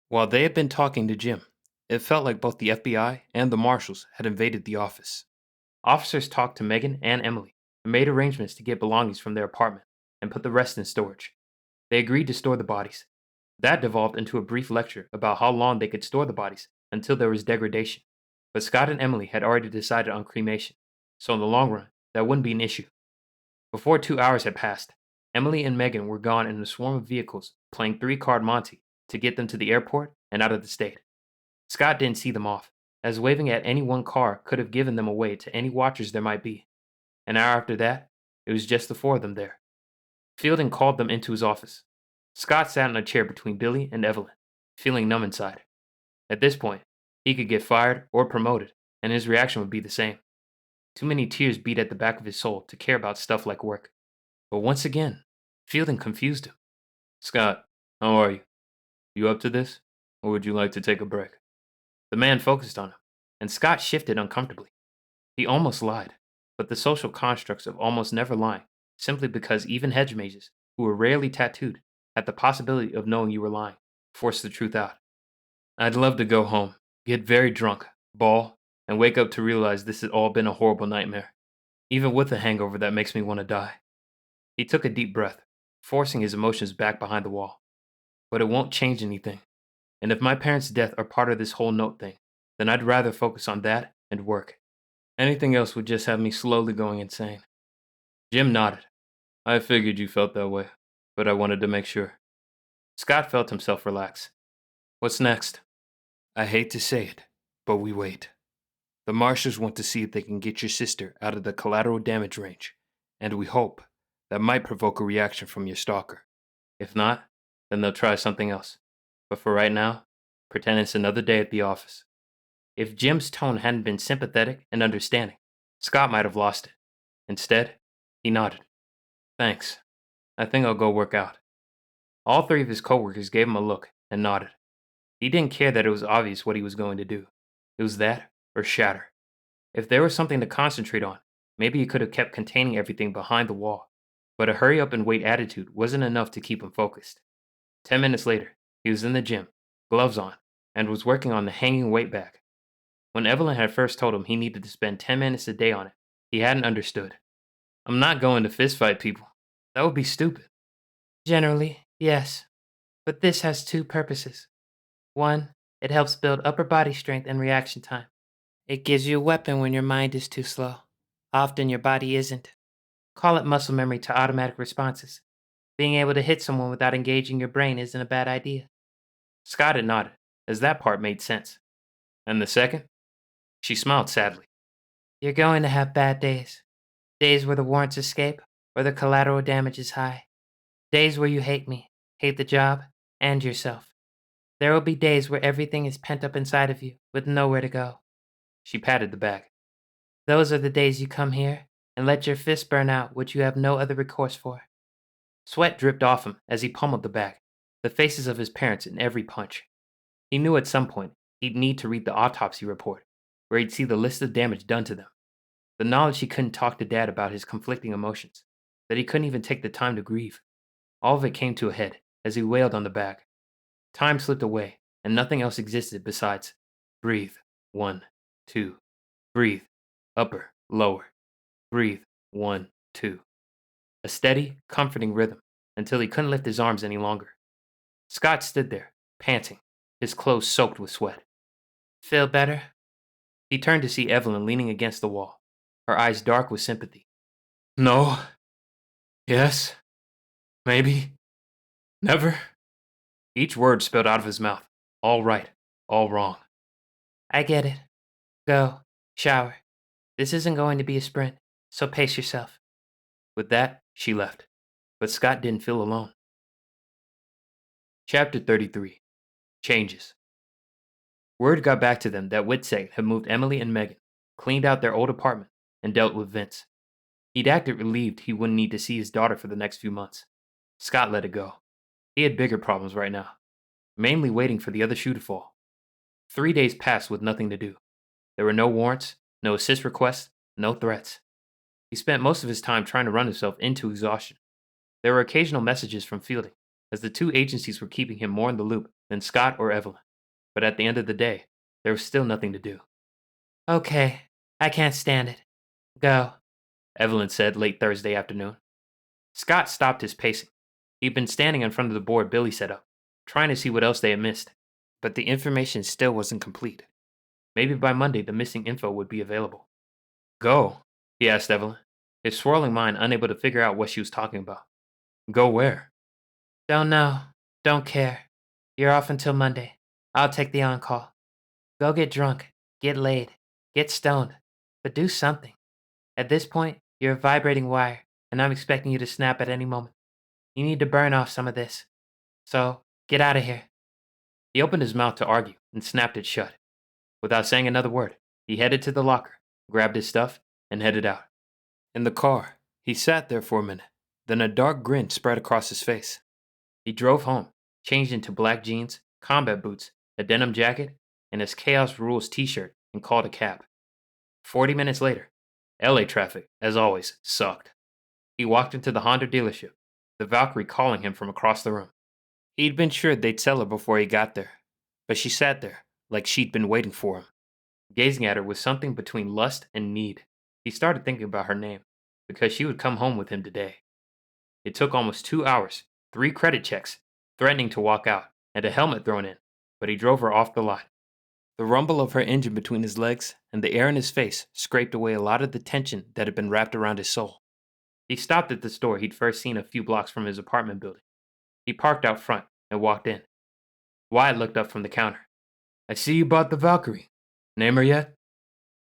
While they had been talking to Jim, it felt like both the FBI and the marshals had invaded the office. Officers talked to Megan and Emily and made arrangements to get belongings from their apartment and put the rest in storage. They agreed to store the bodies. That devolved into a brief lecture about how long they could store the bodies until there was degradation. But Scott and Emily had already decided on cremation, so in the long run, that wouldn't be an issue. Before 2 hours had passed, Emily and Megan were gone in a swarm of vehicles playing 3-card Monte to get them to the airport and out of the state. Scott didn't see them off, as waving at any one car could have given them away to any watchers there might be. An hour after that, it was just the 4 of them there. Fielding called them into his office. Scott sat in a chair between Billy and Evelyn, feeling numb inside. At this point, he could get fired or promoted, and his reaction would be the same. Too many tears beat at the back of his soul to care about stuff like work. But once again, Fielding confused him. Scott, how are you? You up to this, or would you like to take a break? The man focused on him, and Scott shifted uncomfortably. He almost lied, but the social constructs of almost never lying, simply because even hedge mages, who were rarely tattooed, had the possibility of knowing you were lying, forced the truth out. I'd love to go home, get very drunk, ball, and wake up to realize this has all been a horrible nightmare. Even with a hangover that makes me want to die. He took a deep breath, forcing his emotions back behind the wall. But it won't change anything. And if my parents' death are part of this whole note thing, then I'd rather focus on that and work. Anything else would just have me slowly going insane. Jim nodded. I figured you felt that way, but I wanted to make sure. Scott felt himself relax. What's next? I hate to say it, but we wait. The marshals want to see if they can get your sister out of the collateral damage range, and we hope that might provoke a reaction from your stalker. If not, then they'll try something else. But for right now, pretend it's another day at the office. If Jim's tone hadn't been sympathetic and understanding, Scott might have lost it. Instead, he nodded. Thanks. I think I'll go work out. All 3 of his coworkers gave him a look and nodded. He didn't care that it was obvious what he was going to do. It was that or shatter. If there was something to concentrate on, maybe he could have kept containing everything behind the wall. But a hurry up and wait attitude wasn't enough to keep him focused. 10 minutes later, he was in the gym, gloves on, and was working on the hanging weight bag. When Evelyn had first told him he needed to spend 10 minutes a day on it, he hadn't understood. I'm not going to fistfight people. That would be stupid. Generally, yes. But this has two purposes. One, it helps build upper body strength and reaction time. It gives you a weapon when your mind is too slow. Often your body isn't. Call it muscle memory to automatic responses. Being able to hit someone without engaging your brain isn't a bad idea. Scott had nodded, as that part made sense. And the second? She smiled sadly. You're going to have bad days. Days where the warrants escape, or the collateral damage is high. Days where you hate me, hate the job, and yourself. There will be days where everything is pent up inside of you, with nowhere to go. She patted the bag. Those are the days you come here and let your fist burn out what you have no other recourse for. Sweat dripped off him as he pummeled the bag, the faces of his parents in every punch. He knew at some point he'd need to read the autopsy report, where he'd see the list of damage done to them. The knowledge he couldn't talk to Dad about his conflicting emotions, that he couldn't even take the time to grieve. All of it came to a head as he wailed on the bag. Time slipped away, and nothing else existed besides breathe, 1, 2, breathe, upper, lower, breathe, 1, 2. A steady, comforting rhythm until he couldn't lift his arms any longer. Scott stood there, panting, his clothes soaked with sweat. Feel better? He turned to see Evelyn leaning against the wall, her eyes dark with sympathy. No. Yes. Maybe. Never. Each word spilled out of his mouth. All right. All wrong. I get it. Go. Shower. This isn't going to be a sprint, so pace yourself. With that, she left. But Scott didn't feel alone. Chapter 33. Changes. Word got back to them that Witseg had moved Emily and Megan, cleaned out their old apartment, and dealt with Vince. He'd acted relieved he wouldn't need to see his daughter for the next few months. Scott let it go. He had bigger problems right now, mainly waiting for the other shoe to fall. 3 days passed with nothing to do. There were no warrants, no assist requests, no threats. He spent most of his time trying to run himself into exhaustion. There were occasional messages from Fielding, as the two agencies were keeping him more in the loop than Scott or Evelyn. But at the end of the day, there was still nothing to do. Okay, I can't stand it. Go, Evelyn said late Thursday afternoon. Scott stopped his pacing. He'd been standing in front of the board Billy set up, trying to see what else they had missed. But the information still wasn't complete. Maybe by Monday the missing info would be available. Go? He asked Evelyn, his swirling mind unable to figure out what she was talking about. Go where? Don't know. Don't care. You're off until Monday. I'll take the on-call. Go get drunk. Get laid. Get stoned. But do something. At this point, you're a vibrating wire, and I'm expecting you to snap at any moment. You need to burn off some of this. So, get out of here. He opened his mouth to argue and snapped it shut. Without saying another word, he headed to the locker, grabbed his stuff, and headed out. In the car, he sat there for a minute, then a dark grin spread across his face. He drove home, changed into black jeans, combat boots, a denim jacket, and his Chaos Rules t-shirt, and called a cab. 40 minutes later, LA traffic, as always, sucked. He walked into the Honda dealership, the Valkyrie calling him from across the room. He'd been sure they'd sell her before he got there, but she sat there, like she'd been waiting for him, gazing at her with something between lust and need. He started thinking about her name, because she would come home with him today. It took almost 2 hours, 3 credit checks, threatening to walk out, and a helmet thrown in, but he drove her off the lot. The rumble of her engine between his legs and the air in his face scraped away a lot of the tension that had been wrapped around his soul. He stopped at the store he'd first seen a few blocks from his apartment building. He parked out front and walked in. Wyatt looked up from the counter. I see you bought the Valkyrie. Name her yet?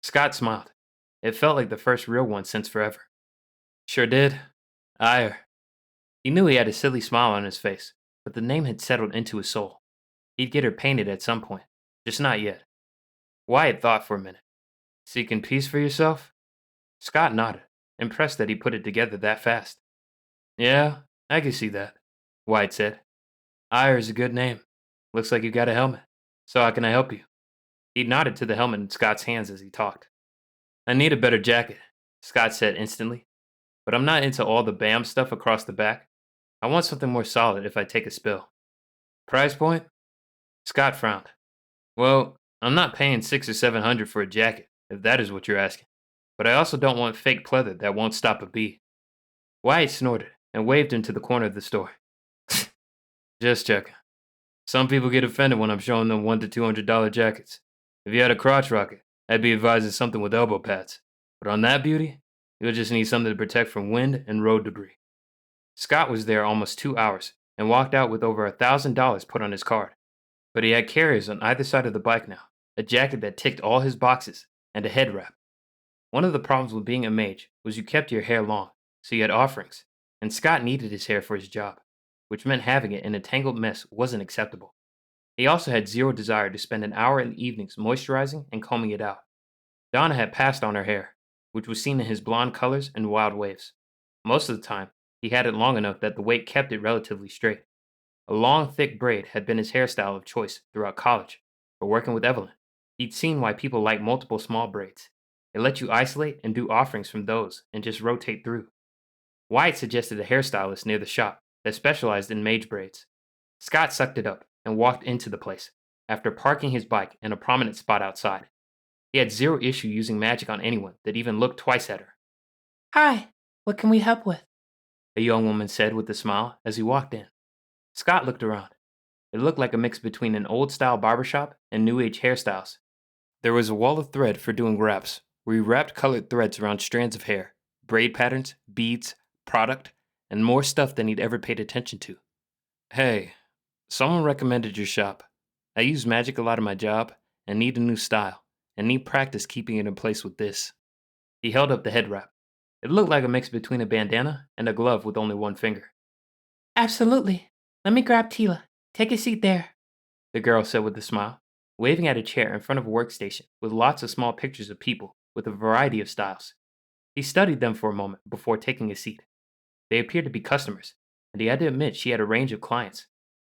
Scott smiled. It felt like the first real one since forever. Sure did. Ire. He knew he had a silly smile on his face, but the name had settled into his soul. He'd get her painted at some point, just not yet. Wyatt thought for a minute. Seeking peace for yourself? Scott nodded, impressed that he put it together that fast. Yeah, I can see that, Wyatt said. Ire is a good name. Looks like you got a helmet. So how can I help you? He nodded to the helmet in Scott's hands as he talked. I need a better jacket, Scott said instantly. But I'm not into all the BAM stuff across the back. I want something more solid if I take a spill. Price point? Scott frowned. Well, I'm not paying $600 or $700 for a jacket, if that is what you're asking. But I also don't want fake pleather that won't stop a bee. Wyatt snorted, and waved him to the corner of the store. Just checking. Some people get offended when I'm showing them $100 to $200 jackets. If you had a crotch rocket, I'd be advising something with elbow pads. But on that beauty, you'll just need something to protect from wind and road debris. Scott was there almost 2 hours and walked out with over $1,000 put on his card. But he had carriers on either side of the bike now, a jacket that ticked all his boxes, and a head wrap. One of the problems with being a mage was you kept your hair long, so you had offerings, and Scott needed his hair for his job, which meant having it in a tangled mess wasn't acceptable. He also had zero desire to spend an hour in the evenings moisturizing and combing it out. Donna had passed on her hair, which was seen in his blonde colors and wild waves. Most of the time, he had it long enough that the weight kept it relatively straight. A long, thick braid had been his hairstyle of choice throughout college, but working with Evelyn, he'd seen why people like multiple small braids. It let you isolate and do offerings from those and just rotate through. Wyatt suggested a hairstylist near the shop that specialized in mage braids. Scott sucked it up and walked into the place, after parking his bike in a prominent spot outside. He had zero issue using magic on anyone that even looked twice at her. Hi, what can we help with? A young woman said with a smile as he walked in. Scott looked around. It looked like a mix between an old-style barbershop and new-age hairstyles. There was a wall of thread for doing wraps, where he wrapped colored threads around strands of hair, braid patterns, beads, product, and more stuff than he'd ever paid attention to. Hey, someone recommended your shop. I use magic a lot in my job and need a new style, and need practice keeping it in place with this. He held up the head wrap. It looked like a mix between a bandana and a glove with only one finger. Absolutely. Let me grab Tila. Take a seat there. The girl said with a smile, waving at a chair in front of a workstation with lots of small pictures of people with a variety of styles. He studied them for a moment before taking a seat. They appeared to be customers, and he had to admit she had a range of clients.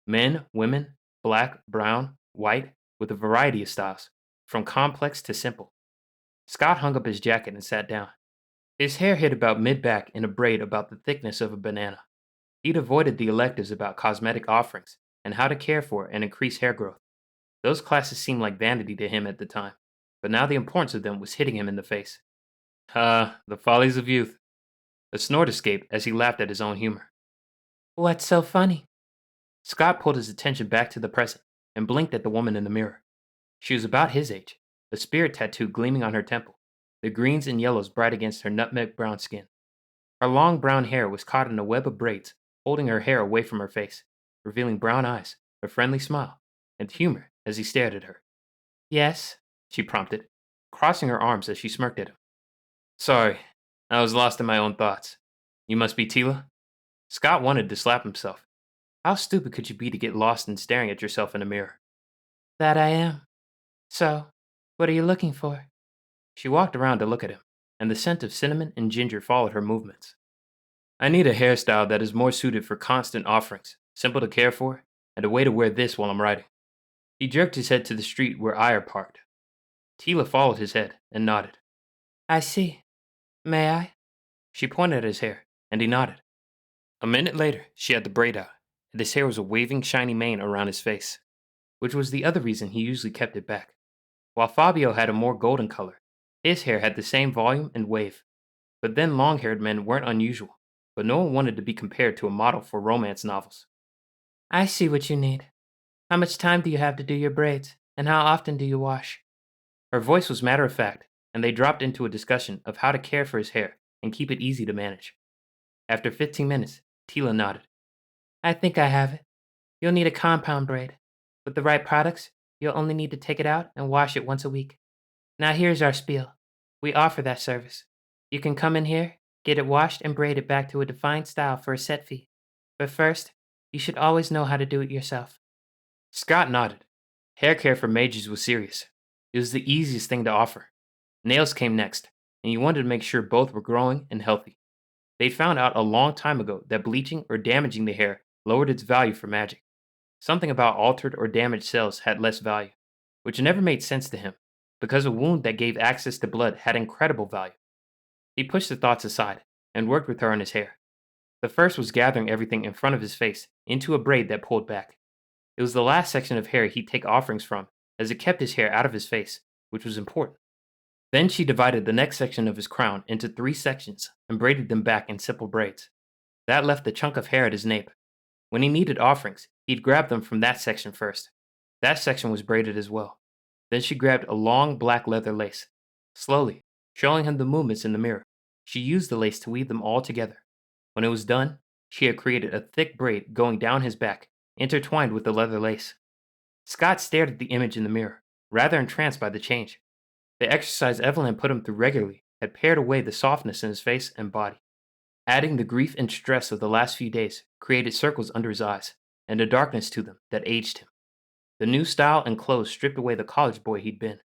Men, women, black, brown, white, with a variety of styles, from complex to simple. Scott hung up his jacket and sat down. His hair hit about mid-back in a braid about the thickness of a banana. He'd avoided the electives about cosmetic offerings and how to care for and increase hair growth. Those classes seemed like vanity to him at the time, but now the importance of them was hitting him in the face. The follies of youth. A snort escaped as he laughed at his own humor. What's so funny? Scott pulled his attention back to the present and blinked at the woman in the mirror. She was about his age, a spirit tattoo gleaming on her temple, the greens and yellows bright against her nutmeg brown skin. Her long brown hair was caught in a web of braids, holding her hair away from her face, revealing brown eyes, a friendly smile, and humor as he stared at her. Yes, she prompted, crossing her arms as she smirked at him. Sorry, I was lost in my own thoughts. You must be Tila? Scott wanted to slap himself. How stupid could you be to get lost in staring at yourself in a mirror? that I am. So, what are you looking for? She walked around to look at him, and the scent of cinnamon and ginger followed her movements. I need a hairstyle that is more suited for constant offerings, simple to care for, and a way to wear this while I'm writing. He jerked his head to the street where Ire parked. Tila followed his head and nodded. I see. May I? She pointed at his hair, and he nodded. A minute later, she had the braid out, and his hair was a waving, shiny mane around his face, which was the other reason he usually kept it back. While Fabio had a more golden color, his hair had the same volume and wave. But then long-haired men weren't unusual, but no one wanted to be compared to a model for romance novels. I see what you need. How much time do you have to do your braids, and how often do you wash? Her voice was matter-of-fact, and they dropped into a discussion of how to care for his hair and keep it easy to manage. After 15 minutes, Tila nodded. I think I have it. You'll need a compound braid. With the right products, you'll only need to take it out and wash it once a week. Now here's our spiel. We offer that service. You can come in here, get it washed and braided back to a defined style for a set fee. But first, you should always know how to do it yourself. Scott nodded. Hair care for mages was serious. It was the easiest thing to offer. Nails came next, and you wanted to make sure both were growing and healthy. They'd found out a long time ago that bleaching or damaging the hair lowered its value for magic. Something about altered or damaged cells had less value, which never made sense to him, because a wound that gave access to blood had incredible value. He pushed the thoughts aside and worked with her on his hair. The first was gathering everything in front of his face into a braid that pulled back. It was the last section of hair he'd take offerings from, as it kept his hair out of his face, which was important. Then she divided the next section of his crown into 3 sections and braided them back in simple braids. That left a chunk of hair at his nape. When he needed offerings, he'd grab them from that section first. That section was braided as well. Then she grabbed a long black leather lace. Slowly, showing him the movements in the mirror, she used the lace to weave them all together. When it was done, she had created a thick braid going down his back, intertwined with the leather lace. Scott stared at the image in the mirror, rather entranced by the change. The exercise Evelyn put him through regularly had pared away the softness in his face and body. Adding the grief and stress of the last few days created circles under his eyes and a darkness to them that aged him. The new style and clothes stripped away the college boy he'd been.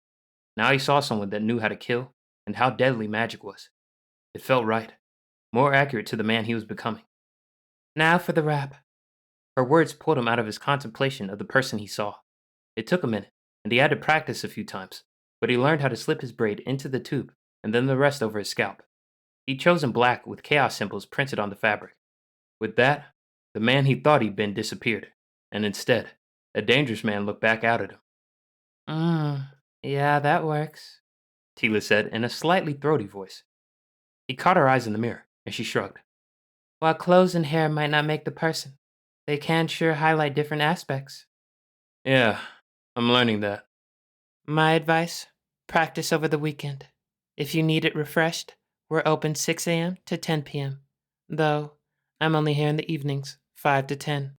Now he saw someone that knew how to kill and how deadly magic was. It felt right, more accurate to the man he was becoming. Now for the rap. Her words pulled him out of his contemplation of the person he saw. It took a minute, and he had to practice a few times, but he learned how to slip his braid into the tube and then the rest over his scalp. He'd chosen black with chaos symbols printed on the fabric. With that, the man he thought he'd been disappeared, and instead, a dangerous man looked back out at him. Yeah, that works, Tila said in a slightly throaty voice. He caught her eyes in the mirror, and she shrugged. While clothes and hair might not make the person, they can sure highlight different aspects. Yeah, I'm learning that. My advice, practice over the weekend. If you need it refreshed, we're open 6 a.m. to 10 p.m. Though, I'm only here in the evenings, 5 to 10.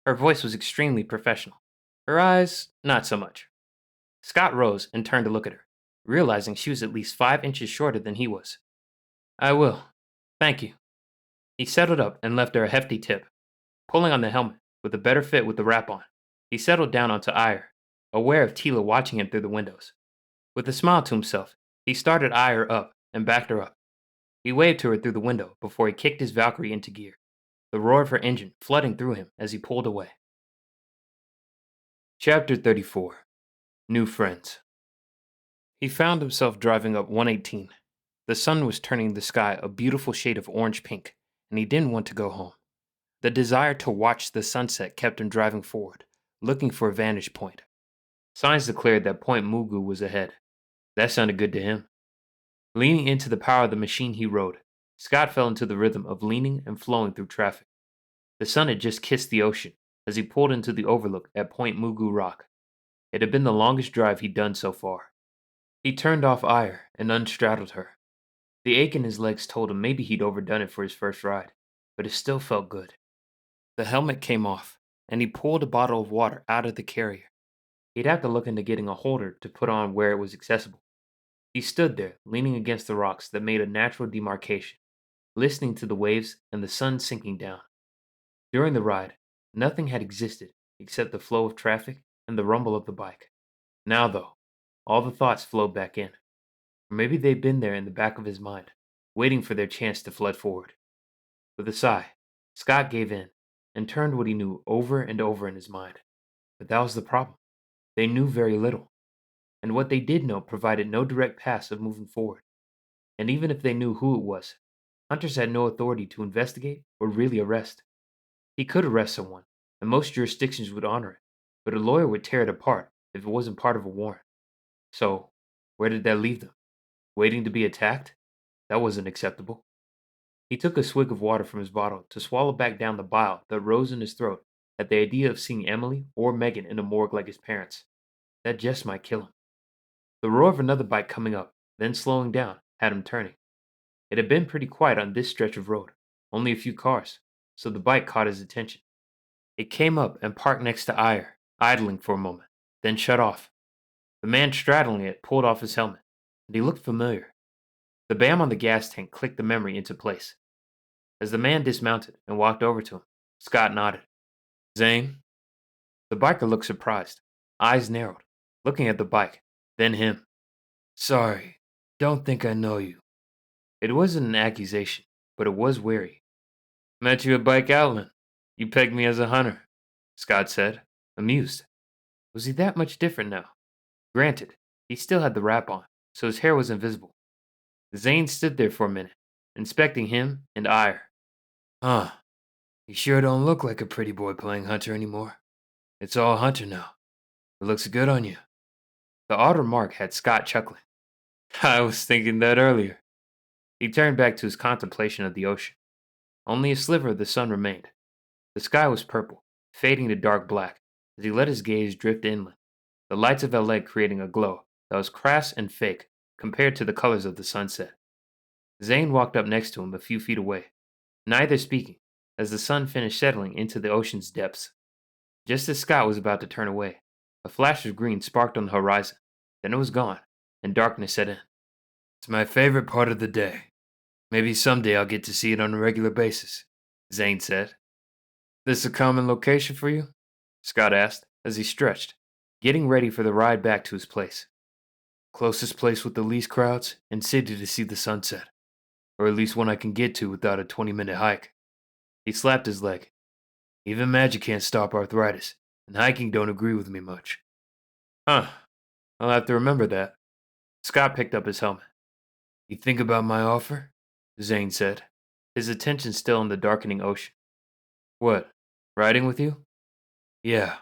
Her voice was extremely professional. Her eyes, not so much. Scott rose and turned to look at her, realizing she was at least 5 inches shorter than he was. I will. Thank you. He settled up and left her a hefty tip. Pulling on the helmet, with a better fit with the wrap on, he settled down onto Ire, aware of Tila watching him through the windows. With a smile to himself, he started Ire up and backed her up. He waved to her through the window before he kicked his Valkyrie into gear, the roar of her engine flooding through him as he pulled away. Chapter 34. New Friends. He found himself driving up 118. The sun was turning the sky a beautiful shade of orange-pink, and he didn't want to go home. The desire to watch the sunset kept him driving forward, looking for a vantage point. Signs declared that Point Mugu was ahead. That sounded good to him. Leaning into the power of the machine he rode, Scott fell into the rhythm of leaning and flowing through traffic. The sun had just kissed the ocean as he pulled into the overlook at Point Mugu Rock. It had been the longest drive he'd done so far. He turned off Ire and unstraddled her. The ache in his legs told him maybe he'd overdone it for his first ride, but it still felt good. The helmet came off, and he pulled a bottle of water out of the carrier. He'd have to look into getting a holder to put on where it was accessible. He stood there, leaning against the rocks that made a natural demarcation, listening to the waves and the sun sinking down. During the ride, nothing had existed except the flow of traffic and the rumble of the bike. Now, though, all the thoughts flowed back in. Or maybe they'd been there in the back of his mind, waiting for their chance to flood forward. With a sigh, Scott gave in and turned what he knew over and over in his mind. But that was the problem. They knew very little, and what they did know provided no direct path of moving forward. And even if they knew who it was, hunters had no authority to investigate or really arrest. He could arrest someone, and most jurisdictions would honor it, but a lawyer would tear it apart if it wasn't part of a warrant. So, where did that leave them? Waiting to be attacked? That wasn't acceptable. He took a swig of water from his bottle to swallow back down the bile that rose in his throat at the idea of seeing Emily or Megan in a morgue like his parents. That just might kill him. The roar of another bike coming up, then slowing down, had him turning. It had been pretty quiet on this stretch of road, only a few cars, so the bike caught his attention. It came up and parked next to Ire, idling for a moment, then shut off. The man straddling it pulled off his helmet, and he looked familiar. The bam on the gas tank clicked the memory into place. As the man dismounted and walked over to him, Scott nodded. Zane? The biker looked surprised, eyes narrowed, looking at the bike, then him. Sorry, don't think I know you. It wasn't an accusation, but it was wary. Met you at Bike Outland. You pegged me as a hunter, Scott said, amused. Was he that much different now? Granted, he still had the wrap on, so his hair was invisible. Zane stood there for a minute, inspecting him and Ire. Huh, you sure don't look like a pretty boy playing hunter anymore. It's all hunter now. It looks good on you. The odd remark had Scott chuckling. I was thinking that earlier. He turned back to his contemplation of the ocean. Only a sliver of the sun remained. The sky was purple, fading to dark black as he let his gaze drift inland, the lights of LA creating a glow that was crass and fake compared to the colors of the sunset. Zane walked up next to him a few feet away, neither speaking, as the sun finished settling into the ocean's depths. Just as Scott was about to turn away, a flash of green sparked on the horizon. Then it was gone, and darkness set in. It's my favorite part of the day. Maybe someday I'll get to see it on a regular basis, Zane said. This a common location for you? Scott asked as he stretched, getting ready for the ride back to his place. Closest place with the least crowds and city to see the sunset. Or at least one I can get to without a 20-minute hike. He slapped his leg. Even magic can't stop arthritis, and hiking don't agree with me much. Huh. I'll have to remember that. Scott picked up his helmet. You think about my offer? Zane said, his attention still on the darkening ocean. What, riding with you? Yeah.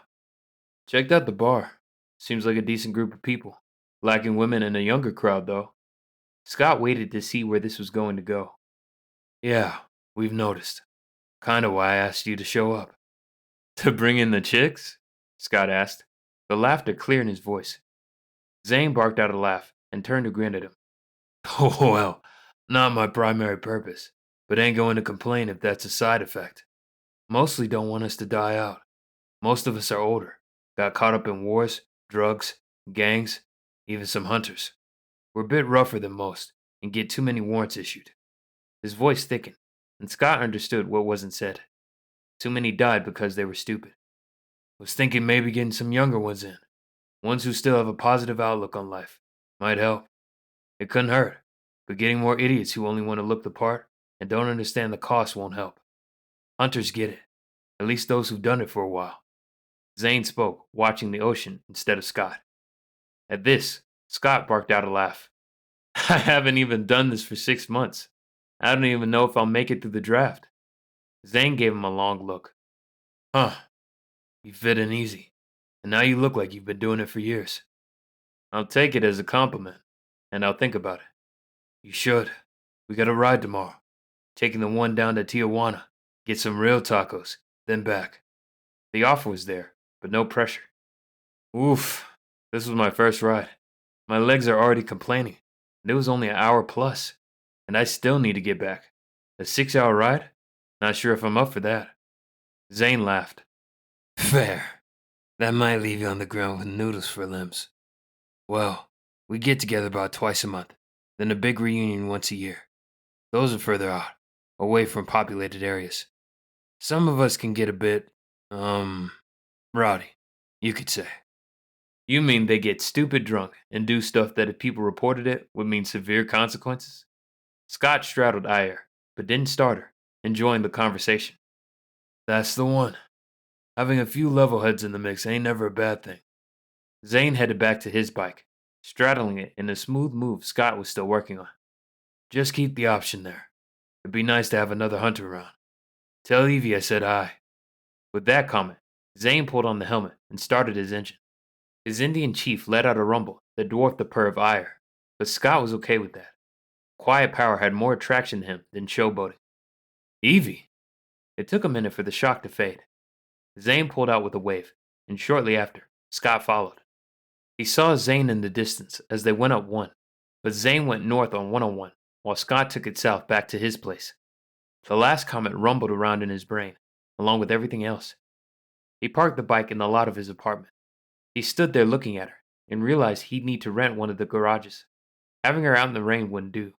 Checked out the bar. Seems like a decent group of people. Lacking women and a younger crowd, though. Scott waited to see where this was going to go. Yeah, we've noticed. Kinda why I asked you to show up. To bring in the chicks? Scott asked, the laughter clear in his voice. Zane barked out a laugh and turned to grin at him. Oh, well, not my primary purpose, but ain't going to complain if that's a side effect. Mostly don't want us to die out. Most of us are older, got caught up in wars, drugs, gangs, even some hunters. We're a bit rougher than most and get too many warrants issued. His voice thickened, and Scott understood what wasn't said. Too many died because they were stupid. Was thinking maybe getting some younger ones in, ones who still have a positive outlook on life. Might help. It couldn't hurt, but getting more idiots who only want to look the part and don't understand the cost won't help. Hunters get it, at least those who've done it for a while. Zane spoke, watching the ocean instead of Scott. At this, Scott barked out a laugh. I haven't even done this for 6 months. I don't even know if I'll make it through the draft. Zane gave him a long look. Huh. You fit in easy, and now you look like you've been doing it for years. I'll take it as a compliment, and I'll think about it. You should. We got a ride tomorrow. Taking the one down to Tijuana, get some real tacos, then back. The offer was there, but no pressure. Oof, this was my first ride. My legs are already complaining, and it was only an hour plus, and I still need to get back. A 6-hour ride? Not sure if I'm up for that. Zane laughed. Fair. That might leave you on the ground with noodles for limbs. Well, we get together about twice a month, then a big reunion once a year. Those are further out, away from populated areas. Some of us can get a bit, rowdy, you could say. You mean they get stupid drunk and do stuff that if people reported it would mean severe consequences? Scott straddled Ayer, but didn't start her, enjoying the conversation. That's the one. Having a few level heads in the mix ain't never a bad thing. Zane headed back to his bike, straddling it in a smooth move Scott was still working on. Just keep the option there. It'd be nice to have another hunter around. Tell Evie I said hi. With that comment, Zane pulled on the helmet and started his engine. His Indian chief let out a rumble that dwarfed the purr of ire, but Scott was okay with that. Quiet power had more attraction to him than showboating. Evie! It took a minute for the shock to fade. Zane pulled out with a wave, and shortly after, Scott followed. He saw Zane in the distance as they went up one, but Zane went north on 101, while Scott took it south back to his place. The last comment rumbled around in his brain, along with everything else. He parked the bike in the lot of his apartment. He stood there looking at her, and realized he'd need to rent one of the garages. Having her out in the rain wouldn't do.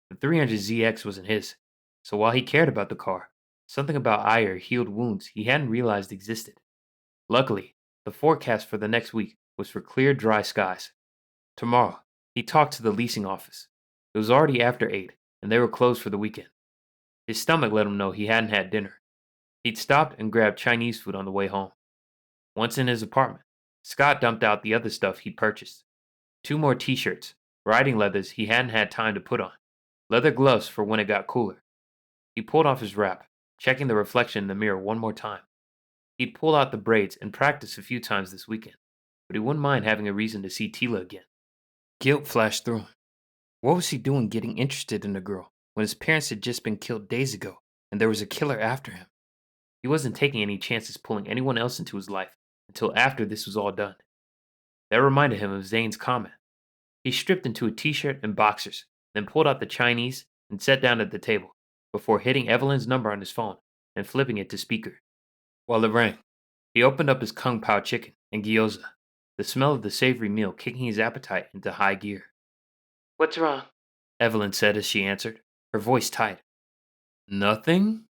The 300ZX wasn't his, so while he cared about the car, something about ire healed wounds he hadn't realized existed. Luckily, the forecast for the next week was for clear, dry skies. Tomorrow, he talked to the leasing office. It was already after 8, and they were closed for the weekend. His stomach let him know he hadn't had dinner. He'd stopped and grabbed Chinese food on the way home. Once in his apartment, Scott dumped out the other stuff he'd purchased. 2 more t-shirts, riding leathers he hadn't had time to put on, leather gloves for when it got cooler. He pulled off his wrap, checking the reflection in the mirror one more time. He'd pull out the braids and practice a few times this weekend, but he wouldn't mind having a reason to see Tila again. Guilt flashed through him. What was he doing getting interested in a girl when his parents had just been killed days ago and there was a killer after him. He wasn't taking any chances pulling anyone else into his life until after this was all done. That reminded him of Zane's comment. He stripped into a t-shirt and boxers, then pulled out the Chinese and sat down at the table, before hitting Evelyn's number on his phone and flipping it to speaker. While it rang, he opened up his Kung Pao chicken and gyoza, the smell of the savory meal kicking his appetite into high gear. What's wrong? Evelyn said as she answered, her voice tight. Nothing,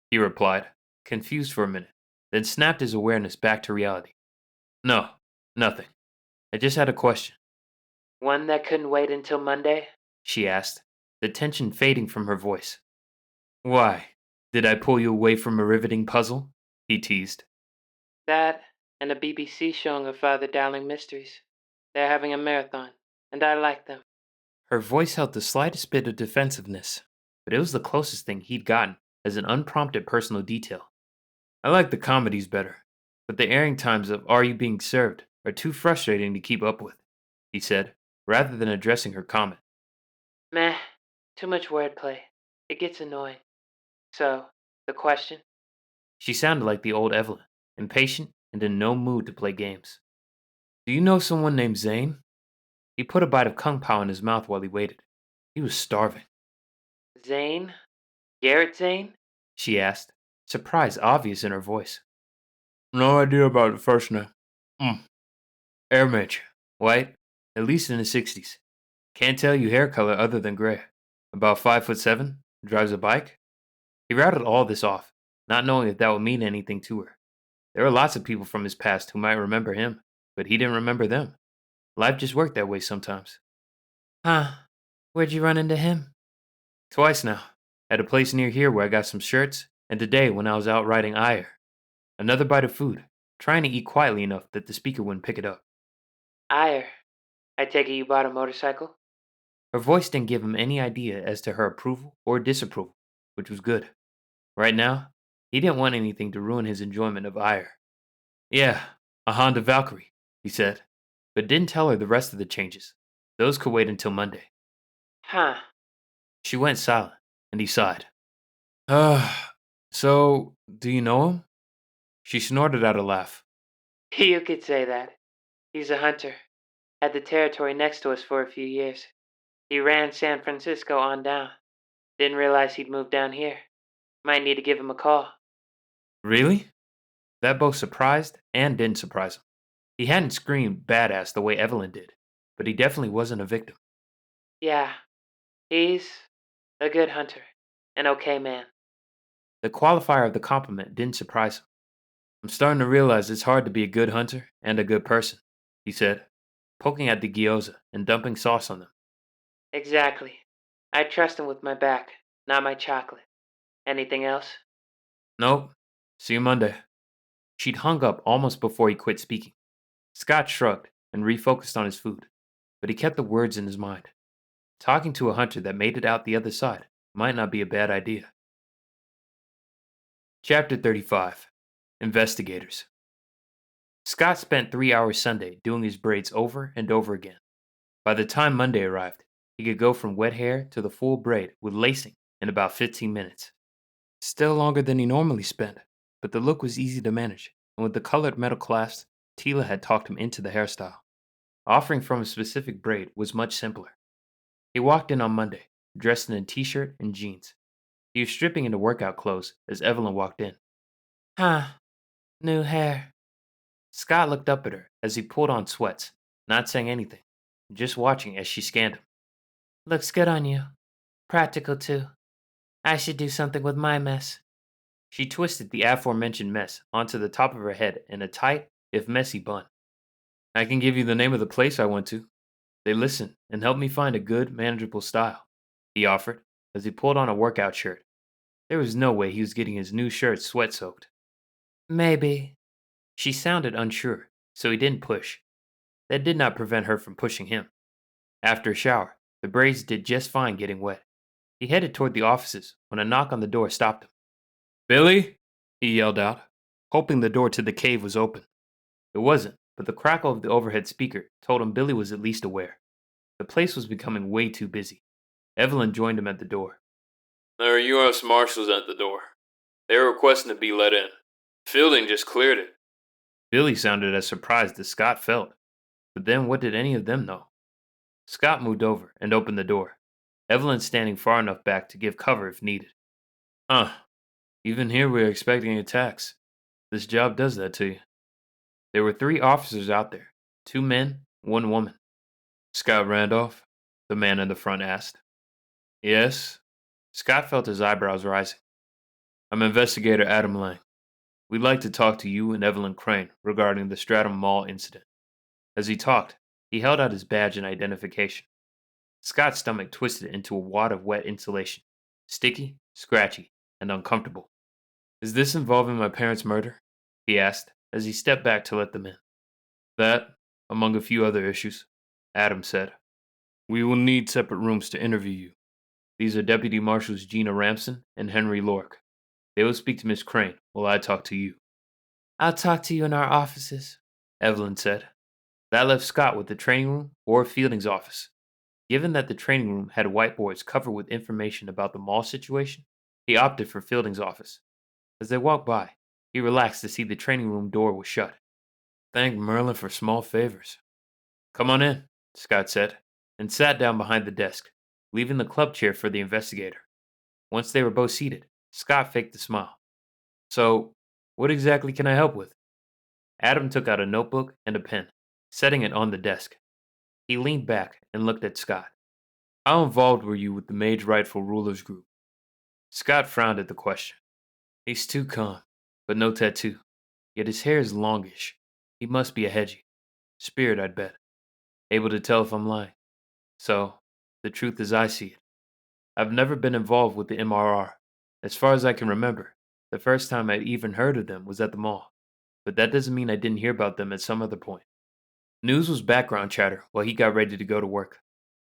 he replied, confused for a minute, then snapped his awareness back to reality. No, nothing. I just had a question. One that couldn't wait until Monday? She asked, the tension fading from her voice. Why? Did I pull you away from a riveting puzzle? He teased. That and a BBC showing of Father Dowling Mysteries. They're having a marathon, and I like them. Her voice held the slightest bit of defensiveness, but it was the closest thing he'd gotten as an unprompted personal detail. I like the comedies better, but the airing times of Are You Being Served are too frustrating to keep up with, he said, rather than addressing her comment. Meh, too much wordplay. It gets annoying. So, the question? She sounded like the old Evelyn, impatient and in no mood to play games. Do you know someone named Zane? He put a bite of Kung Pao in his mouth while he waited. He was starving. Zane? Garrett Zane? She asked, surprise obvious in her voice. No idea about the first name. Archmage. White, at least in his 60s. Can't tell you hair color other than gray. About 5'7", drives a bike. He rattled all this off, not knowing if that would mean anything to her. There were lots of people from his past who might remember him, but he didn't remember them. Life just worked that way sometimes. Huh. Where'd you run into him? Twice now. At a place near here where I got some shirts, and today when I was out riding ire. Another bite of food, trying to eat quietly enough that the speaker wouldn't pick it up. Ire. I take it you bought a motorcycle? Her voice didn't give him any idea as to her approval or disapproval, which was good. Right now, he didn't want anything to ruin his enjoyment of ire. Yeah, a Honda Valkyrie, he said, but didn't tell her the rest of the changes. Those could wait until Monday. Huh. She went silent, and he sighed. So, do you know him? She snorted out a laugh. You could say that. He's a hunter. Had the territory next to us for a few years. He ran San Francisco on down. Didn't realize he'd moved down here. Might need to give him a call. Really? That both surprised and didn't surprise him. He hadn't screamed badass the way Evelyn did, but he definitely wasn't a victim. Yeah. He's a good hunter. An okay man. The qualifier of the compliment didn't surprise him. I'm starting to realize it's hard to be a good hunter and a good person, he said, poking at the gyoza and dumping sauce on them. Exactly. I trust him with my back, not my chocolate. Anything else? Nope. See you Monday. She'd hung up almost before he quit speaking. Scott shrugged and refocused on his food, but he kept the words in his mind. Talking to a hunter that made it out the other side might not be a bad idea. Chapter 35. Investigators. Scott spent 3 hours Sunday doing his braids over and over again. By the time Monday arrived, he could go from wet hair to the full braid with lacing in about 15 minutes. Still longer than he normally spent, but the look was easy to manage, and with the colored metal clasps, Tila had talked him into the hairstyle. Offering from a specific braid was much simpler. He walked in on Monday, dressed in a t-shirt and jeans. He was stripping into workout clothes as Evelyn walked in. Huh. New hair. Scott looked up at her as he pulled on sweats, not saying anything, just watching as she scanned him. Looks good on you. Practical too. I should do something with my mess. She twisted the aforementioned mess onto the top of her head in a tight, if messy bun. I can give you the name of the place I went to. They listened and helped me find a good, manageable style, he offered as he pulled on a workout shirt. There was no way he was getting his new shirt sweat-soaked. Maybe. She sounded unsure, so he didn't push. That did not prevent her from pushing him. After a shower, the braids did just fine getting wet. He headed toward the offices when a knock on the door stopped him. Billy? He yelled out, hoping the door to the cave was open. It wasn't, but the crackle of the overhead speaker told him Billy was at least aware. The place was becoming way too busy. Evelyn joined him at the door. There are U.S. Marshals at the door. They were requesting to be let in. Fielding just cleared it. Billy sounded as surprised as Scott felt. But then what did any of them know? Scott moved over and opened the door, Evelyn standing far enough back to give cover if needed. Even here we're expecting attacks. This job does that to you. There were 3 officers out there, 2 men, 1 woman. Scott Randolph? The man in the front asked. Yes? Scott felt his eyebrows rising. I'm Investigator Adam Lang. We'd like to talk to you and Evelyn Crane regarding the Strathome Mall incident. As he talked, he held out his badge and identification. Scott's stomach twisted into a wad of wet insulation, sticky, scratchy, and uncomfortable. Is this involving my parents' murder? He asked as he stepped back to let them in. That, among a few other issues, Adam said. We will need separate rooms to interview you. These are Deputy Marshals Gina Ramson and Henry Lork. They will speak to Miss Crane while I talk to you. I'll talk to you in our offices, Evelyn said. That left Scott with the training room or Fielding's office. Given that the training room had whiteboards covered with information about the mall situation, he opted for Fielding's office. As they walked by, he relaxed to see the training room door was shut. Thank Merlin for small favors. Come on in, Scott said, and sat down behind the desk, leaving the club chair for the investigator. Once they were both seated, Scott faked a smile. So, what exactly can I help with? Adam took out a notebook and a pen, setting it on the desk. He leaned back and looked at Scott. How involved were you with the Mage Rightful Rulers group? Scott frowned at the question. He's too calm, but no tattoo. Yet his hair is longish. He must be a hedgie. Spirit, I'd bet. Able to tell if I'm lying. So, the truth as I see it. I've never been involved with the MRR. As far as I can remember, the first time I'd even heard of them was at the mall. But that doesn't mean I didn't hear about them at some other point. News was background chatter while he got ready to go to work.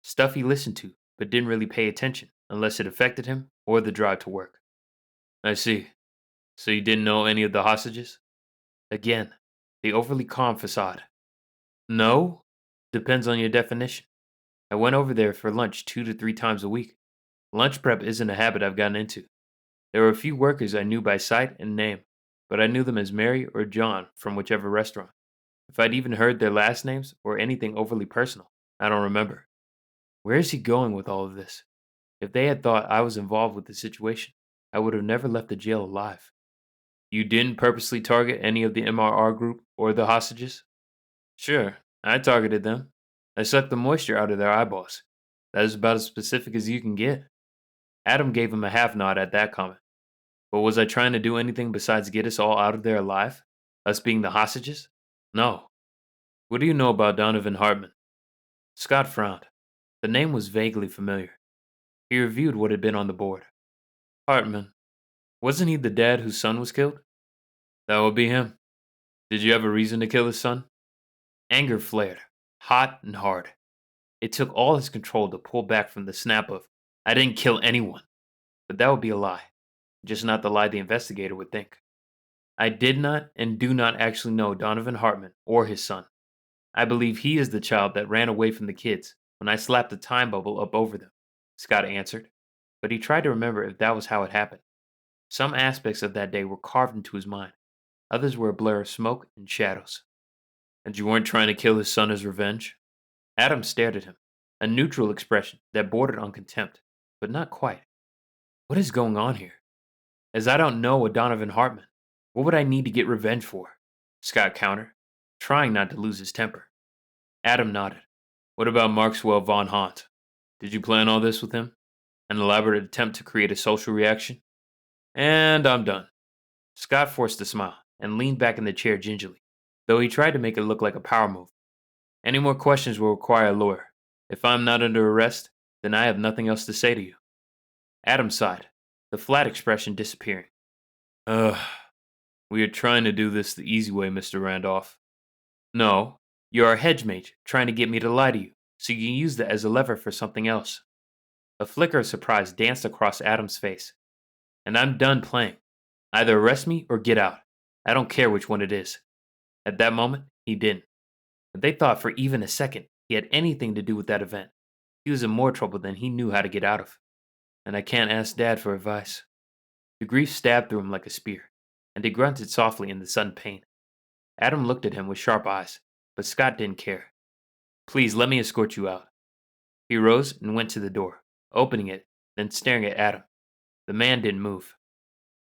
Stuff he listened to, but didn't really pay attention unless it affected him or the drive to work. I see. So you didn't know any of the hostages? Again, the overly calm facade. No? Depends on your definition. I went over there for lunch 2 to 3 times a week. Lunch prep isn't a habit I've gotten into. There were a few workers I knew by sight and name, but I knew them as Mary or John from whichever restaurant. If I'd even heard their last names or anything overly personal, I don't remember. Where is he going with all of this? If they had thought I was involved with the situation, I would have never left the jail alive. You didn't purposely target any of the MRR group or the hostages? Sure, I targeted them. I sucked the moisture out of their eyeballs. That is about as specific as you can get. Adam gave him a half nod at that comment. But was I trying to do anything besides get us all out of there alive? Us being the hostages? No. What do you know about Donovan Hartman? Scott frowned. The name was vaguely familiar. He reviewed what had been on the board. Hartman. Wasn't he the dad whose son was killed? That would be him. Did you have a reason to kill his son? Anger flared, hot and hard. It took all his control to pull back from the snap of, I didn't kill anyone. But that would be a lie. Just not the lie the investigator would think. I did not and do not actually know Donovan Hartman or his son. I believe he is the child that ran away from the kids when I slapped a time bubble up over them, Scott answered. But he tried to remember if that was how it happened. Some aspects of that day were carved into his mind. Others were a blur of smoke and shadows. And you weren't trying to kill his son as revenge? Adam stared at him, a neutral expression that bordered on contempt, but not quite. What is going on here? As I don't know a Donovan Hartman, what would I need to get revenge for? Scott countered, trying not to lose his temper. Adam nodded. What about Markswell Von Haunt? Did you plan all this with him? An elaborate attempt to create a social reaction? And I'm done. Scott forced a smile and leaned back in the chair gingerly, though he tried to make it look like a power move. Any more questions will require a lawyer. If I'm not under arrest, then I have nothing else to say to you. Adam sighed, the flat expression disappearing. We are trying to do this the easy way, Mr. Randolph. No, you're a hedge mage trying to get me to lie to you, so you can use that as a lever for something else. A flicker of surprise danced across Adam's face. And I'm done playing. Either arrest me or get out. I don't care which one it is. At that moment, he didn't. If they thought for even a second he had anything to do with that event, he was in more trouble than he knew how to get out of. And I can't ask Dad for advice. The grief stabbed through him like a spear, and he grunted softly in the sudden pain. Adam looked at him with sharp eyes, but Scott didn't care. Please, let me escort you out. He rose and went to the door, opening it, then staring at Adam. The man didn't move.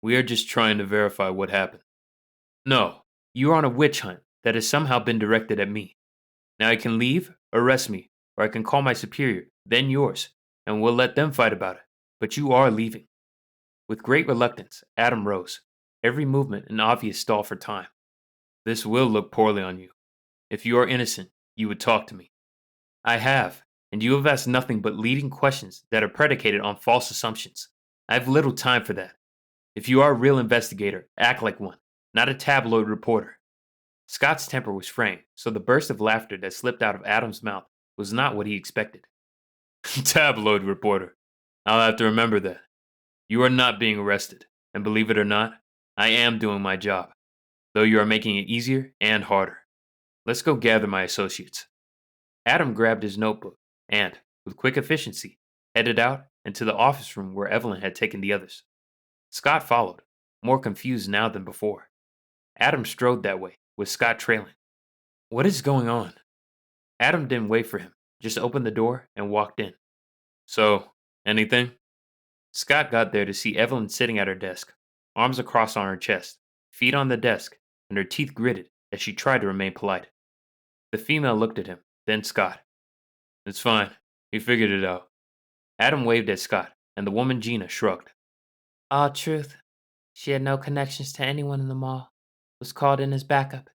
We are just trying to verify what happened. No, you are on a witch hunt that has somehow been directed at me. Now I can leave, arrest me, or I can call my superior, then yours, and we'll let them fight about it. But you are leaving. With great reluctance, Adam rose, every movement an obvious stall for time. This will look poorly on you. If you are innocent, you would talk to me. I have, and you have asked nothing but leading questions that are predicated on false assumptions. I have little time for that. If you are a real investigator, act like one, not a tabloid reporter. Scott's temper was fraying, so the burst of laughter that slipped out of Adam's mouth was not what he expected. Tabloid reporter. I'll have to remember that. You are not being arrested, and believe it or not, I am doing my job, though you are making it easier and harder. Let's go gather my associates. Adam grabbed his notebook and, with quick efficiency, headed out and to the office room where Evelyn had taken the others. Scott followed, more confused now than before. Adam strode that way, with Scott trailing. What is going on? Adam didn't wait for him, just opened the door and walked in. So, anything? Scott got there to see Evelyn sitting at her desk, arms across on her chest, feet on the desk, and her teeth gritted as she tried to remain polite. The female looked at him, then Scott. It's fine. He figured it out. Adam waved at Scott, and the woman Gina shrugged. All truth. She had no connections to anyone in the mall. Was called in as backup.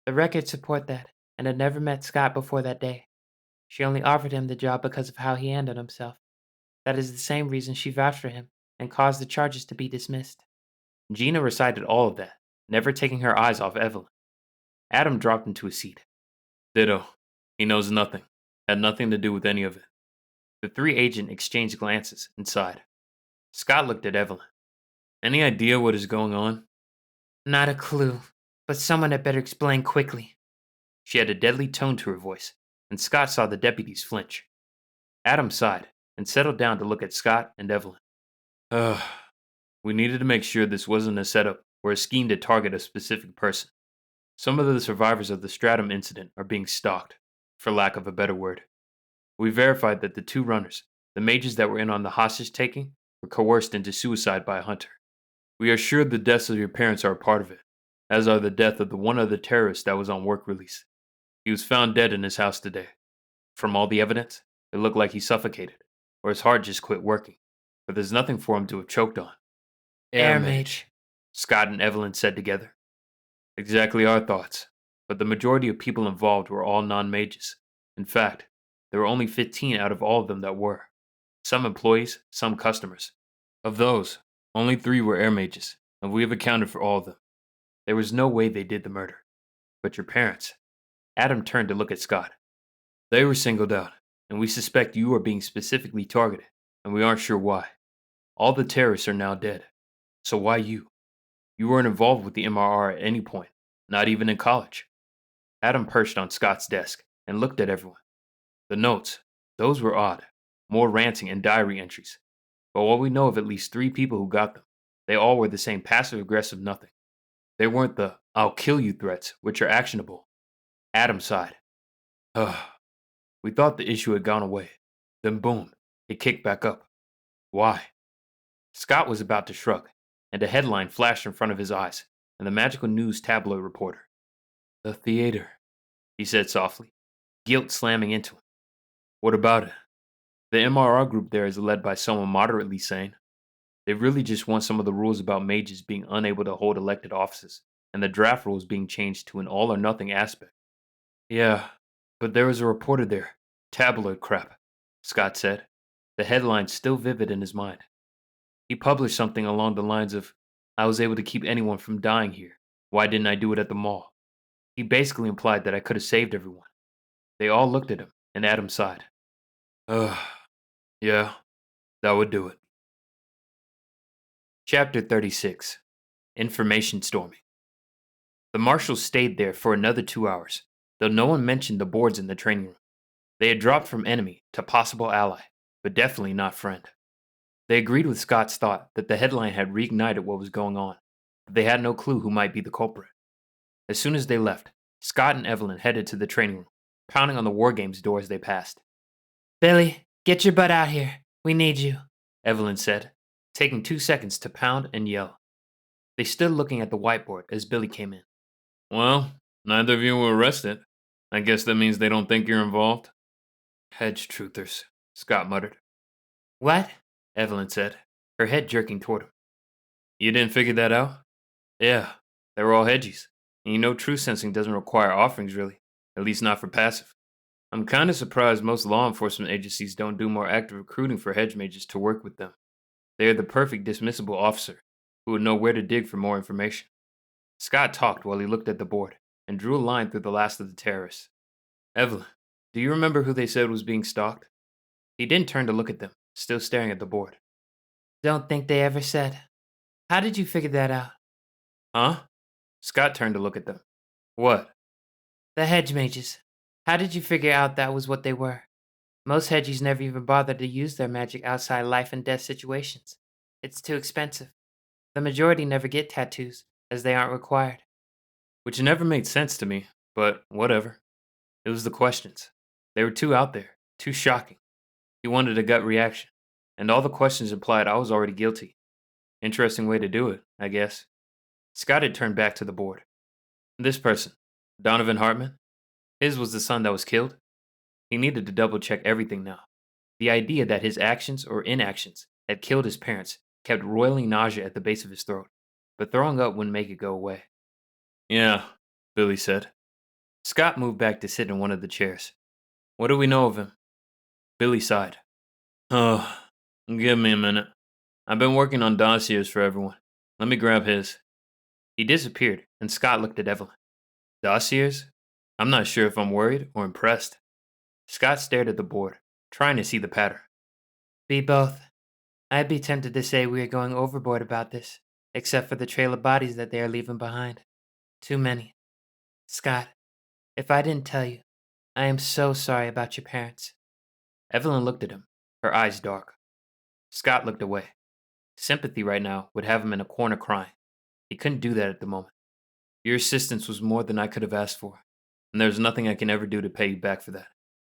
The records support that, and had never met Scott before that day. She only offered him the job because of how he handled himself. That is the same reason she vouched for him and caused the charges to be dismissed. Gina recited all of that, never taking her eyes off Evelyn. Adam dropped into a seat. Ditto. He knows nothing. Had nothing to do with any of it. The three agents exchanged glances and sighed. Scott looked at Evelyn. Any idea what is going on? Not a clue, but someone had better explain quickly. She had a deadly tone to her voice, and Scott saw the deputies flinch. Adam sighed and settled down to look at Scott and Evelyn. We needed to make sure this wasn't a setup or a scheme to target a specific person. Some of the survivors of the Strathome incident are being stalked, for lack of a better word. We verified that the two runners, the mages that were in on the hostage taking, were coerced into suicide by a hunter. We are sure the deaths of your parents are a part of it, as are the death of the one other terrorist that was on work release. He was found dead in his house today. From all the evidence, it looked like he suffocated, or his heart just quit working, but there's nothing for him to have choked on. Air mage, Scott and Evelyn said together. Exactly our thoughts, but the majority of people involved were all non-mages. In fact, there were only 15 out of all of them that were. Some employees, some customers. Of those, only 3 were air mages, and we have accounted for all of them. There was no way they did the murder. But your parents. Adam turned to look at Scott. They were singled out, and we suspect you are being specifically targeted, and we aren't sure why. All the terrorists are now dead. So why you? You weren't involved with the MRR at any point, not even in college. Adam perched on Scott's desk and looked at everyone. The notes, those were odd, more ranting and diary entries. But while we know of at least 3 people who got them, they all were the same passive-aggressive nothing. They weren't the "I'll kill you" threats, which are actionable. Adam sighed. We thought the issue had gone away. Then boom, it kicked back up. Why? Scott was about to shrug, and a headline flashed in front of his eyes, and the magical news tabloid reporter. The theater, he said softly, guilt slamming into him. What about it? The MRR group there is led by someone moderately sane. They really just want some of the rules about mages being unable to hold elected offices, and the draft rules being changed to an all-or-nothing aspect. Yeah, but there was a reporter there. Tabloid crap, Scott said, the headline still vivid in his mind. He published something along the lines of, I was able to keep anyone from dying here. Why didn't I do it at the mall? He basically implied that I could have saved everyone. They all looked at him, and Adam sighed. Yeah, that would do it. Chapter 36. Information Storming. The marshals stayed there for another 2 hours, though no one mentioned the boards in the training room. They had dropped from enemy to possible ally, but definitely not friend. They agreed with Scott's thought that the headline had reignited what was going on, but they had no clue who might be the culprit. As soon as they left, Scott and Evelyn headed to the training room, pounding on the Wargames door as they passed. Billy, get your butt out here. We need you, Evelyn said, taking 2 seconds to pound and yell. They stood looking at the whiteboard as Billy came in. Well, neither of you were arrested. I guess that means they don't think you're involved. Hedge truthers, Scott muttered. What? Evelyn said, her head jerking toward him. You didn't figure that out? Yeah, they were all hedgies. And you know truth sensing doesn't require offerings, really. At least not for passive. I'm kind of surprised most law enforcement agencies don't do more active recruiting for hedge mages to work with them. They are the perfect dismissible officer who would know where to dig for more information. Scott talked while he looked at the board and drew a line through the last of the terrorists. Evelyn, do you remember who they said was being stalked? He didn't turn to look at them, still staring at the board. Don't think they ever said. How did you figure that out? Huh? Scott turned to look at them. What? The hedge mages. How did you figure out that was what they were? Most hedgies never even bother to use their magic outside life and death situations. It's too expensive. The majority never get tattoos, as they aren't required. Which never made sense to me, but whatever. It was the questions. They were too out there, too shocking. He wanted a gut reaction, and all the questions implied I was already guilty. Interesting way to do it, I guess. Scott had turned back to the board. This person, Donovan Hartman, his was the son that was killed. He needed to double check everything now. The idea that his actions or inactions had killed his parents kept roiling nausea at the base of his throat, but throwing up wouldn't make it go away. Yeah, Billy said. Scott moved back to sit in one of the chairs. What do we know of him? Billy sighed. Oh, give me a minute. I've been working on dossiers for everyone. Let me grab his. He disappeared, and Scott looked at Evelyn. Dossiers? I'm not sure if I'm worried or impressed. Scott stared at the board, trying to see the pattern. Be both. I'd be tempted to say we are going overboard about this, except for the trail of bodies that they are leaving behind. Too many. Scott, if I didn't tell you, I am so sorry about your parents. Evelyn looked at him, her eyes dark. Scott looked away. Sympathy right now would have him in a corner crying. He couldn't do that at the moment. Your assistance was more than I could have asked for, and there's nothing I can ever do to pay you back for that.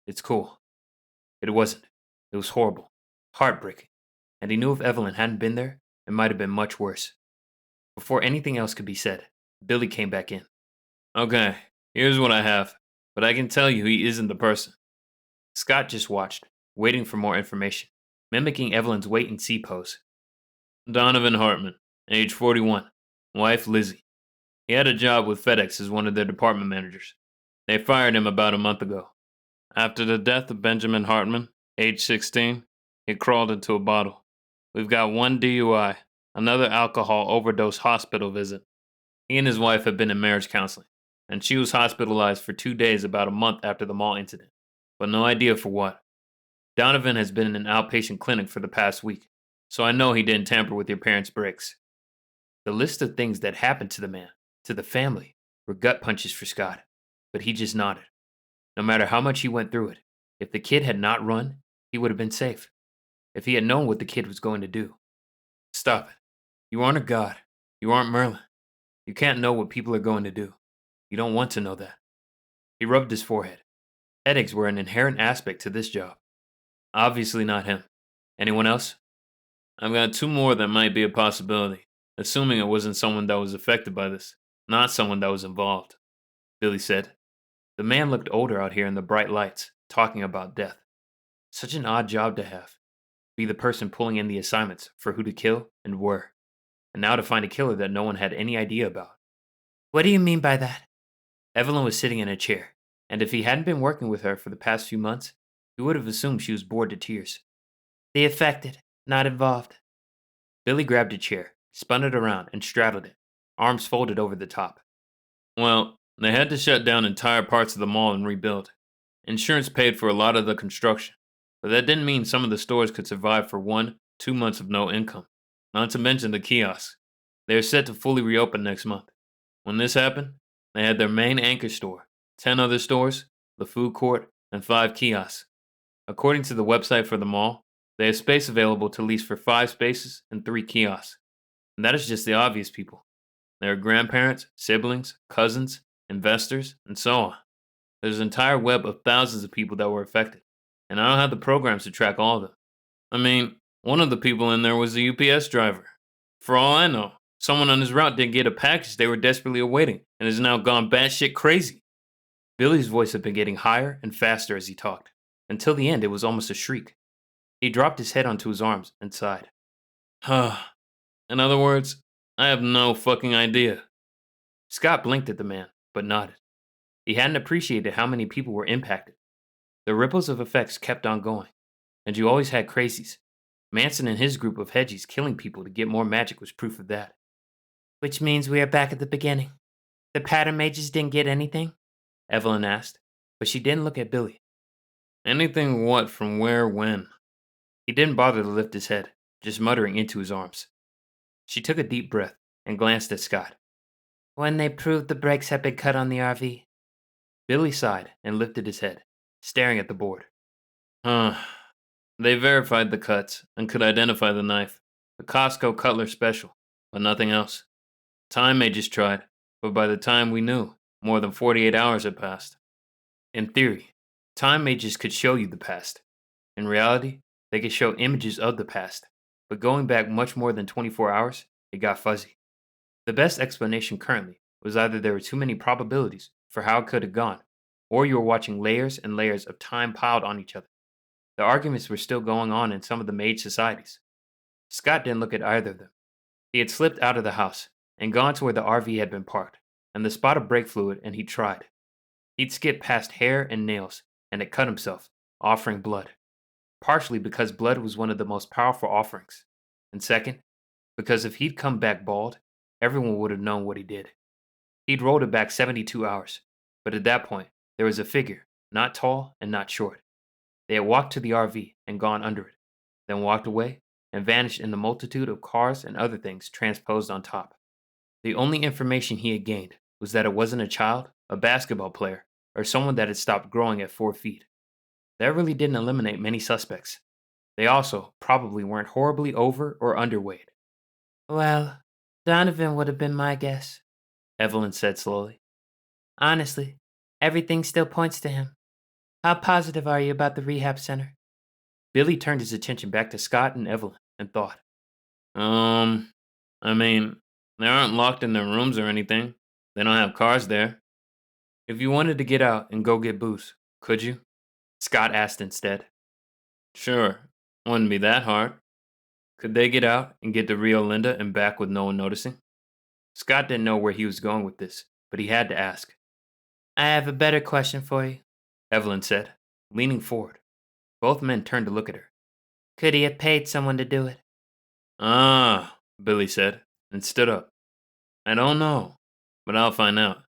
It's cool. It wasn't. It was horrible. Heartbreaking. And he knew if Evelyn hadn't been there, it might have been much worse. Before anything else could be said, Billy came back in. Okay, here's what I have, but I can tell you he isn't the person. Scott just watched, waiting for more information, mimicking Evelyn's wait-and-see pose. Donovan Hartman, age 41, wife Lizzie. He had a job with FedEx as one of their department managers. They fired him about a month ago. After the death of Benjamin Hartman, age 16, he crawled into a bottle. We've got one DUI, another alcohol overdose hospital visit. He and his wife have been in marriage counseling, and she was hospitalized for 2 days about a month after the mall incident, but no idea for what. Donovan has been in an outpatient clinic for the past week, so I know he didn't tamper with your parents' bricks. The list of things that happened to the man, to the family, were gut punches for Scott, but he just nodded. No matter how much he went through it, if the kid had not run, he would have been safe. If he had known what the kid was going to do. Stop it. You aren't a god. You aren't Merlin. You can't know what people are going to do. You don't want to know that. He rubbed his forehead. Headaches were an inherent aspect to this job. Obviously not him. Anyone else? I've got 2 more that might be a possibility, assuming it wasn't someone that was affected by this, not someone that was involved, Billy said. The man looked older out here in the bright lights, talking about death. Such an odd job to have. Be the person pulling in the assignments for who to kill and where. And now to find a killer that no one had any idea about. What do you mean by that? Evelyn was sitting in a chair, and if he hadn't been working with her for the past few months, he would have assumed she was bored to tears. The affected, not involved. Billy grabbed a chair, spun it around, and straddled it, arms folded over the top. Well, they had to shut down entire parts of the mall and rebuild. Insurance paid for a lot of the construction, but that didn't mean some of the stores could survive for 1-2 months of no income, not to mention the kiosks. They are set to fully reopen next month. When this happened, they had their main anchor store, 10 other stores, the food court, and 5 kiosks. According to the website for the mall, They have space available to lease for 5 spaces and 3 kiosks. And that is just the obvious people. There are grandparents, siblings, cousins, investors, and so on. There's an entire web of thousands of people that were affected, and I don't have the programs to track all of them. I mean, one of the people in there was a UPS driver. For all I know, someone on his route didn't get a package they were desperately awaiting and has now gone batshit crazy. Billy's voice had been getting higher and faster as he talked. Until the end, it was almost a shriek. He dropped his head onto his arms and sighed. In other words, I have no fucking idea. Scott blinked at the man, but nodded. He hadn't appreciated how many people were impacted. The ripples of effects kept on going, and you always had crazies. Manson and his group of hedgies killing people to get more magic was proof of that. Which means we are back at the beginning. The pattern mages didn't get anything? Evelyn asked, but she didn't look at Billy. Anything what, from where, when? He didn't bother to lift his head, just muttering into his arms. She took a deep breath and glanced at Scott. When they proved the brakes had been cut on the RV. Billy sighed and lifted his head, staring at the board. They verified the cuts and could identify the knife. The Costco Cutler Special, but nothing else. Time Mages tried, but by the time we knew, more than 48 hours had passed. In theory, time mages could show you the past. In reality, they could show images of the past, but going back much more than 24 hours, it got fuzzy. The best explanation currently was either there were too many probabilities for how it could have gone, or you were watching layers and layers of time piled on each other. The arguments were still going on in some of the mage societies. Scott didn't look at either of them. He had slipped out of the house and gone to where the RV had been parked, and the spot of brake fluid, and he tried. He'd skipped past hair and nails, and had cut himself, offering blood. Partially because blood was one of the most powerful offerings, and second, because if he'd come back bald, everyone would have known what he did. He'd rolled it back 72 hours, but at that point, there was a figure, not tall and not short. They had walked to the RV and gone under it, then walked away and vanished in the multitude of cars and other things transposed on top. The only information he had gained was that it wasn't a child, a basketball player, or someone that had stopped growing at 4 feet. That really didn't eliminate many suspects. They also probably weren't horribly over or underweight. Well, Donovan would have been my guess, Evelyn said slowly. Honestly, everything still points to him. How positive are you about the rehab center? Billy turned his attention back to Scott and Evelyn and thought. I mean, they aren't locked in their rooms or anything. They don't have cars there. If you wanted to get out and go get booze, could you? Scott asked instead. Sure, wouldn't be that hard. Could they get out and get to Rio Linda and back with no one noticing? Scott didn't know where he was going with this, but he had to ask. I have a better question for you, Evelyn said, leaning forward. Both men turned to look at her. Could he have paid someone to do it? Ah, Billy said, and stood up. I don't know, but I'll find out.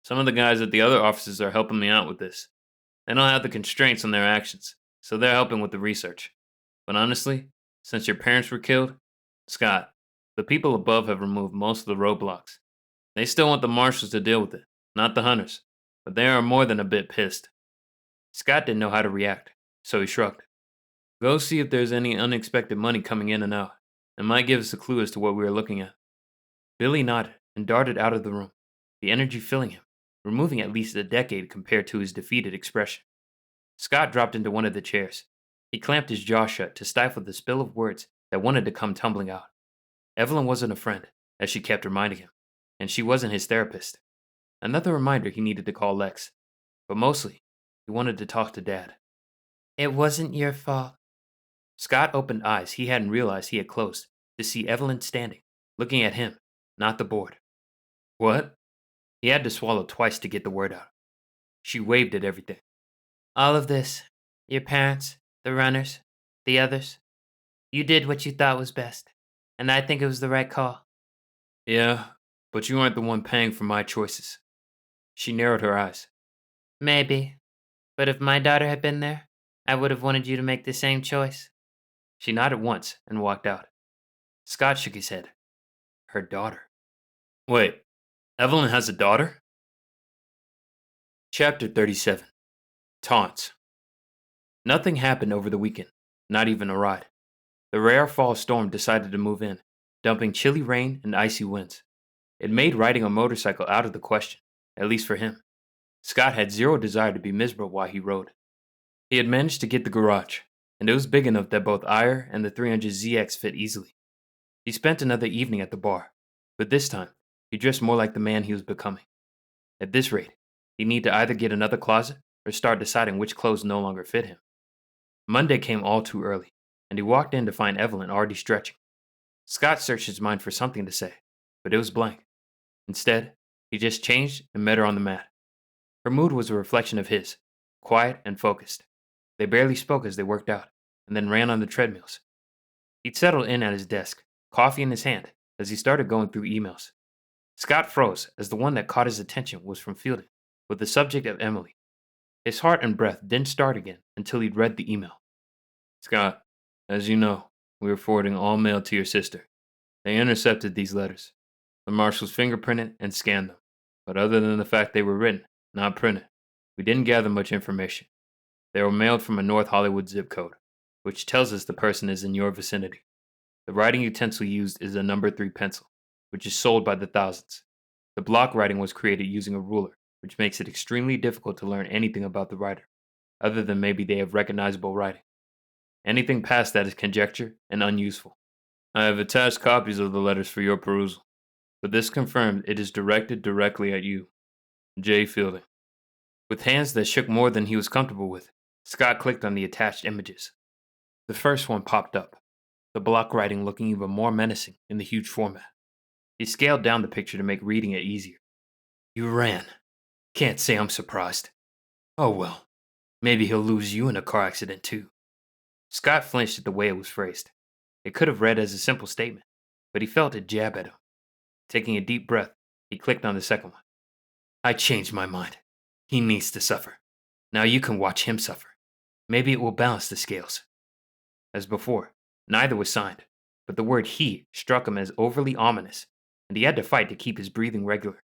Some of the guys at the other offices are helping me out with this. They don't have the constraints on their actions, so they're helping with the research. But honestly, since your parents were killed, Scott, the people above have removed most of the roadblocks. They still want the marshals to deal with it, not the hunters, but they are more than a bit pissed. Scott didn't know how to react, so he shrugged. Go see if there's any unexpected money coming in and out. It might give us a clue as to what we are looking at. Billy nodded and darted out of the room, the energy filling him, removing at least a decade compared to his defeated expression. Scott dropped into one of the chairs. He clamped his jaw shut to stifle the spill of words that wanted to come tumbling out. Evelyn wasn't a friend, as she kept reminding him, and she wasn't his therapist. Another reminder he needed to call Lex, but mostly, he wanted to talk to Dad. It wasn't your fault. Scott opened eyes he hadn't realized he had closed to see Evelyn standing, looking at him, not the board. What? He had to swallow twice to get the word out. She waved at everything. All of this, your parents, the runners, the others, you did what you thought was best, and I think it was the right call. Yeah, but you aren't the one paying for my choices. She narrowed her eyes. Maybe, but if my daughter had been there, I would have wanted you to make the same choice. She nodded once and walked out. Scott shook his head. Her daughter. Wait, Evelyn has a daughter? Chapter 37. Taunts. Nothing happened over the weekend, Not even a ride. The rare fall storm decided to move in, dumping chilly rain and icy winds. It made riding a motorcycle out of the question, at least for him. Scott had zero desire to be miserable while he rode. He had managed to get the garage, and it was big enough that both Ire and the 300ZX fit easily. He spent another evening at the bar, but this time, he dressed more like the man he was becoming. At this rate, he'd need to either get another closet or start deciding which clothes no longer fit him. Monday came all too early, and he walked in to find Evelyn already stretching. Scott searched his mind for something to say, but it was blank. Instead, he just changed and met her on the mat. Her mood was a reflection of his, quiet and focused. They barely spoke as they worked out, and then ran on the treadmills. He'd settled in at his desk, coffee in his hand, as he started going through emails. Scott froze as the one that caught his attention was from Fielding, with the subject of Emily. His heart and breath didn't start again until he'd read the email. Scott, as you know, we were forwarding all mail to your sister. They intercepted these letters. The marshals fingerprinted and scanned them, but other than the fact they were written, not printed, we didn't gather much information. They were mailed from a North Hollywood zip code, which tells us the person is in your vicinity. The writing utensil used is a number 3 pencil, which is sold by the thousands. The block writing was created using a ruler, which makes it extremely difficult to learn anything about the writer, other than maybe they have recognizable writing. Anything past that is conjecture and unuseful. I have attached copies of the letters for your perusal, but this confirmed it is directed directly at you, J. Fielding. With hands that shook more than he was comfortable with, Scott clicked on the attached images. The first one popped up, the block writing looking even more menacing in the huge format. He scaled down the picture to make reading it easier. You ran. Can't say I'm surprised. Oh well, maybe he'll lose you in a car accident too. Scott flinched at the way it was phrased. It could have read as a simple statement, but he felt it jab at him. Taking a deep breath, he clicked on the second one. I changed my mind. He needs to suffer. Now you can watch him suffer. Maybe it will balance the scales. As before, neither was signed, but the word he struck him as overly ominous, and he had to fight to keep his breathing regular.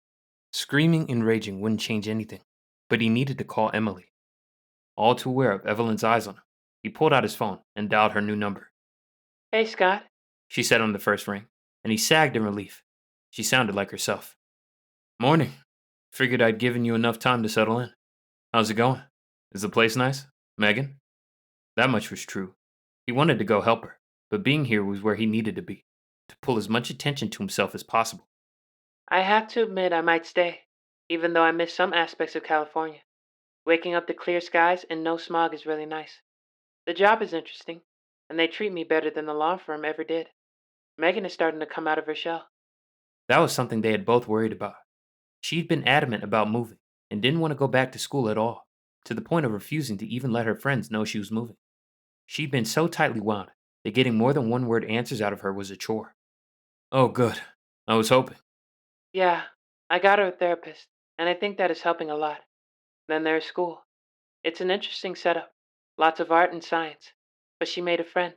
Screaming and raging wouldn't change anything, but he needed to call Emily. All too aware of Evelyn's eyes on him, he pulled out his phone and dialed her new number. Hey, Scott. She said on the first ring, and he sagged in relief. She sounded like herself. Morning. Figured I'd given you enough time to settle in. How's it going? Is the place nice? Megan? That much was true. He wanted to go help her, but being here was where he needed to be, to pull as much attention to himself as possible. I have to admit I might stay, even though I miss some aspects of California. Waking up to clear skies and no smog is really nice. The job is interesting, and they treat me better than the law firm ever did. Megan is starting to come out of her shell. That was something they had both worried about. She'd been adamant about moving, and didn't want to go back to school at all, to the point of refusing to even let her friends know she was moving. She'd been so tightly wound that getting more than one-word answers out of her was a chore. Oh, good. I was hoping. Yeah, I got her a therapist, and I think that is helping a lot. Then there's school. It's an interesting setup, lots of art and science, but she made a friend.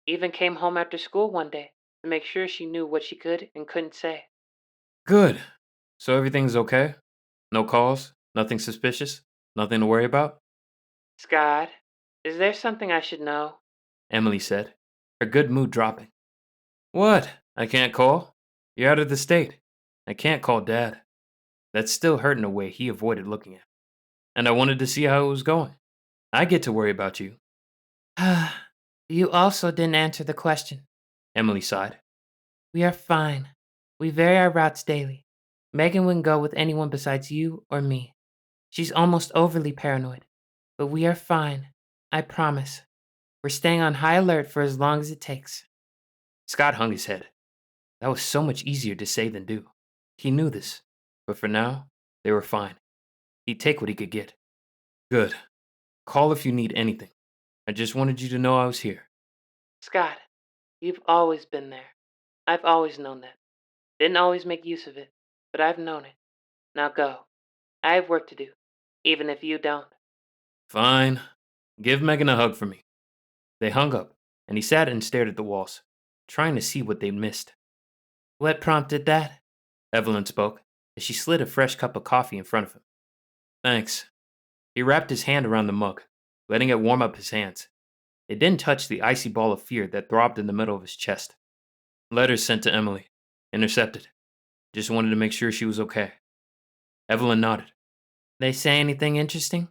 Even came home after school one day to make sure she knew what she could and couldn't say. Good. So everything's okay? No calls? Nothing suspicious? Nothing to worry about? Scott, is there something I should know? Emily said, her good mood dropping. What? I can't call? You're out of the state. I can't call Dad. That still hurt in a way he avoided looking at. And I wanted to see how it was going. I get to worry about you. You also didn't answer the question. Emily sighed. We are fine. We vary our routes daily. Megan wouldn't go with anyone besides you or me. She's almost overly paranoid. But we are fine. I promise. We're staying on high alert for as long as it takes. Scott hung his head. That was so much easier to say than do. He knew this. But for now, they were fine. He'd take what he could get. Good. Call if you need anything. I just wanted you to know I was here. Scott, you've always been there. I've always known that. Didn't always make use of it, but I've known it. Now go. I have work to do, even if you don't. Fine. Give Megan a hug for me. They hung up, and he sat and stared at the walls, trying to see what they'd missed. What prompted that? Evelyn spoke, as she slid a fresh cup of coffee in front of him. Thanks. He wrapped his hand around the mug, letting it warm up his hands. It didn't touch the icy ball of fear that throbbed in the middle of his chest. Letters sent to Emily. Intercepted. Just wanted to make sure she was okay. Evelyn nodded. They say anything interesting?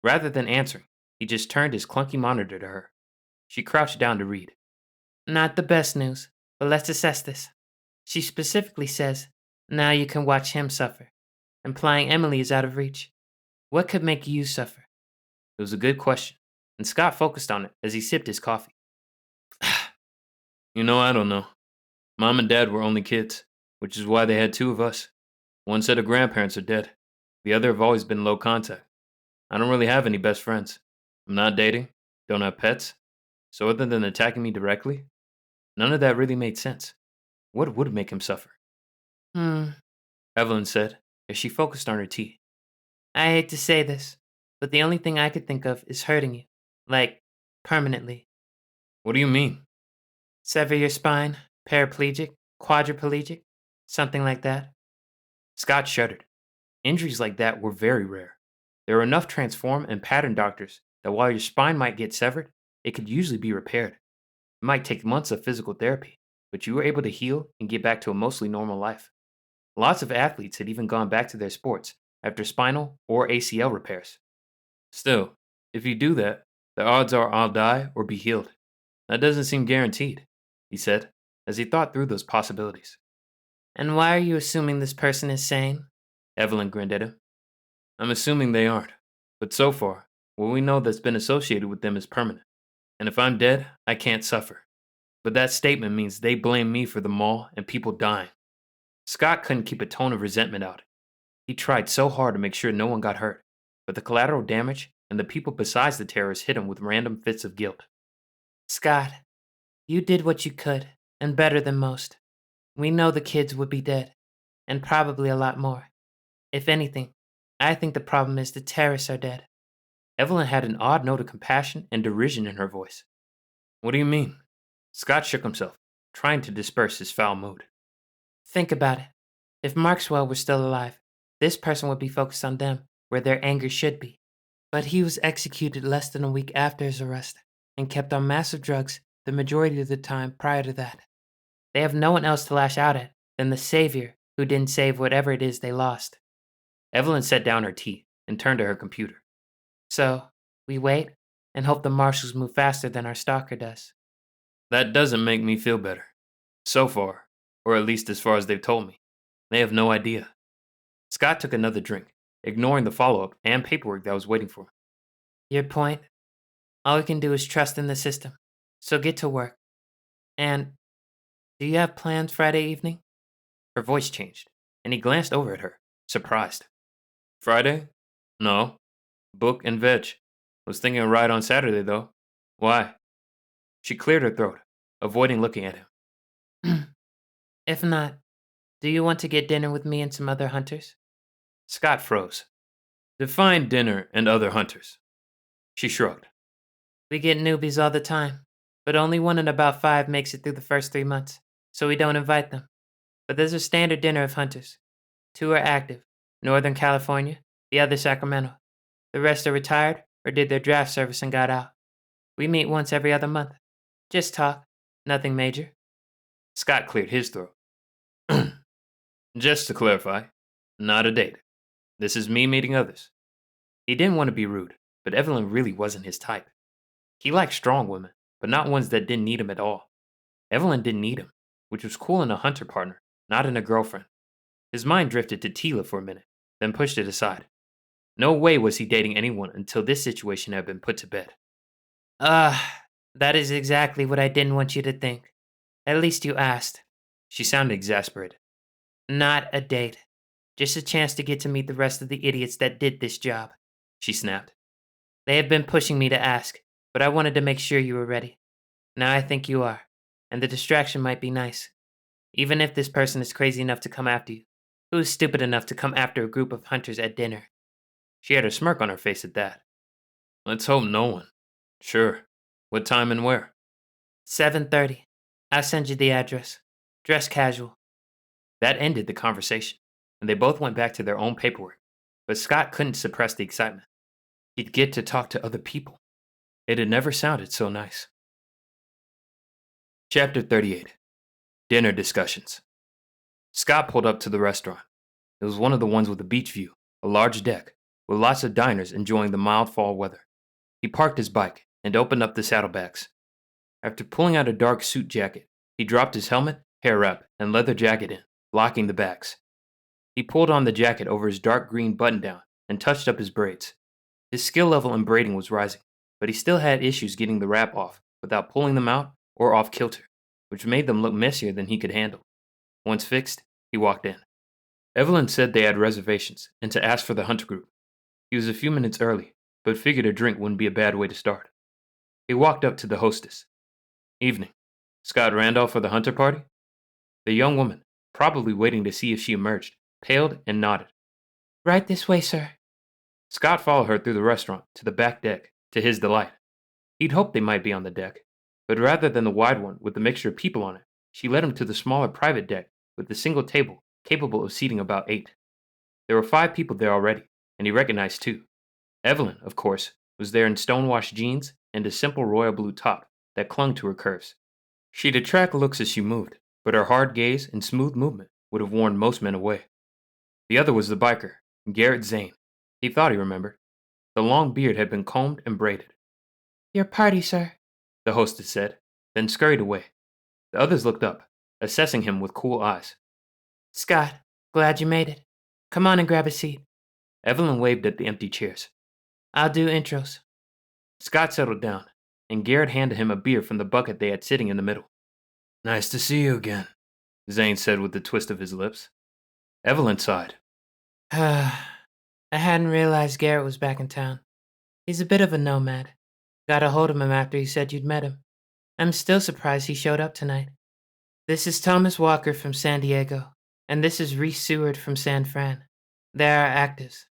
Rather than answering, he just turned his clunky monitor to her. She crouched down to read. Not the best news, but let's assess this. She specifically says, now you can watch him suffer, implying Emily is out of reach. What could make you suffer? It was a good question, and Scott focused on it as he sipped his coffee. I don't know. Mom and Dad were only kids, which is why they had two of us. One set of grandparents are dead. The other have always been low contact. I don't really have any best friends. I'm not dating, don't have pets. So other than attacking me directly, none of that really made sense. What would make him suffer? Evelyn said, as she focused on her tea. I hate to say this, but the only thing I could think of is hurting you. Like, permanently. What do you mean? Sever your spine, paraplegic, quadriplegic, something like that. Scott shuddered. Injuries like that were very rare. There were enough transform and pattern doctors that while your spine might get severed, it could usually be repaired. It might take months of physical therapy, but you were able to heal and get back to a mostly normal life. Lots of athletes had even gone back to their sports after spinal or ACL repairs. Still, if you do that, the odds are I'll die or be healed. That doesn't seem guaranteed, he said, as he thought through those possibilities. And why are you assuming this person is sane? Evelyn grinned at him. I'm assuming they aren't, but so far, what we know that's been associated with them is permanent. And if I'm dead, I can't suffer. But that statement means they blame me for the mall and people dying. Scott couldn't keep a tone of resentment out. He tried so hard to make sure no one got hurt, but the collateral damage and the people besides the terrorists hit him with random fits of guilt. Scott, you did what you could, and better than most. We know the kids would be dead, and probably a lot more. If anything, I think the problem is the terrorists are dead. Evelyn had an odd note of compassion and derision in her voice. What do you mean? Scott shook himself, trying to disperse his foul mood. Think about it. If Markswell were still alive, this person would be focused on them, where their anger should be. But he was executed less than a week after his arrest, and kept on massive drugs the majority of the time prior to that. They have no one else to lash out at than the savior who didn't save whatever it is they lost. Evelyn set down her tea and turned to her computer. So, we wait and hope the marshals move faster than our stalker does. That doesn't make me feel better. So far, or at least as far as they've told me, they have no idea. Scott took another drink, ignoring the follow-up and paperwork that was waiting for him. Your point? All we can do is trust in the system. So get to work. And, do you have plans Friday evening? Her voice changed, and he glanced over at her, surprised. Friday? No. Book and veg. Was thinking of ride on Saturday, though. Why? She cleared her throat, avoiding looking at him. If not, do you want to get dinner with me and some other hunters? Scott froze. Define dinner and other hunters. She shrugged. We get newbies all the time, but only one in about 5 makes it through the first 3 months, so we don't invite them. But there's a standard dinner of hunters. 2 are active, Northern California, the other Sacramento. The rest are retired or did their draft service and got out. We meet once every other month. Just talk, nothing major. Scott cleared his throat. Just to clarify, not a date. This is me meeting others. He didn't want to be rude, but Evelyn really wasn't his type. He liked strong women, but not ones that didn't need him at all. Evelyn didn't need him, which was cool in a hunter partner, not in a girlfriend. His mind drifted to Tila for a minute, then pushed it aside. No way was he dating anyone until this situation had been put to bed. That is exactly what I didn't want you to think. At least you asked. She sounded exasperated. Not a date. Just a chance to get to meet the rest of the idiots that did this job, she snapped. They have been pushing me to ask, but I wanted to make sure you were ready. Now I think you are, and the distraction might be nice. Even if this person is crazy enough to come after you, who's stupid enough to come after a group of hunters at dinner? She had a smirk on her face at that. Let's hope no one. Sure. What time and where? 7:30. I'll send you the address. Dress casual. That ended the conversation, and they both went back to their own paperwork, but Scott couldn't suppress the excitement. He'd get to talk to other people. It had never sounded so nice. Chapter 38. Dinner Discussions. Scott pulled up to the restaurant. It was one of the ones with a beach view, a large deck, with lots of diners enjoying the mild fall weather. He parked his bike and opened up the saddlebags. After pulling out a dark suit jacket, he dropped his helmet, hair wrap, and leather jacket in, locking the bags. He pulled on the jacket over his dark green button-down and touched up his braids. His skill level in braiding was rising, but he still had issues getting the wrap off without pulling them out or off kilter, which made them look messier than he could handle. Once fixed, he walked in. Evelyn said they had reservations and to ask for the Hunter group. He was a few minutes early, but figured a drink wouldn't be a bad way to start. He walked up to the hostess. Evening. Scott Randolph for the Hunter party? The young woman, probably waiting to see if she emerged, paled and nodded. Right this way, sir. Scott followed her through the restaurant to the back deck, to his delight. He'd hoped they might be on the deck, but rather than the wide one with the mixture of people on it, she led him to the smaller private deck with a single table capable of seating about 8. There were 5 people there already, and he recognized 2. Evelyn, of course, was there in stonewashed jeans and a simple royal blue top that clung to her curves. She'd attract looks as she moved, but her hard gaze and smooth movement would have warned most men away. The other was the biker, Garrett Zane. He thought he remembered. The long beard had been combed and braided. Your party, sir, the hostess said, then scurried away. The others looked up, assessing him with cool eyes. Scott, glad you made it. Come on and grab a seat. Evelyn waved at the empty chairs. I'll do intros. Scott settled down, and Garrett handed him a beer from the bucket they had sitting in the middle. Nice to see you again, Zane said with a twist of his lips. Evelyn sighed. I hadn't realized Garrett was back in town. He's a bit of a nomad. Got a hold of him after he said you'd met him. I'm still surprised he showed up tonight. This is Thomas Walker from San Diego, and this is Reese Seward from San Fran. They're our actors.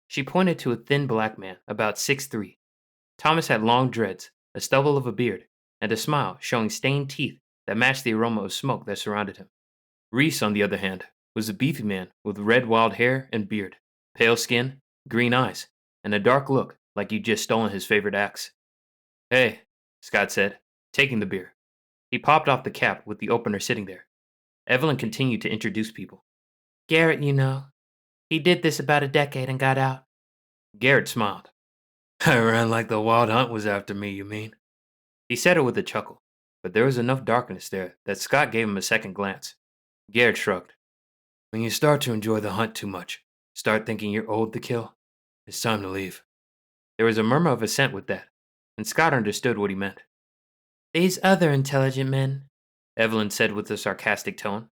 She pointed to a thin black man, about 6'3". Thomas had long dreads, a stubble of a beard, and a smile showing stained teeth that matched the aroma of smoke that surrounded him. Reese, on the other hand, was a beefy man with red wild hair and beard, pale skin, green eyes, and a dark look like you'd just stolen his favorite axe. Hey, Scott said, taking the beer. He popped off the cap with the opener sitting there. Evelyn continued to introduce people. Garrett, you know. He did this about a decade and got out. Garrett smiled. I ran like the wild hunt was after me, you mean? He said it with a chuckle, but there was enough darkness there that Scott gave him a second glance. Garrett shrugged. When you start to enjoy the hunt too much, start thinking you're old to kill, it's time to leave. There was a murmur of assent with that, and Scott understood what he meant. These other intelligent men, Evelyn said with a sarcastic tone,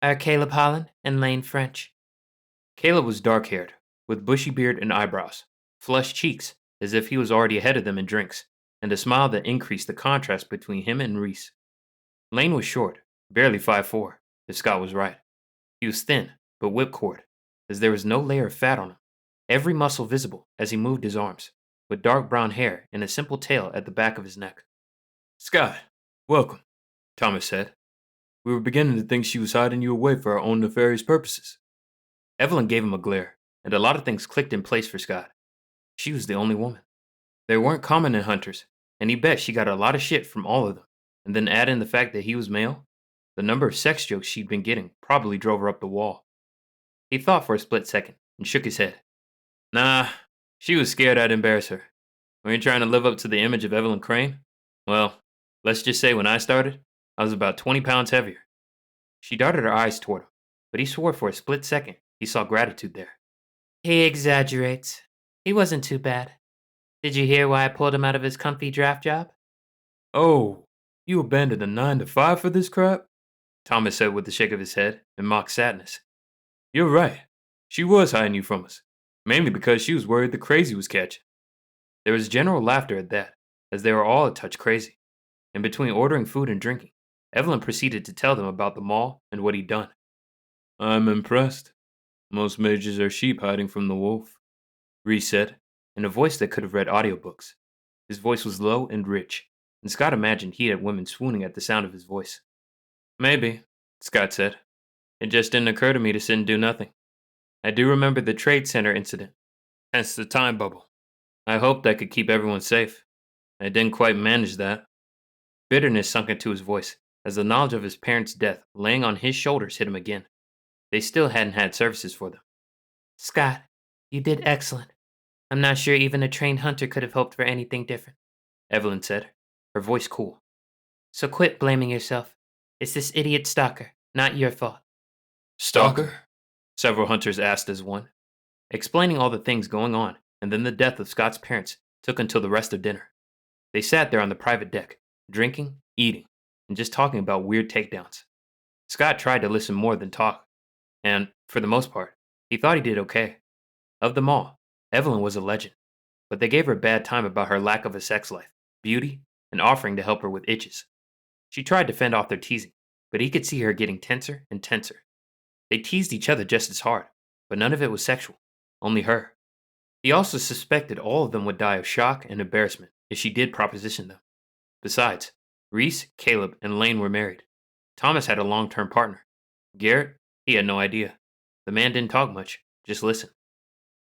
are Caleb Holland and Lane French. Caleb was dark-haired, with bushy beard and eyebrows, flushed cheeks, as if he was already ahead of them in drinks, and a smile that increased the contrast between him and Reese. Lane was short, barely 5'4", if Scott was right. He was thin, but whipcord, as there was no layer of fat on him, every muscle visible as he moved his arms, with dark brown hair and a simple tail at the back of his neck. Scott, welcome, Thomas said. We were beginning to think she was hiding you away for her own nefarious purposes. Evelyn gave him a glare, and a lot of things clicked in place for Scott. She was the only woman. They weren't common in hunters, and he bet she got a lot of shit from all of them, and then add in the fact that he was male. The number of sex jokes she'd been getting probably drove her up the wall. He thought for a split second and shook his head. Nah, she was scared I'd embarrass her. Were you trying to live up to the image of Evelyn Crane? Well, let's just say when I started, I was about 20 pounds heavier. She darted her eyes toward him, but he swore for a split second he saw gratitude there. He exaggerates. He wasn't too bad. Did you hear why I pulled him out of his comfy draft job? Oh, you abandoned a 9-to-5 for this crap? Thomas said with a shake of his head in mock sadness. You're right. She was hiding you from us, mainly because she was worried the crazy was catching. There was general laughter at that, as they were all a touch crazy. In between ordering food and drinking, Evelyn proceeded to tell them about the mall and what he'd done. I'm impressed. Most mages are sheep hiding from the wolf, Reese said, in a voice that could have read audiobooks. His voice was low and rich, and Scott imagined he had women swooning at the sound of his voice. Maybe, Scott said. It just didn't occur to me to sit and do nothing. I do remember the Trade Center incident, hence the time bubble. I hoped I could keep everyone safe. I didn't quite manage that. Bitterness sunk into his voice as the knowledge of his parents' death laying on his shoulders hit him again. They still hadn't had services for them. Scott, you did excellent. I'm not sure even a trained hunter could have hoped for anything different, Evelyn said, her voice cool. So quit blaming yourself. It's this idiot stalker, not your fault. Stalker? Several hunters asked as one. Explaining all the things going on, and then the death of Scott's parents, took until the rest of dinner. They sat there on the private deck, drinking, eating, and just talking about weird takedowns. Scott tried to listen more than talk, and, for the most part, he thought he did okay. Of them all, Evelyn was a legend, but they gave her a bad time about her lack of a sex life, beauty, and offering to help her with itches. She tried to fend off their teasing, but he could see her getting tenser and tenser. They teased each other just as hard, but none of it was sexual, only her. He also suspected all of them would die of shock and embarrassment if she did proposition them. Besides, Reese, Caleb, and Lane were married. Thomas had a long-term partner. Garrett, he had no idea. The man didn't talk much, just listen.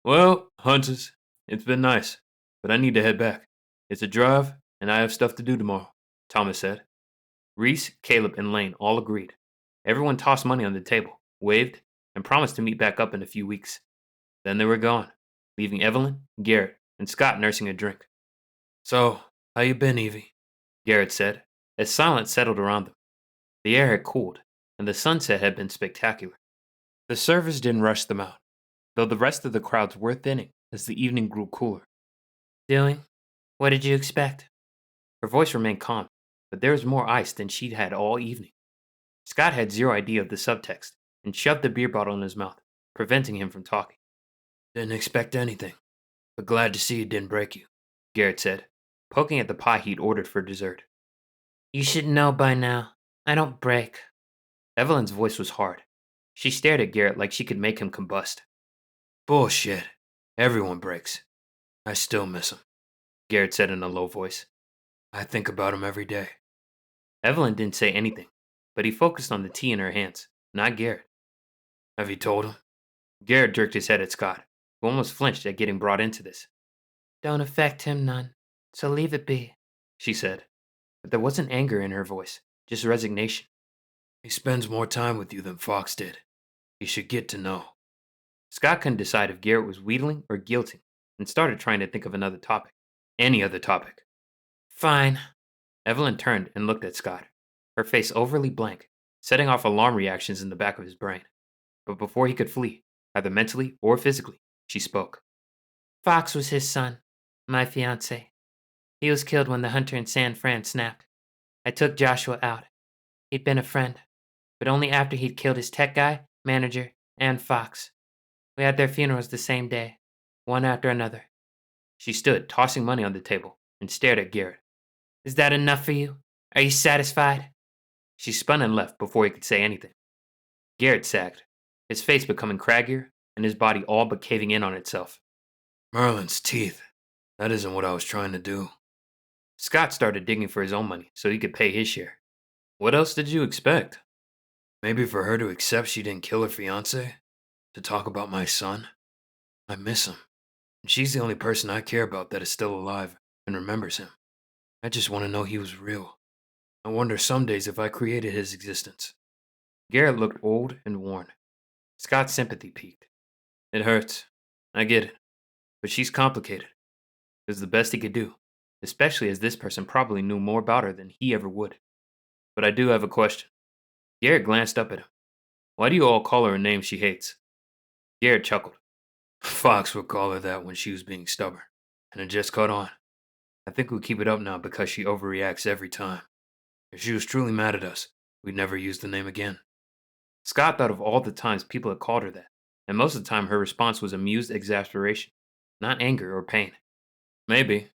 Well, hunters, it's been nice, but I need to head back. It's a drive, and I have stuff to do tomorrow, Thomas said. Reese, Caleb, and Lane all agreed. Everyone tossed money on the table, waved, and promised to meet back up in a few weeks. Then they were gone, leaving Evelyn, Garrett, and Scott nursing a drink. So, how you been, Evie? Garrett said, as silence settled around them. The air had cooled, and the sunset had been spectacular. The servers didn't rush them out, though the rest of the crowds were thinning as the evening grew cooler. Doing? What did you expect? Her voice remained calm, but there was more ice than she'd had all evening. Scott had zero idea of the subtext and shoved the beer bottle in his mouth, preventing him from talking. Didn't expect anything, but glad to see it didn't break you, Garrett said, poking at the pie he'd ordered for dessert. You should know by now. I don't break. Evelyn's voice was hard. She stared at Garrett like she could make him combust. Bullshit. Everyone breaks. I still miss him, Garrett said in a low voice. I think about him every day. Evelyn didn't say anything, but he focused on the tea in her hands, not Garrett. Have you told him? Garrett jerked his head at Scott, who almost flinched at getting brought into this. Don't affect him none, so leave it be, she said, but there wasn't anger in her voice, just resignation. He spends more time with you than Fox did. He should get to know. Scott couldn't decide if Garrett was wheedling or guilting, and started trying to think of another topic. Any other topic. Fine. Evelyn turned and looked at Scott, her face overly blank, setting off alarm reactions in the back of his brain. But before he could flee, either mentally or physically, she spoke. Fox was his son, my fiancé. He was killed when the hunter in San Fran snapped. I took Joshua out. He'd been a friend, but only after he'd killed his tech guy, manager, and Fox. We had their funerals the same day, one after another. She stood, tossing money on the table, and stared at Garrett. Is that enough for you? Are you satisfied? She spun and left before he could say anything. Garrett sagged, his face becoming craggier and his body all but caving in on itself. Merlin's teeth. That isn't what I was trying to do. Scott started digging for his own money so he could pay his share. What else did you expect? Maybe for her to accept she didn't kill her fiancé? To talk about my son? I miss him. And she's the only person I care about that is still alive and remembers him. I just want to know he was real. I wonder some days if I created his existence. Garrett looked old and worn. Scott's sympathy peaked. It hurts. I get it. But she's complicated. It was the best he could do, especially as this person probably knew more about her than he ever would. But I do have a question. Garrett glanced up at him. Why do you all call her a name she hates? Garrett chuckled. Fox would call her that when she was being stubborn, and it just caught on. I think we'll keep it up now because she overreacts every time. If she was truly mad at us, we'd never use the name again. Scott thought of all the times people had called her that, and most of the time her response was amused exasperation, not anger or pain. Maybe.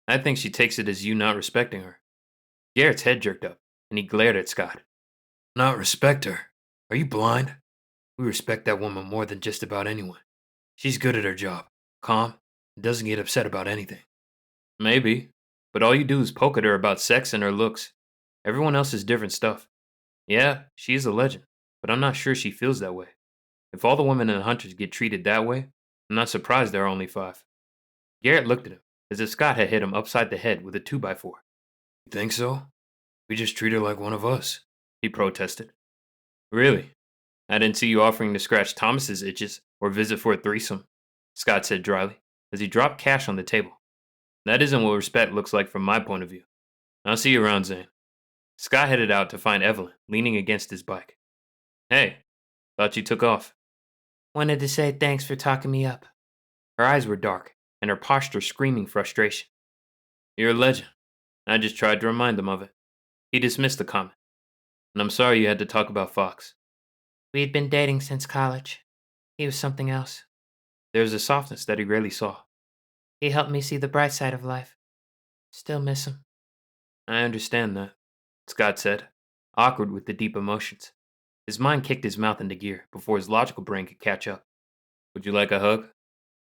I think she takes it as you not respecting her. Garrett's head jerked up, and he glared at Scott. Not respect her? Are you blind? We respect that woman more than just about anyone. She's good at her job, calm, and doesn't get upset about anything. Maybe, but all you do is poke at her about sex and her looks. Everyone else is different stuff. Yeah, she is a legend, but I'm not sure she feels that way. If all the women in the Hunters get treated that way, I'm not surprised there are only 5. Garrett looked at him, as if Scott had hit him upside the head with a 2x4. You think so? We just treat her like one of us, He protested. Really? I didn't see you offering to scratch Thomas's itches or visit for a threesome, Scott said dryly, as he dropped cash on the table. That isn't what respect looks like from my point of view. I'll see you around, Zane. Scott headed out to find Evelyn, leaning against his bike. Hey, thought you took off. Wanted to say thanks for talking me up. Her eyes were dark, and her posture screaming frustration. You're a legend. I just tried to remind them of it. He dismissed the comment. And I'm sorry you had to talk about Fox. We had been dating since college. He was something else. There was a softness that he rarely saw. He helped me see the bright side of life. Still miss him. I understand that, Scott said, awkward with the deep emotions. His mind kicked his mouth into gear before his logical brain could catch up. Would you like a hug?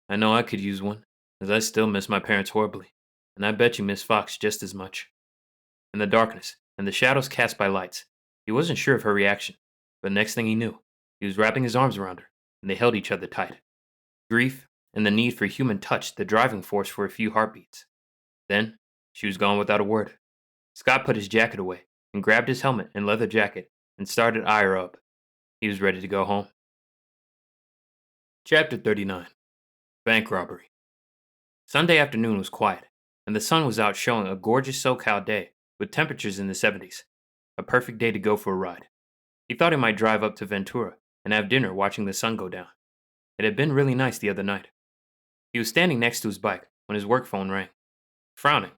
I know I could use one, as I still miss my parents horribly, and I bet you miss Fox just as much. In the darkness and the shadows cast by lights, he wasn't sure of her reaction, but next thing he knew, he was wrapping his arms around her, and they held each other tight. Grief and the need for human touch the driving force for a few heartbeats. Then, she was gone without a word. Scott put his jacket away and grabbed his helmet and leather jacket and started eye her up. He was ready to go home. Chapter 39. Bank Robbery. Sunday afternoon was quiet, and the sun was out showing a gorgeous SoCal day with temperatures in the 70s. A perfect day to go for a ride. He thought he might drive up to Ventura and have dinner watching the sun go down. It had been really nice the other night. He was standing next to his bike when his work phone rang. Frowning.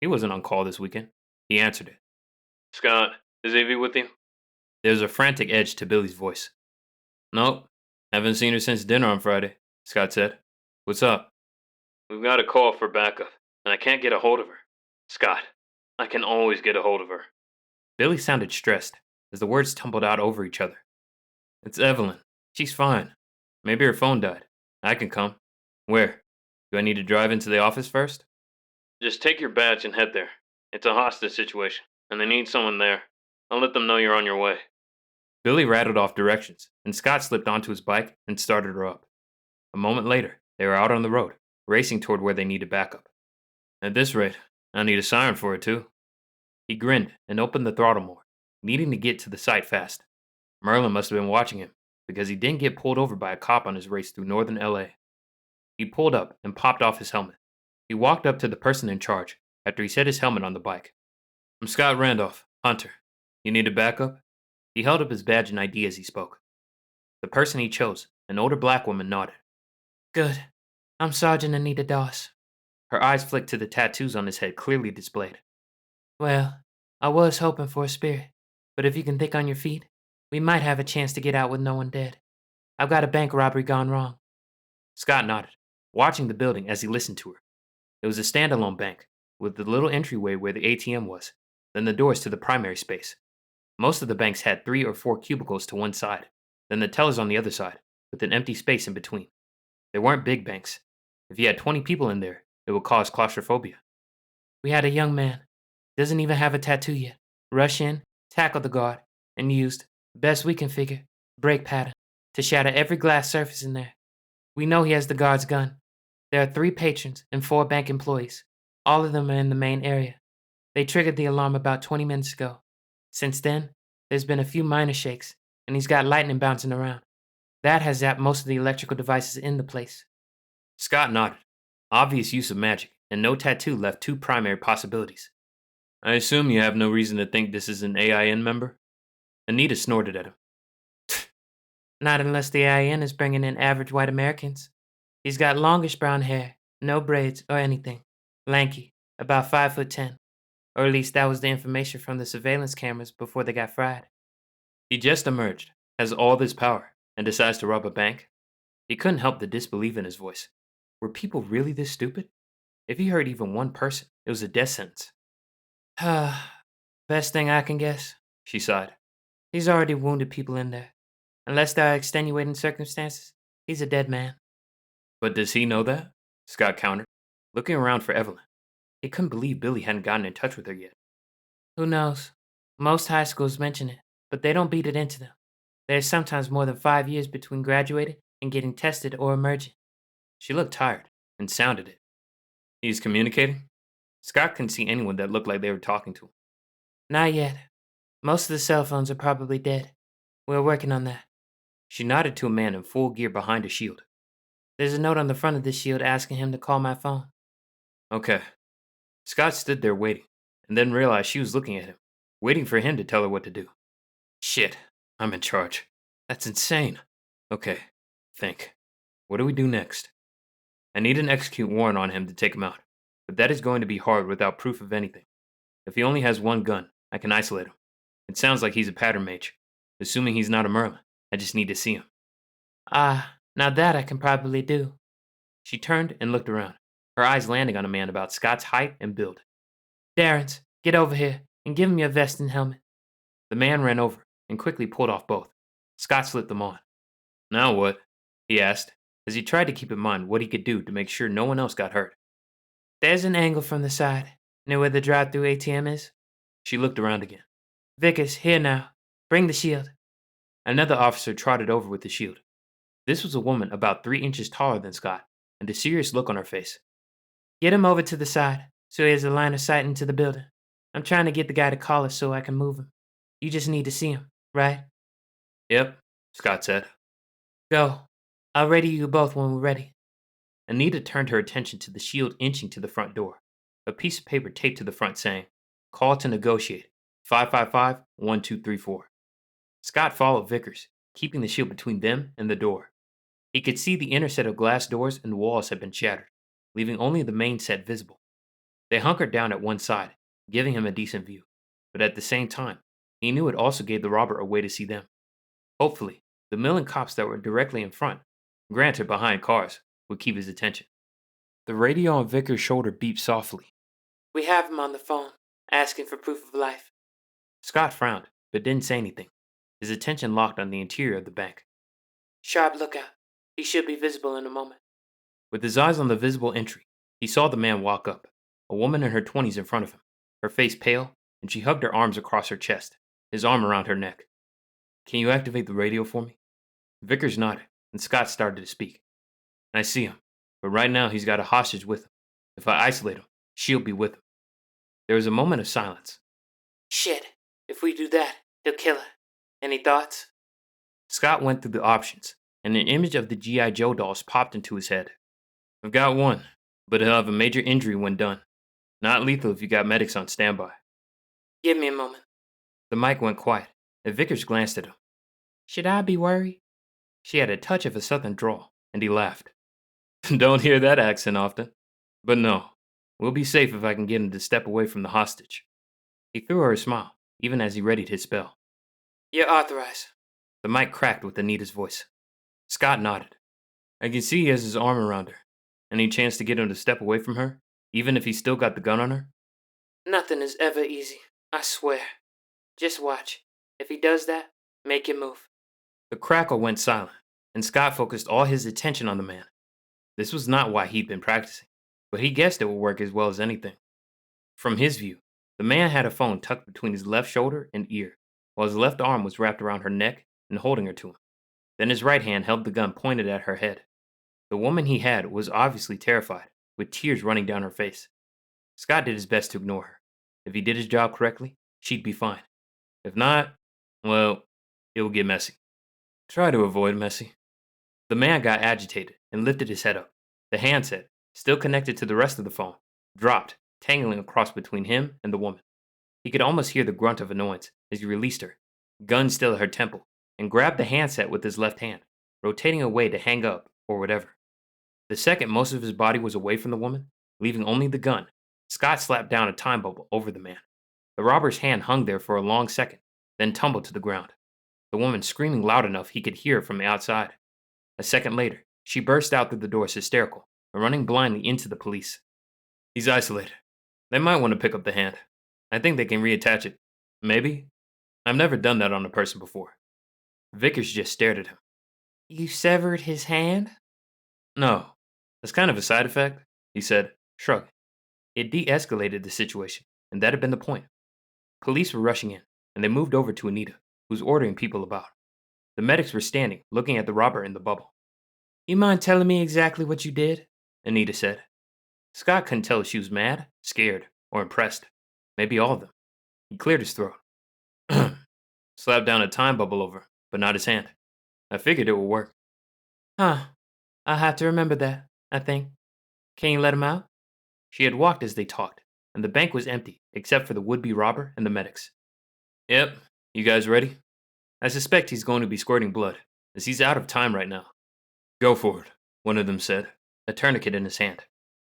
He wasn't on call this weekend. He answered it. Scott, is Evie with you? There was a frantic edge to Billy's voice. Nope. Haven't seen her since dinner on Friday, Scott said. What's up? We've got a call for backup, and I can't get a hold of her. Scott, I can always get a hold of her. Billy sounded stressed as the words tumbled out over each other. It's Evelyn. She's fine. Maybe her phone died. I can come. Where? Do I need to drive into the office first? Just take your badge and head there. It's a hostage situation, and they need someone there. I'll let them know you're on your way. Billy rattled off directions, and Scott slipped onto his bike and started her up. A moment later, they were out on the road, racing toward where they needed backup. At this rate, I need a siren for it too. He grinned and opened the throttle more, needing to get to the site fast. Merlin must have been watching him, because he didn't get pulled over by a cop on his race through northern LA. He pulled up and popped off his helmet. He walked up to the person in charge after he set his helmet on the bike. I'm Scott Randolph, Hunter. You need a backup? He held up his badge and ID as he spoke. The person he chose, an older black woman, nodded. Good. I'm Sergeant Anita Doss. Her eyes flicked to the tattoos on his head clearly displayed. Well, I was hoping for a spirit, but if you can think on your feet, we might have a chance to get out with no one dead. I've got a bank robbery gone wrong. Scott nodded, watching the building as he listened to her. It was a standalone bank, with the little entryway where the ATM was, then the doors to the primary space. Most of the banks had 3 or 4 cubicles to one side, then the tellers on the other side, with an empty space in between. They weren't big banks. If you had 20 people in there, it would cause claustrophobia. We had a young man, doesn't even have a tattoo yet, rush in, tackle the guard, and used, best we can figure, brake pattern, to shatter every glass surface in there. We know he has the guard's gun. There are 3 patrons and 4 bank employees. All of them are in the main area. They triggered the alarm about 20 minutes ago. Since then, there's been a few minor shakes, and he's got lightning bouncing around. That has zapped most of the electrical devices in the place. Scott nodded. Obvious use of magic, and no tattoo left 2 primary possibilities. I assume you have no reason to think this is an AIN member? Anita snorted at him. Not unless the AIN is bringing in average white Americans. He's got longish brown hair, no braids or anything. Lanky, about 5'10". Or at least that was the information from the surveillance cameras before they got fried. He just emerged, has all this power, and decides to rob a bank? He couldn't help the disbelief in his voice. Were people really this stupid? If he hurt even one person, it was a death sentence. Best thing I can guess, She sighed. he's already wounded people in there. Unless there are extenuating circumstances, he's a dead man. But does he know that? Scott countered, looking around for Evelyn. He couldn't believe Billy hadn't gotten in touch with her yet. Who knows? Most high schools mention it, but they don't beat it into them. There's sometimes more than 5 years between graduating and getting tested or emerging. She looked tired and sounded it. He's communicating? Scott couldn't see anyone that looked like they were talking to him. Not yet. Most of the cell phones are probably dead. We're working on that. She nodded to a man in full gear behind a shield. There's a note on the front of the shield asking him to call my phone. Okay. Scott stood there waiting, and then realized she was looking at him, waiting for him to tell her what to do. Shit, I'm in charge. That's insane. Okay, think. What do we do next? I need an execute warrant on him to take him out, but that is going to be hard without proof of anything. If he only has one gun, I can isolate him. It sounds like he's a pattern mage. Assuming he's not a Merlin, I just need to see him. Now that I can probably do. She turned and looked around, her eyes landing on a man about Scott's height and build. Darren's, get over here and give him your vest and helmet. The man ran over and quickly pulled off both. Scott slipped them on. Now what? He asked, as he tried to keep in mind what he could do to make sure no one else got hurt. There's an angle from the side, near where the drive-through ATM is. She looked around again. Vickers, here now. Bring the shield. Another officer trotted over with the shield. This was a woman about 3 inches taller than Scott, and a serious look on her face. Get him over to the side, so he has a line of sight into the building. I'm trying to get the guy to call us so I can move him. You just need to see him, right? Yep, Scott said. Go. I'll ready you both when we're ready. Anita turned her attention to the shield inching to the front door, a piece of paper taped to the front saying, "Call to negotiate, 555-1234. Scott followed Vickers, keeping the shield between them and the door. He could see the inner set of glass doors and walls had been shattered, leaving only the main set visible. They hunkered down at one side, giving him a decent view, but at the same time, he knew it also gave the robber a way to see them. Hopefully, the milling cops that were directly in front, granted behind cars, would keep his attention. The radio on Vickers' shoulder beeped softly. We have him on the phone, asking for proof of life. Scott frowned, but didn't say anything, his attention locked on the interior of the bank. Sharp lookout. He should be visible in a moment. With his eyes on the visible entry, he saw the man walk up, a woman in her 20s in front of him, her face pale, and she hugged her arms across her chest, his arm around her neck. Can you activate the radio for me? Vickers nodded, and Scott started to speak. I see him, but right now he's got a hostage with him. If I isolate him, she'll be with him. There was a moment of silence. Shit. If we do that, he'll kill her. Any thoughts? Scott went through the options, and an image of the G.I. Joe dolls popped into his head. I've got one, but he'll have a major injury when done. Not lethal if you got medics on standby. Give me a moment. The mic went quiet, and Vickers glanced at him. Should I be worried? She had a touch of a southern drawl, and he laughed. Don't hear that accent often. But no, we'll be safe if I can get him to step away from the hostage. He threw her a smile, even as he readied his spell. You're authorized. The mic cracked with Anita's voice. Scott nodded. I can see he has his arm around her. Any chance to get him to step away from her, even if he's still got the gun on her? Nothing is ever easy, I swear. Just watch. If he does that, make your move. The crackle went silent, and Scott focused all his attention on the man. This was not why he'd been practicing, but he guessed it would work as well as anything. From his view, the man had a phone tucked between his left shoulder and ear, while his left arm was wrapped around her neck and holding her to him. Then his right hand held the gun pointed at her head. The woman he had was obviously terrified, with tears running down her face. Scott did his best to ignore her. If he did his job correctly, she'd be fine. If not, well, it would get messy. Try to avoid messy. The man got agitated and lifted his head up. The handset, still connected to the rest of the phone, dropped, tangling across between him and the woman. He could almost hear the grunt of annoyance as he released her, gun still at her temple, and grabbed the handset with his left hand, rotating away to hang up or whatever. The second most of his body was away from the woman, leaving only the gun, Scott slapped down a time bubble over the man. The robber's hand hung there for a long second, then tumbled to the ground, the woman screaming loud enough he could hear from the outside. A second later, she burst out through the doors hysterical and running blindly into the police. He's isolated. They might want to pick up the hand. I think they can reattach it. Maybe? I've never done that on a person before. Vickers just stared at him. You severed his hand? No. That's kind of a side effect, he said, shrugging. It de-escalated the situation, and that had been the point. Police were rushing in, and they moved over to Anita, who was ordering people about. The medics were standing, looking at the robber in the bubble. You mind telling me exactly what you did? Anita said. Scott couldn't tell if she was mad, scared, or impressed. Maybe all of them. He cleared his throat. Slapped down a time bubble over, but not his hand. I figured it would work. Huh. I'll have to remember that, I think. Can you let him out? She had walked as they talked, and the bank was empty except for the would-be robber and the medics. Yep, you guys ready? I suspect he's going to be squirting blood, as he's out of time right now. Go for it, one of them said, a tourniquet in his hand.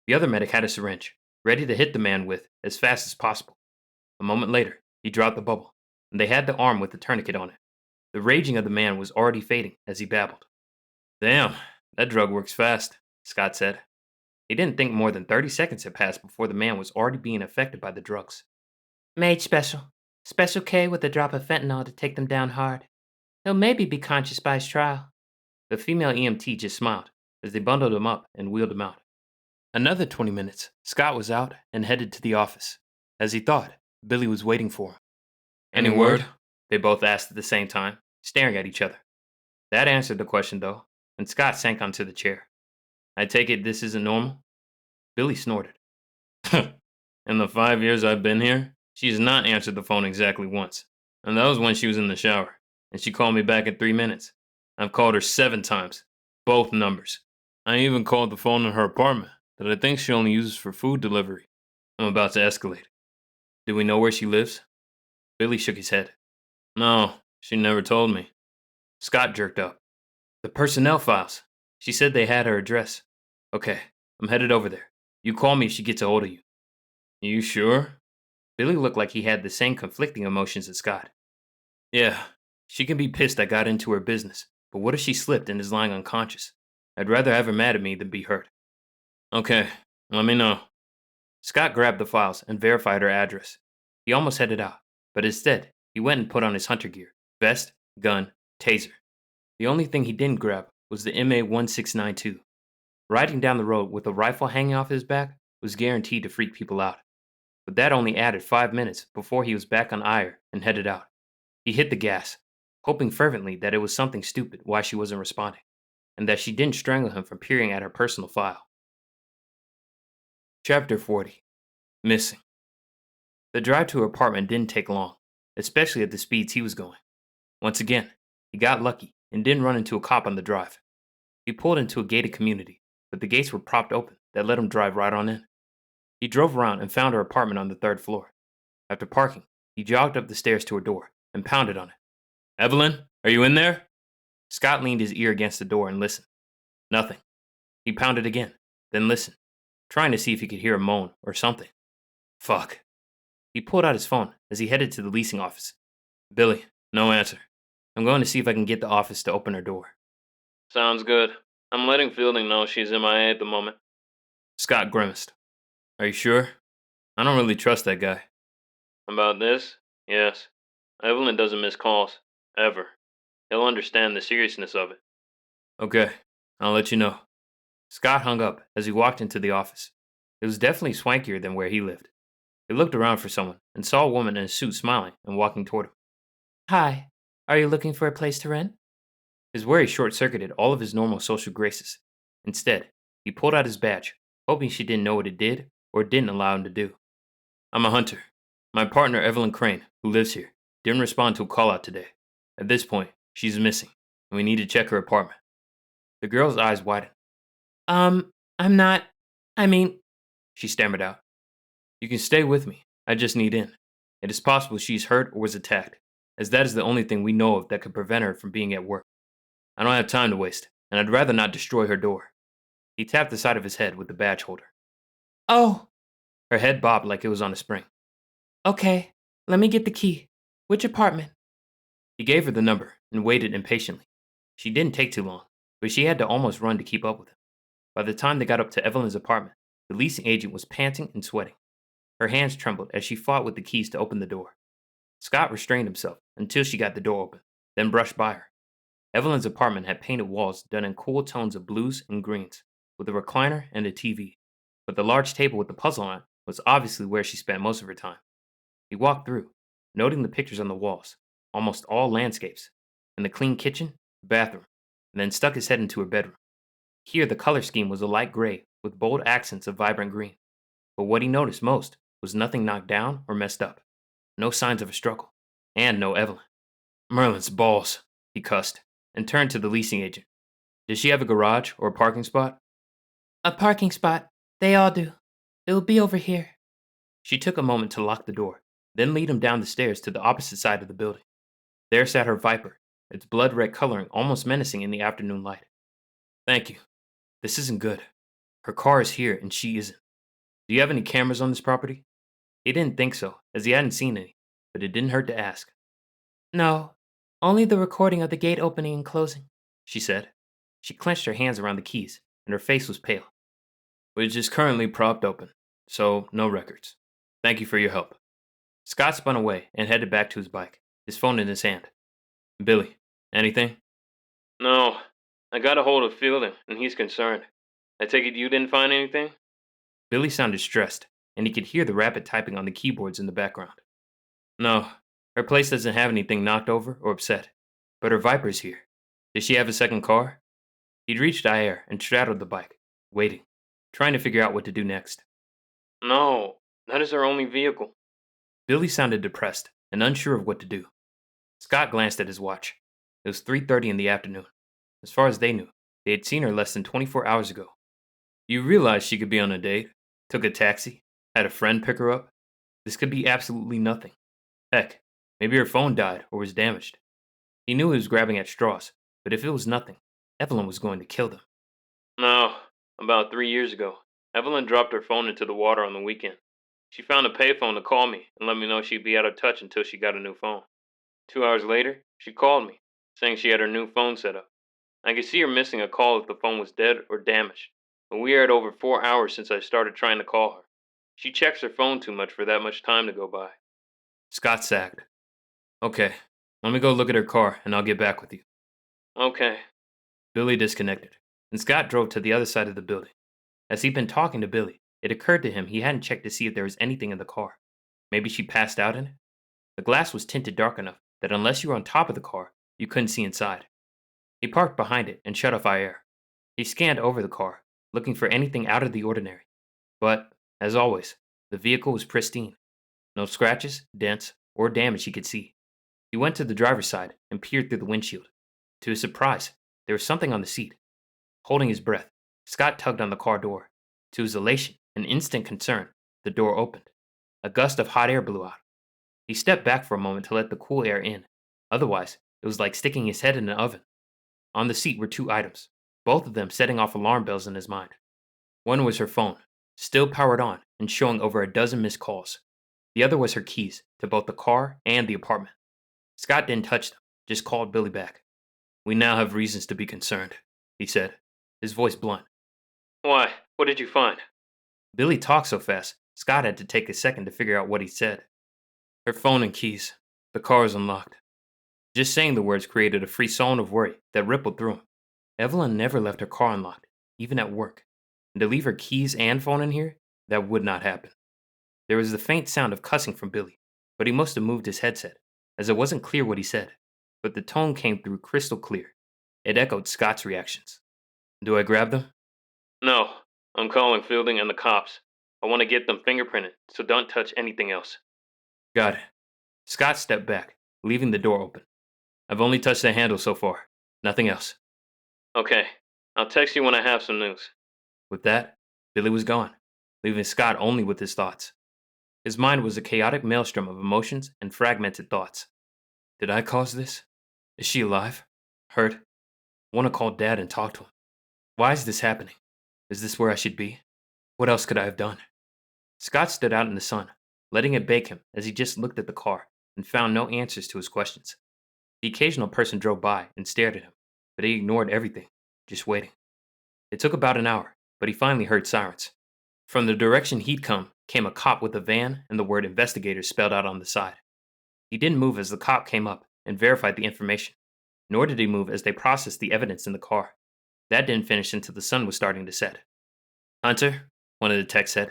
The other medic had a syringe, ready to hit the man with as fast as possible. A moment later, he dropped the bubble, and they had the arm with the tourniquet on it. The raging of the man was already fading as he babbled. Damn, that drug works fast, Scott said. He didn't think more than 30 seconds had passed before the man was already being affected by the drugs. Mage special. Special K with a drop of fentanyl to take them down hard. He'll maybe be conscious by his trial. The female EMT just smiled as they bundled him up and wheeled him out. Another 20 minutes, Scott was out and headed to the office. As he thought, Billy was waiting for him. Any word? They both asked at the same time, staring at each other. That answered the question, though, and Scott sank onto the chair. I take it this isn't normal? Billy snorted. In the 5 years I've been here, she has not answered the phone exactly once. And that was when she was in the shower, and she called me back in 3 minutes. I've called her 7 times, both numbers. I even called the phone in her apartment that I think she only uses for food delivery. I'm about to escalate. Do we know where she lives? Billy shook his head. No, she never told me. Scott jerked up. The personnel files. She said they had her address. Okay, I'm headed over there. You call me if she gets a hold of you. You sure? Billy looked like he had the same conflicting emotions as Scott. Yeah, she can be pissed I got into her business, but what if she slipped and is lying unconscious? I'd rather have her mad at me than be hurt. Okay, let me know. Scott grabbed the files and verified her address. He almost headed out, but instead, he went and put on his hunter gear, vest, gun, taser. The only thing he didn't grab was the MA-1692. Riding down the road with a rifle hanging off his back was guaranteed to freak people out. But that only added 5 minutes before he was back on Ire and headed out. He hit the gas, hoping fervently that it was something stupid why she wasn't responding, and that she didn't strangle him from peering at her personal file. Chapter 40. Missing. The drive to her apartment didn't take long, especially at the speeds he was going. Once again, he got lucky and didn't run into a cop on the drive. He pulled into a gated community, but the gates were propped open that let him drive right on in. He drove around and found her apartment on the 3rd floor. After parking, he jogged up the stairs to her door and pounded on it. Evelyn, are you in there? Scott leaned his ear against the door and listened. Nothing. He pounded again, then listened, trying to see if he could hear a moan or something. Fuck. He pulled out his phone as he headed to the leasing office. Billy, no answer. I'm going to see if I can get the office to open her door. Sounds good. I'm letting Fielding know she's MIA at the moment. Scott grimaced. Are you sure? I don't really trust that guy. About this? Yes. Evelyn doesn't miss calls. Ever. He'll understand the seriousness of it. Okay. I'll let you know. Scott hung up as he walked into the office. It was definitely swankier than where he lived. He looked around for someone and saw a woman in a suit smiling and walking toward him. Hi. Are you looking for a place to rent? His worry short-circuited all of his normal social graces. Instead, he pulled out his badge, hoping she didn't know what it did or didn't allow him to do. I'm a hunter. My partner, Evelyn Crane, who lives here, didn't respond to a call-out today. At this point, she's missing, and we need to check her apartment. The girl's eyes widened. I'm not... She stammered out. You can stay with me. I just need in. It is possible she's hurt or was attacked, as that is the only thing we know of that could prevent her from being at work. I don't have time to waste, and I'd rather not destroy her door. He tapped the side of his head with the badge holder. Oh! Her head bobbed like it was on a spring. Okay, let me get the key. Which apartment? He gave her the number and waited impatiently. She didn't take too long, but she had to almost run to keep up with him. By the time they got up to Evelyn's apartment, the leasing agent was panting and sweating. Her hands trembled as she fought with the keys to open the door. Scott restrained himself until she got the door open, then brushed by her. Evelyn's apartment had painted walls done in cool tones of blues and greens, with a recliner and a TV, but the large table with the puzzle on it was obviously where she spent most of her time. He walked through, noting the pictures on the walls, almost all landscapes, and the clean kitchen, bathroom, and then stuck his head into her bedroom. Here the color scheme was a light gray with bold accents of vibrant green. But what he noticed most was nothing knocked down or messed up. No signs of a struggle. And no Evelyn. Merlin's balls, he cussed, and turned to the leasing agent. Does she have a garage or a parking spot? A parking spot. They all do. It'll be over here. She took a moment to lock the door, then lead him down the stairs to the opposite side of the building. There sat her Viper, its blood-red coloring almost menacing in the afternoon light. Thank you. This isn't good. Her car is here and she isn't. Do you have any cameras on this property? He didn't think so, as he hadn't seen any, but it didn't hurt to ask. No, only the recording of the gate opening and closing, She said. She clenched her hands around the keys, and her face was pale. Which is currently propped open, so no records. Thank you for your help. Scott spun away and headed back to his bike, his phone in his hand. Billy, anything? No, I got a hold of Fielding, and he's concerned. I take it you didn't find anything? Billy sounded stressed, and he could hear the rapid typing on the keyboards in the background. No, her place doesn't have anything knocked over or upset, but her Viper's here. Does she have a second car? He'd reached Ayer and straddled the bike, waiting, trying to figure out what to do next. No, that is our only vehicle. Billy sounded depressed and unsure of what to do. Scott glanced at his watch. It was 3:30 in the afternoon. As far as they knew, they had seen her less than 24 hours ago. You realize she could be on a date, took a taxi, had a friend pick her up? This could be absolutely nothing. Heck, maybe her phone died or was damaged. He knew he was grabbing at straws, but if it was nothing, Evelyn was going to kill them. No, about 3 years ago, Evelyn dropped her phone into the water on the weekend. She found a payphone to call me and let me know she'd be out of touch until she got a new phone. 2 hours later, she called me, saying she had her new phone set up. I could see her missing a call if the phone was dead or damaged, but we are at over 4 hours since I started trying to call her. She checks her phone too much for that much time to go by. Scott sagged. Okay, let me go look at her car and I'll get back with you. Okay. Billy disconnected, and Scott drove to the other side of the building. As he'd been talking to Billy, it occurred to him he hadn't checked to see if there was anything in the car. Maybe she passed out in it? The glass was tinted dark enough that unless you were on top of the car, you couldn't see inside. He parked behind it and shut off air. He scanned over the car, looking for anything out of the ordinary. But, as always, the vehicle was pristine. No scratches, dents, or damage he could see. He went to the driver's side and peered through the windshield. To his surprise, there was something on the seat. Holding his breath, Scott tugged on the car door. To his elation and instant concern, the door opened. A gust of hot air blew out. He stepped back for a moment to let the cool air in. Otherwise, it was like sticking his head in an oven. On the seat were 2 items, both of them setting off alarm bells in his mind. One was her phone, still powered on and showing over a dozen missed calls. The other was her keys to both the car and the apartment. Scott didn't touch them, just called Billy back. We now have reasons to be concerned, he said, his voice blunt. Why? What did you find? Billy talked so fast, Scott had to take a second to figure out what he said. Her phone and keys. The car is unlocked. Just saying the words created a frisson of worry that rippled through him. Evelyn never left her car unlocked, even at work. And to leave her keys and phone in here, that would not happen. There was the faint sound of cussing from Billy, but he must have moved his headset, as it wasn't clear what he said. But the tone came through crystal clear. It echoed Scott's reactions. Do I grab them? No, I'm calling Fielding and the cops. I want to get them fingerprinted, so don't touch anything else. Got it. Scott stepped back, leaving the door open. I've only touched the handle so far. Nothing else. Okay, I'll text you when I have some news. With that, Billy was gone, leaving Scott only with his thoughts. His mind was a chaotic maelstrom of emotions and fragmented thoughts. Did I cause this? Is she alive? Hurt? Want to call Dad and talk to him. Why is this happening? Is this where I should be? What else could I have done? Scott stood out in the sun, letting it bake him as he just looked at the car and found no answers to his questions. The occasional person drove by and stared at him, but he ignored everything, just waiting. It took about an hour, but he finally heard sirens. From the direction he'd come came a cop with a van and the word investigators spelled out on the side. He didn't move as the cop came up and verified the information, nor did he move as they processed the evidence in the car. That didn't finish until the sun was starting to set. Hunter, one of the techs said,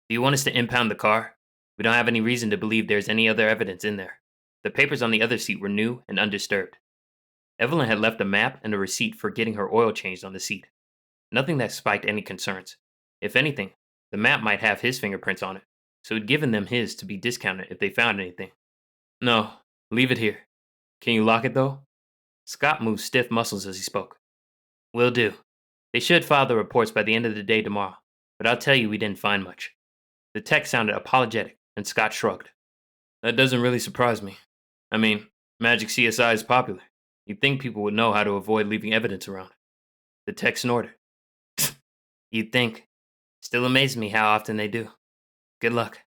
do you want us to impound the car? We don't have any reason to believe there's any other evidence in there. The papers on the other seat were new and undisturbed. Evelyn had left a map and a receipt for getting her oil changed on the seat. Nothing that spiked any concerns, If anything, the map might have his fingerprints on it, so he'd given them his to be discounted if they found anything. No, leave it here. Can you lock it, though? Scott moved stiff muscles as he spoke. Will do. They should file the reports by the end of the day tomorrow, but I'll tell you we didn't find much. The text sounded apologetic, and Scott shrugged. That doesn't really surprise me. I mean, Magic CSI is popular. You'd think people would know how to avoid leaving evidence around. The tech snorted. You'd think. Still amazes me how often they do. Good luck.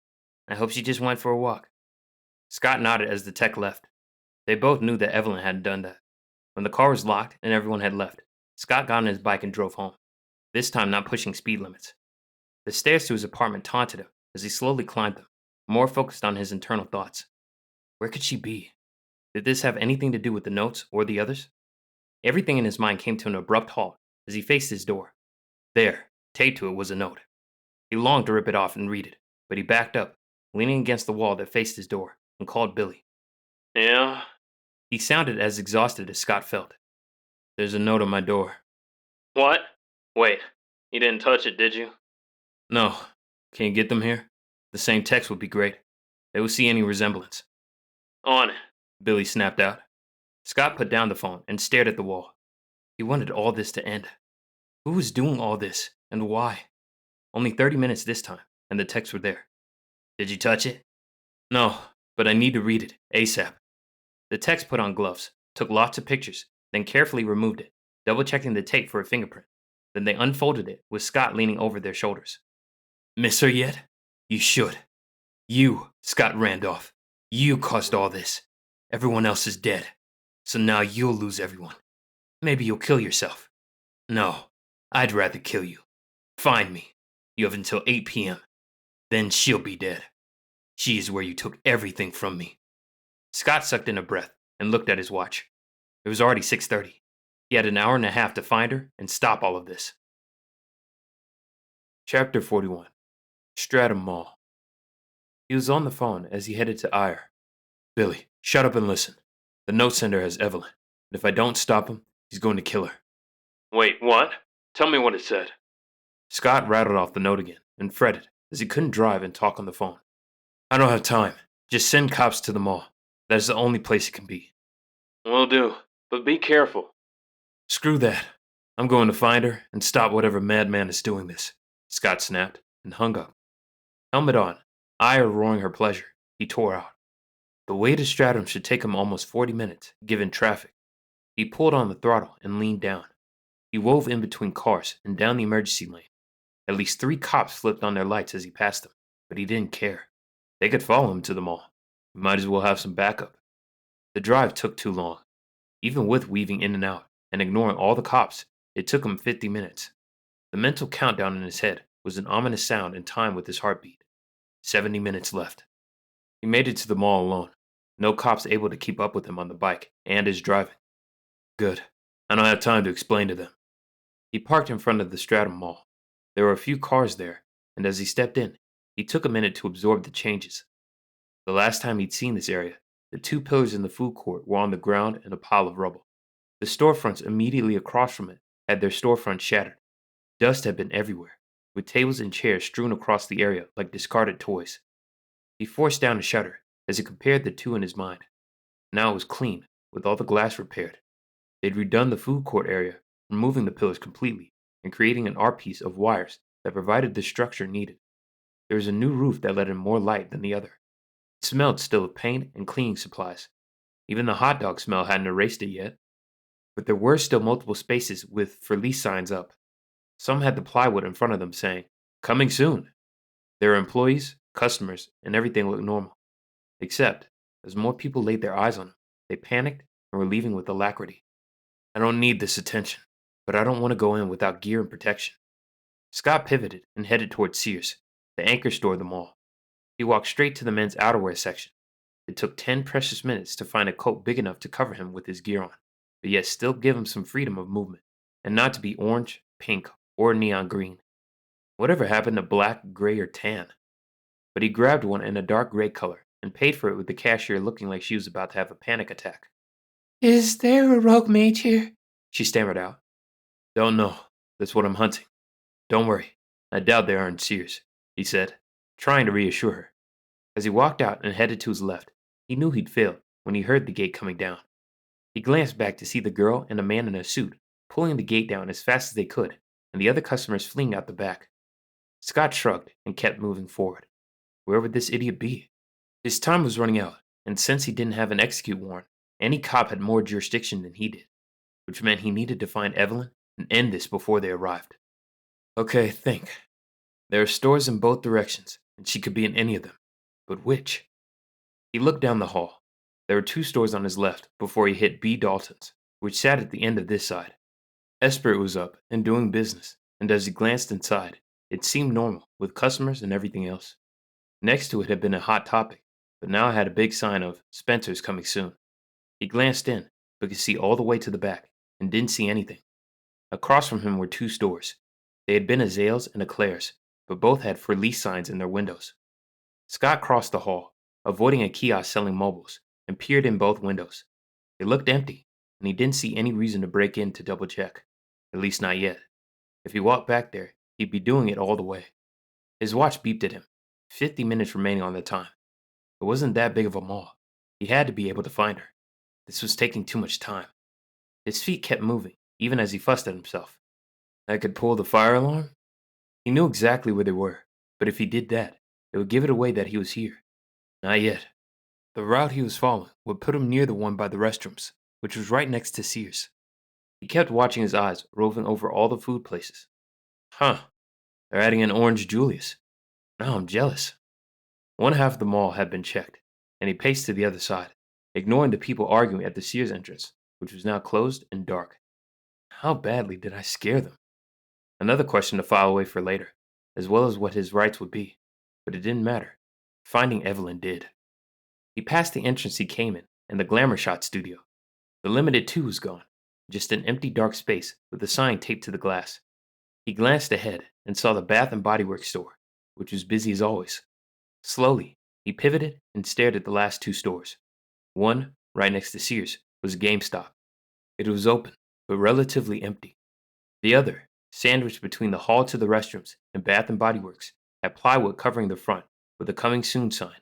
I hope she just went for a walk. Scott nodded as the tech left. They both knew that Evelyn hadn't done that. When the car was locked and everyone had left, Scott got on his bike and drove home, this time not pushing speed limits. The stairs to his apartment taunted him as he slowly climbed them, more focused on his internal thoughts. Where could she be? Did this have anything to do with the notes or the others? Everything in his mind came to an abrupt halt as he faced his door. There, taped to it, was a note. He longed to rip it off and read it, but he backed up, leaning against the wall that faced his door, and called Billy. Yeah? He sounded as exhausted as Scott felt. There's a note on my door. What? Wait, you didn't touch it, did you? No. Can you get them here? The same text would be great. They will see any resemblance. On it, Billy snapped out. Scott put down the phone and stared at the wall. He wanted all this to end. Who was doing all this, and why? Only 30 minutes this time, and the texts were there. Did you touch it? No, but I need to read it, ASAP. The text put on gloves, took lots of pictures, then carefully removed it, double-checking the tape for a fingerprint. Then they unfolded it, with Scott leaning over their shoulders. Miss her yet? You should. You, Scott Randolph. You caused all this. Everyone else is dead. So now you'll lose everyone. Maybe you'll kill yourself. No, I'd rather kill you. Find me. You have until 8 p.m. Then she'll be dead. She is where you took everything from me. Scott sucked in a breath and looked at his watch. It was already 6:30. He had an hour and a half to find her and stop all of this. Chapter 41. Strathome Mall. He was on the phone as he headed to Ire. Billy, shut up and listen. The note sender has Evelyn, and if I don't stop him, he's going to kill her. Wait, what? Tell me what it said. Scott rattled off the note again and fretted as he couldn't drive and talk on the phone. I don't have time. Just send cops to the mall. That is the only place it can be. Will do, but be careful. Screw that. I'm going to find her and stop whatever madman is doing this, Scott snapped and hung up. Helmet on, ire roaring her pleasure, he tore out. The way to Strathome should take him almost 40 minutes, given traffic. He pulled on the throttle and leaned down. He wove in between cars and down the emergency lane. At least 3 cops flipped on their lights as he passed them, but he didn't care. They could follow him to the mall. He might as well have some backup. The drive took too long. Even with weaving in and out and ignoring all the cops, it took him 50 minutes. The mental countdown in his head was an ominous sound in time with his heartbeat. 70 minutes left. He made it to the mall alone. No cops able to keep up with him on the bike and his driving. Good. I don't have time to explain to them. He parked in front of the Strathome Mall. There were a few cars there, and as he stepped in, he took a minute to absorb the changes. The last time he'd seen this area, the 2 pillars in the food court were on the ground in a pile of rubble. The storefronts immediately across from it had their storefronts shattered. Dust had been everywhere, with tables and chairs strewn across the area like discarded toys. He forced down a shudder as he compared the two in his mind. Now it was clean, with all the glass repaired. They'd redone the food court area, removing the pillars completely and creating an art piece of wires that provided the structure needed. There was a new roof that let in more light than the other. It smelled still of paint and cleaning supplies. Even the hot dog smell hadn't erased it yet. But there were still multiple spaces with for lease signs up. Some had the plywood in front of them saying, "Coming soon." There were employees, customers, and everything looked normal. Except, as more people laid their eyes on him, they panicked and were leaving with alacrity. I don't need this attention, but I don't want to go in without gear and protection. Scott pivoted and headed towards Sears, the anchor store of the mall. He walked straight to the men's outerwear section. It took 10 precious minutes to find a coat big enough to cover him with his gear on, but yet still give him some freedom of movement, and not to be orange, pink, or neon green. Whatever happened to black, gray, or tan? But he grabbed one in a dark gray color and paid for it with the cashier looking like she was about to have a panic attack. Is there a rogue mage here? She stammered out. Don't know. That's what I'm hunting. Don't worry. I doubt they are in Sears, he said, trying to reassure her. As he walked out and headed to his left, he knew he'd failed when he heard the gate coming down. He glanced back to see the girl and a man in a suit pulling the gate down as fast as they could, and the other customers fleeing out the back. Scott shrugged and kept moving forward. Where would this idiot be? His time was running out, and since he didn't have an execute warrant, any cop had more jurisdiction than he did, which meant he needed to find Evelyn and end this before they arrived. Okay, think. There are stores in both directions, and she could be in any of them. But which? He looked down the hall. There were 2 stores on his left before he hit B. Dalton's, which sat at the end of this side. Esprit was up and doing business, and as he glanced inside, it seemed normal, with customers and everything else. Next to it had been a hot topic, but now it had a big sign of Spencer's coming soon. He glanced in, but could see all the way to the back, and didn't see anything. Across from him were 2 stores. They had been a Zales and a Claire's, but both had for lease signs in their windows. Scott crossed the hall, avoiding a kiosk selling mobiles, and peered in both windows. They looked empty, and he didn't see any reason to break in to double check. At least not yet. If he walked back there, he'd be doing it all the way. His watch beeped at him. 50 minutes remaining on the time. It wasn't that big of a mall. He had to be able to find her. This was taking too much time. His feet kept moving, even as he fussed at himself. I could pull the fire alarm? He knew exactly where they were, but if he did that, it would give it away that he was here. Not yet. The route he was following would put him near the one by the restrooms, which was right next to Sears. He kept watching his eyes roving over all the food places. Huh, they're adding an Orange Julius. Now I'm jealous. One half of the mall had been checked, and he paced to the other side, ignoring the people arguing at the Sears entrance, which was now closed and dark. How badly did I scare them? Another question to file away for later, as well as what his rights would be, but it didn't matter. Finding Evelyn did. He passed the entrance he came in and the glamour shot studio. The Limited 2 was gone, just an empty dark space with a sign taped to the glass. He glanced ahead and saw the Bath and Body Works store, which was busy as always. Slowly, he pivoted and stared at the last 2 stores. One, right next to Sears, was a GameStop. It was open, but relatively empty. The other, sandwiched between the hall to the restrooms and Bath and Body Works, had plywood covering the front with a coming soon sign.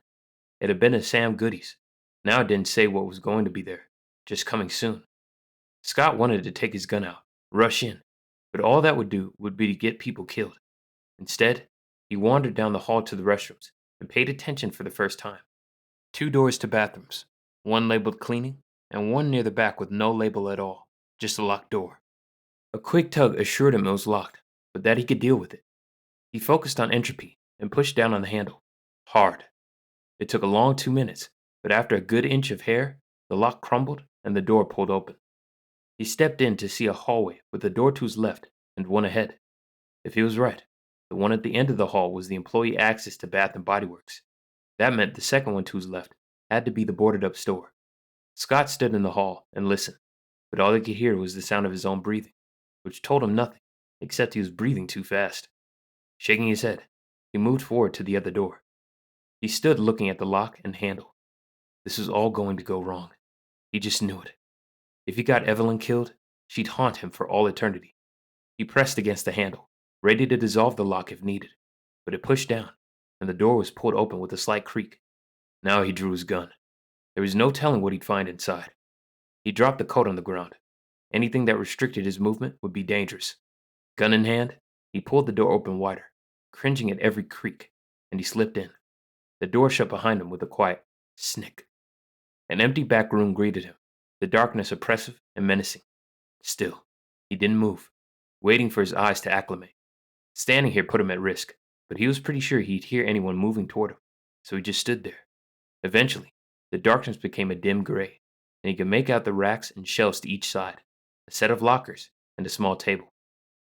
It had been a Sam Goodies. Now it didn't say what was going to be there, just coming soon. Scott wanted to take his gun out, rush in, but all that would do would be to get people killed. Instead, he wandered down the hall to the restrooms and paid attention for the first time. 2 doors to bathrooms, one labeled cleaning, and one near the back with no label at all, just a locked door. A quick tug assured him it was locked, but that he could deal with it. He focused on entropy and pushed down on the handle. Hard. It took a long 2 minutes, but after a good inch of hair, the lock crumbled and the door pulled open. He stepped in to see a hallway with a door to his left and one ahead. If he was right, the one at the end of the hall was the employee access to Bath and Body Works. That meant the second one to his left had to be the boarded up store. Scott stood in the hall and listened, but all he could hear was the sound of his own breathing, which told him nothing, except he was breathing too fast. Shaking his head, he moved forward to the other door. He stood looking at the lock and handle. This was all going to go wrong. He just knew it. If he got Evelyn killed, she'd haunt him for all eternity. He pressed against the handle, ready to dissolve the lock if needed, but it pushed down, and the door was pulled open with a slight creak. Now he drew his gun. There was no telling what he'd find inside. He dropped the coat on the ground. Anything that restricted his movement would be dangerous. Gun in hand, he pulled the door open wider, cringing at every creak, and he slipped in. The door shut behind him with a quiet snick. An empty back room greeted him, the darkness oppressive and menacing. Still, he didn't move, waiting for his eyes to acclimate. Standing here put him at risk, but he was pretty sure he'd hear anyone moving toward him, so he just stood there. Eventually, the darkness became a dim gray, and he could make out the racks and shelves to each side, a set of lockers, and a small table.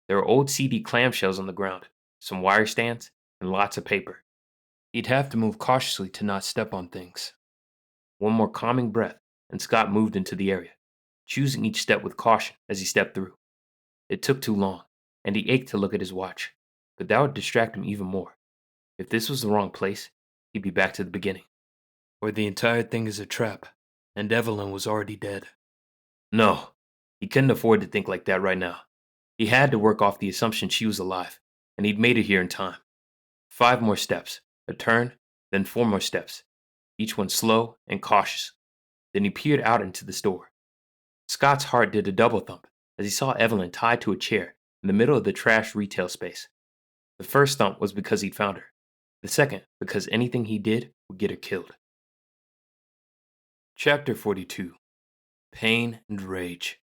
There were old CD clamshells on the ground, some wire stands, and lots of paper. He'd have to move cautiously to not step on things. One more calming breath, and Scott moved into the area, choosing each step with caution as he stepped through. It took too long, and he ached to look at his watch, but that would distract him even more. If this was the wrong place, he'd be back to the beginning. Or the entire thing is a trap, and Evelyn was already dead. No, he couldn't afford to think like that right now. He had to work off the assumption she was alive, and he'd made it here in time. 5 more steps, a turn, then 4 more steps, each one slow and cautious. Then he peered out into the store. Scott's heart did a double thump as he saw Evelyn tied to a chair in the middle of the trash retail space. The first thump was because he'd found her. The second, because anything he did would get her killed. Chapter 42. Pain and Rage.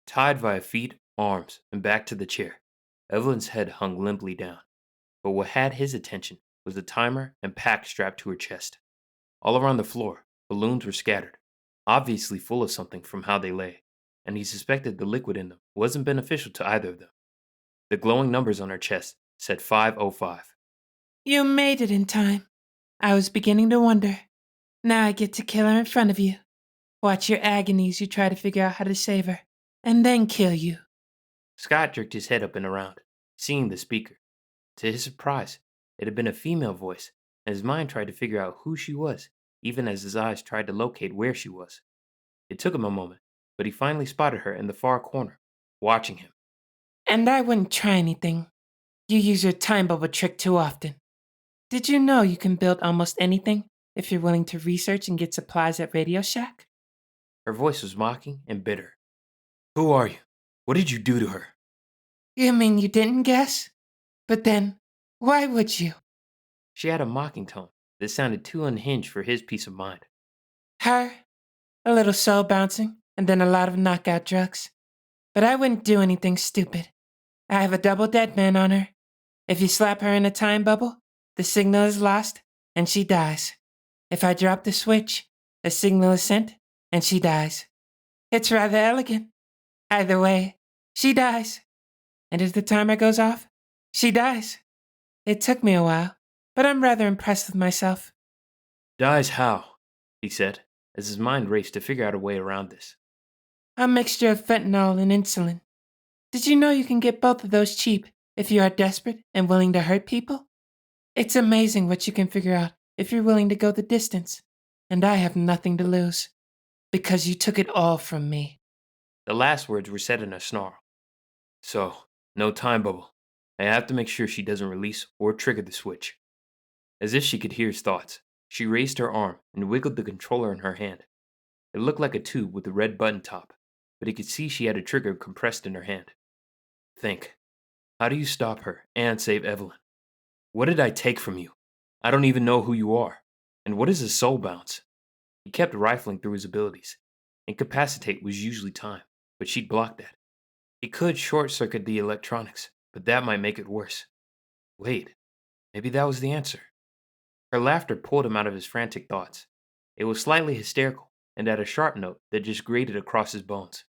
Tied via feet, arms, and back to the chair, Evelyn's head hung limply down. But what had his attention was the timer and pack strapped to her chest. All around the floor, balloons were scattered, obviously full of something from how they lay, and he suspected the liquid in them wasn't beneficial to either of them. The glowing numbers on her chest said 505. You made it in time. I was beginning to wonder. Now I get to kill her in front of you. Watch your agony as you try to figure out how to save her, and then kill you. Scott jerked his head up and around, seeing the speaker. To his surprise, it had been a female voice, and his mind tried to figure out who she was, even as his eyes tried to locate where she was. It took him a moment, but he finally spotted her in the far corner, watching him. And I wouldn't try anything. You use your time bubble trick too often. Did you know you can build almost anything if you're willing to research and get supplies at Radio Shack? Her voice was mocking and bitter. Who are you? What did you do to her? You mean you didn't guess? But then, why would you? She had a mocking tone that sounded too unhinged for his peace of mind. Her? A little soul bouncing, and then a lot of knockout drugs. But I wouldn't do anything stupid. I have a double dead man on her. If you slap her in a time bubble, the signal is lost, and she dies. If I drop the switch, the signal is sent, and she dies. It's rather elegant. Either way, she dies. And if the timer goes off, she dies. It took me a while, but I'm rather impressed with myself. Dies how? He said, as his mind raced to figure out a way around this. A mixture of fentanyl and insulin. Did you know you can get both of those cheap if you are desperate and willing to hurt people? It's amazing what you can figure out if you're willing to go the distance. And I have nothing to lose, because you took it all from me. The last words were said in a snarl. So, no time bubble. I have to make sure she doesn't release or trigger the switch. As if she could hear his thoughts, she raised her arm and wiggled the controller in her hand. It looked like a tube with a red button top, but he could see she had a trigger compressed in her hand. Think. How do you stop her and save Evelyn? What did I take from you? I don't even know who you are. And what is a soul bounce? He kept rifling through his abilities. Incapacitate was usually time, but she'd blocked that. He could short-circuit the electronics, but that might make it worse. Wait, maybe that was the answer. Her laughter pulled him out of his frantic thoughts. It was slightly hysterical, and at a sharp note that just grated across his bones.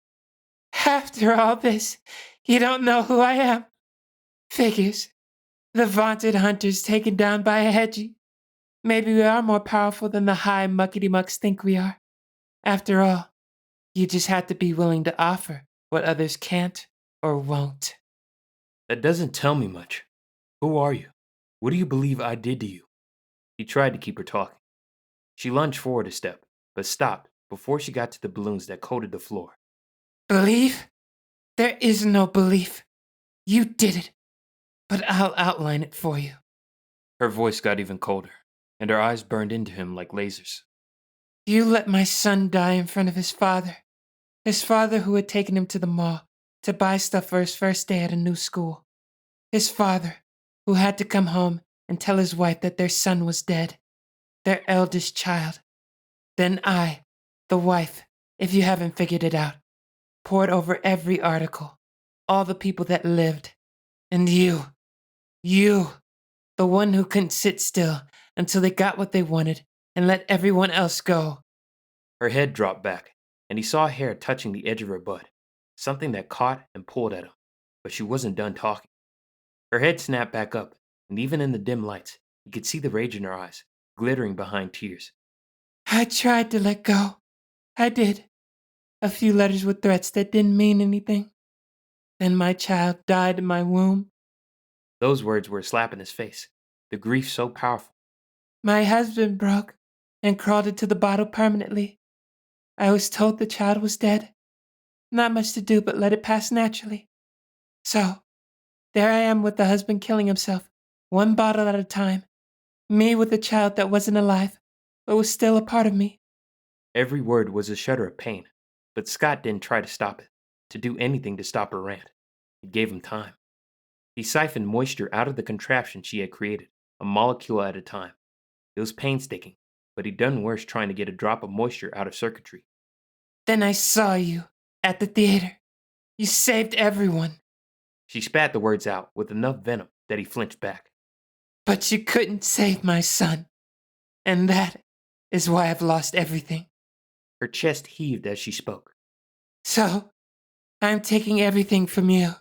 After all this, you don't know who I am. Figures. The vaunted hunters taken down by a hedgie. Maybe we are more powerful than the high muckety-mucks think we are. After all, you just have to be willing to offer what others can't or won't. That doesn't tell me much. Who are you? What do you believe I did to you? He tried to keep her talking. She lunged forward a step, but stopped before she got to the balloons that coated the floor. Belief? There is no belief. You did it. But I'll outline it for you. Her voice got even colder, and her eyes burned into him like lasers. You let my son die in front of his father. His father who had taken him to the mall to buy stuff for his first day at a new school. His father who had to come home and tell his wife that their son was dead. Their eldest child. Then I, the wife, if you haven't figured it out, poured over every article, all the people that lived. And you, the one who couldn't sit still until they got what they wanted and let everyone else go. Her head dropped back, and he saw hair touching the edge of her butt, something that caught and pulled at him, but she wasn't done talking. Her head snapped back up, and even in the dim lights, he could see the rage in her eyes, glittering behind tears. I tried to let go. I did. A few letters with threats that didn't mean anything. Then my child died in my womb. Those words were a slap in his face, the grief so powerful. My husband broke and crawled into the bottle permanently. I was told the child was dead. Not much to do but let it pass naturally. So, There I am with the husband killing himself, one bottle at a time. Me with a child that wasn't alive, but was still a part of me. Every word was a shudder of pain, but Scott didn't try to stop it, to do anything to stop her rant. It gave him time. He siphoned moisture out of the contraption she had created, a molecule at a time. It was painstaking, but he'd done worse trying to get a drop of moisture out of circuitry. Then I saw you at the theater. You saved everyone, She spat the words out with enough venom that he flinched back. but you couldn't save my son. And that is why I've lost everything. Her chest heaved as she spoke. So, I'm taking everything from you.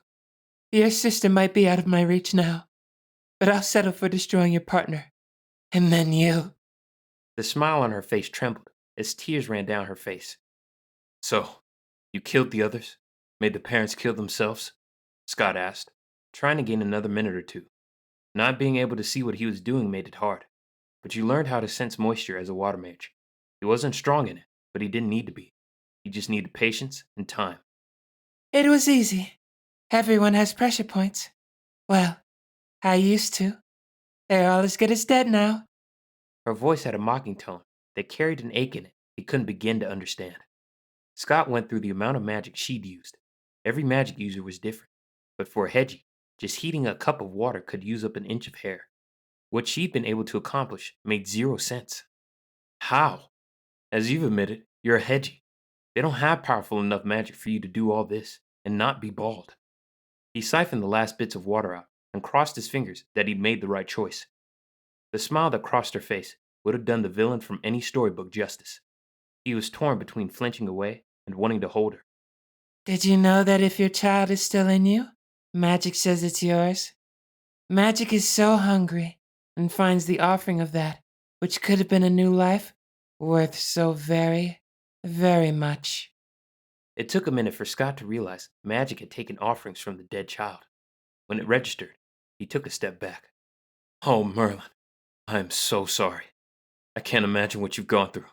Your sister might be out of my reach now, but I'll settle for destroying your partner. And then you. The smile on her face trembled as tears ran down her face. So, you killed the others? Made the parents kill themselves? Scott asked, trying to gain another minute or two. Not being able to see what he was doing made it hard, but you learned how to sense moisture as a water mage. He wasn't strong in it, but he didn't need to be. He just needed patience and time. It was easy. Everyone has pressure points. Well, I used to. They're all as good as dead now. Her voice had a mocking tone that carried an ache in it he couldn't begin to understand. Scott went through the amount of magic she'd used. Every magic user was different, but for a Hedgie, just heating a cup of water could use up an inch of hair. What she'd been able to accomplish made 0 sense. How? As you've admitted, you're a Hedgie. They don't have powerful enough magic for you to do all this and not be bald. He siphoned the last bits of water out and crossed his fingers that he'd made the right choice. The smile that crossed her face would have done the villain from any storybook justice. He was torn between flinching away and wanting to hold her. Did you know that if your child is still in you, magic says it's yours? Magic is so hungry and finds the offering of that, which could have been a new life, worth so very, very much. It took a minute for Scott to realize magic had taken offerings from the dead child. When it registered, he took a step back. Oh, Merlin, I am so sorry. I can't imagine what you've gone through.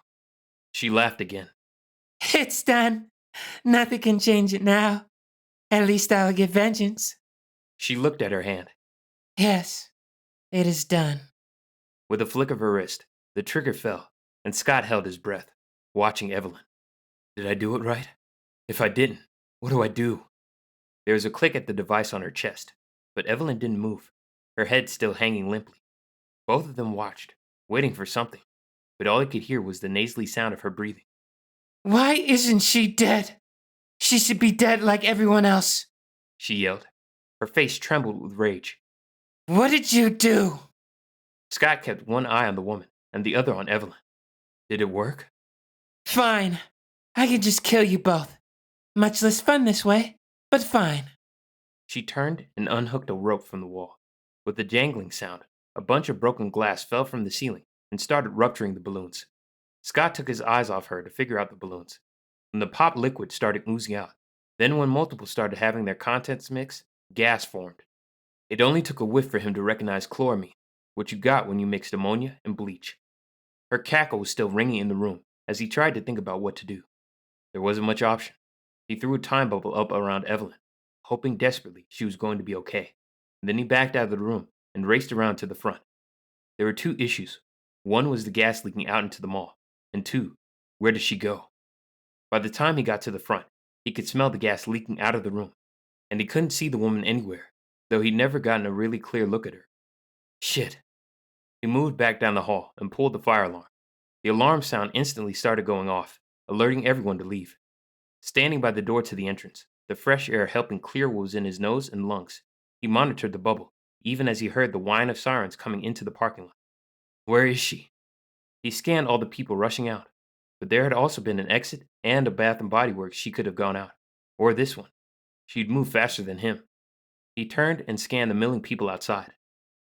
She laughed again. It's done. Nothing can change it now. At least I'll get vengeance. She looked at her hand. Yes, it is done. With a flick of her wrist, the trigger fell, and Scott held his breath, watching Evelyn. Did I do it right? If I didn't, what do I do? There was a click at the device on her chest, but Evelyn didn't move, her head still hanging limply. Both of them watched, waiting for something, but all he could hear was the nasally sound of her breathing. Why isn't she dead? She should be dead like everyone else. She yelled. Her face trembled with rage. What did you do? Scott kept one eye on the woman and the other on Evelyn. Did it work? Fine. I can just kill you both. Much less fun this way, but fine. She turned and unhooked a rope from the wall. With a jangling sound, a bunch of broken glass fell from the ceiling and started rupturing the balloons. Scott took his eyes off her to figure out the balloons. When the pop liquid started oozing out, then when multiple started having their contents mix, gas formed. It only took a whiff for him to recognize chloramine, what you got when you mixed ammonia and bleach. Her cackle was still ringing in the room as he tried to think about what to do. There wasn't much option. He threw a time bubble up around Evelyn, hoping desperately she was going to be okay. And then he backed out of the room and raced around to the front. There were 2 issues. One was the gas leaking out into the mall, and 2, where did she go? By the time he got to the front, he could smell the gas leaking out of the room, and he couldn't see the woman anywhere, though he'd never gotten a really clear look at her. Shit. He moved back down the hall and pulled the fire alarm. The alarm sound instantly started going off, alerting everyone to leave. Standing by the door to the entrance, the fresh air helping clear what was in his nose and lungs, he monitored the bubble, even as he heard the whine of sirens coming into the parking lot. Where is she? He scanned all the people rushing out, but there had also been an exit and a Bath and Body Works she could have gone out, or this one. She'd moved faster than him. He turned and scanned the milling people outside.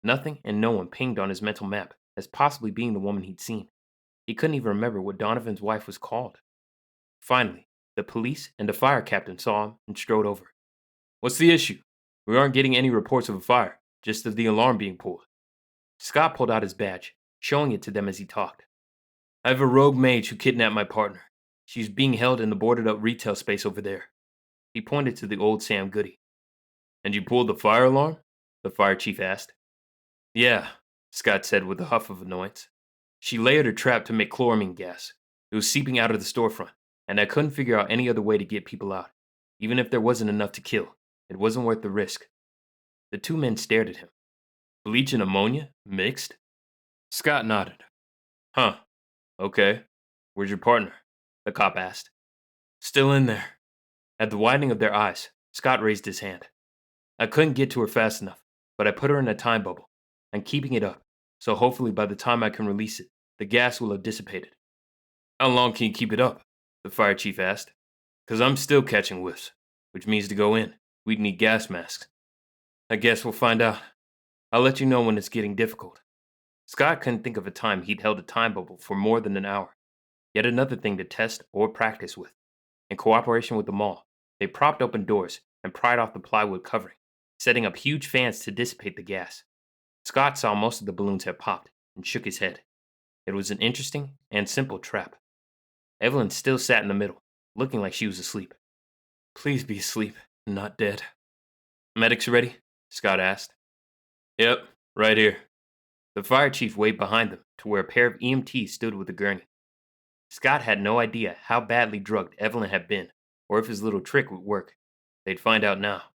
Nothing and no one pinged on his mental map as possibly being the woman he'd seen. He couldn't even remember what Donovan's wife was called. Finally, the police and the fire captain saw him and strode over. What's the issue? We aren't getting any reports of a fire, just of the alarm being pulled. Scott pulled out his badge, showing it to them as he talked. I have a rogue mage who kidnapped my partner. She's being held in the boarded up retail space over there. He pointed to the old Sam Goody. And you pulled the fire alarm? The fire chief asked. Yeah, Scott said with a huff of annoyance. She layered a trap to make chloramine gas. It was seeping out of the storefront, and I couldn't figure out any other way to get people out. Even if there wasn't enough to kill, it wasn't worth the risk. The two men stared at him. Bleach and ammonia? Mixed? Scott nodded. Huh. Okay. Where's your partner? The cop asked. Still in there. At the widening of their eyes, Scott raised his hand. I couldn't get to her fast enough, but I put her in a time bubble. I'm keeping it up, so hopefully by the time I can release it, the gas will have dissipated. How long can you keep it up? The fire chief asked. 'Cause I'm still catching whiffs, which means to go in, we'd need gas masks. I guess we'll find out. I'll let you know when it's getting difficult. Scott couldn't think of a time he'd held a time bubble for more than an hour. Yet another thing to test or practice with. In cooperation with the mall, they propped open doors and pried off the plywood covering, setting up huge fans to dissipate the gas. Scott saw most of the balloons had popped and shook his head. It was an interesting and simple trap. Evelyn still sat in the middle, looking like she was asleep. Please be asleep, not dead. Medics ready? Scott asked. Yep, right here. The fire chief waved behind them to where a pair of EMTs stood with a gurney. Scott had no idea how badly drugged Evelyn had been, or if his little trick would work. They'd find out now.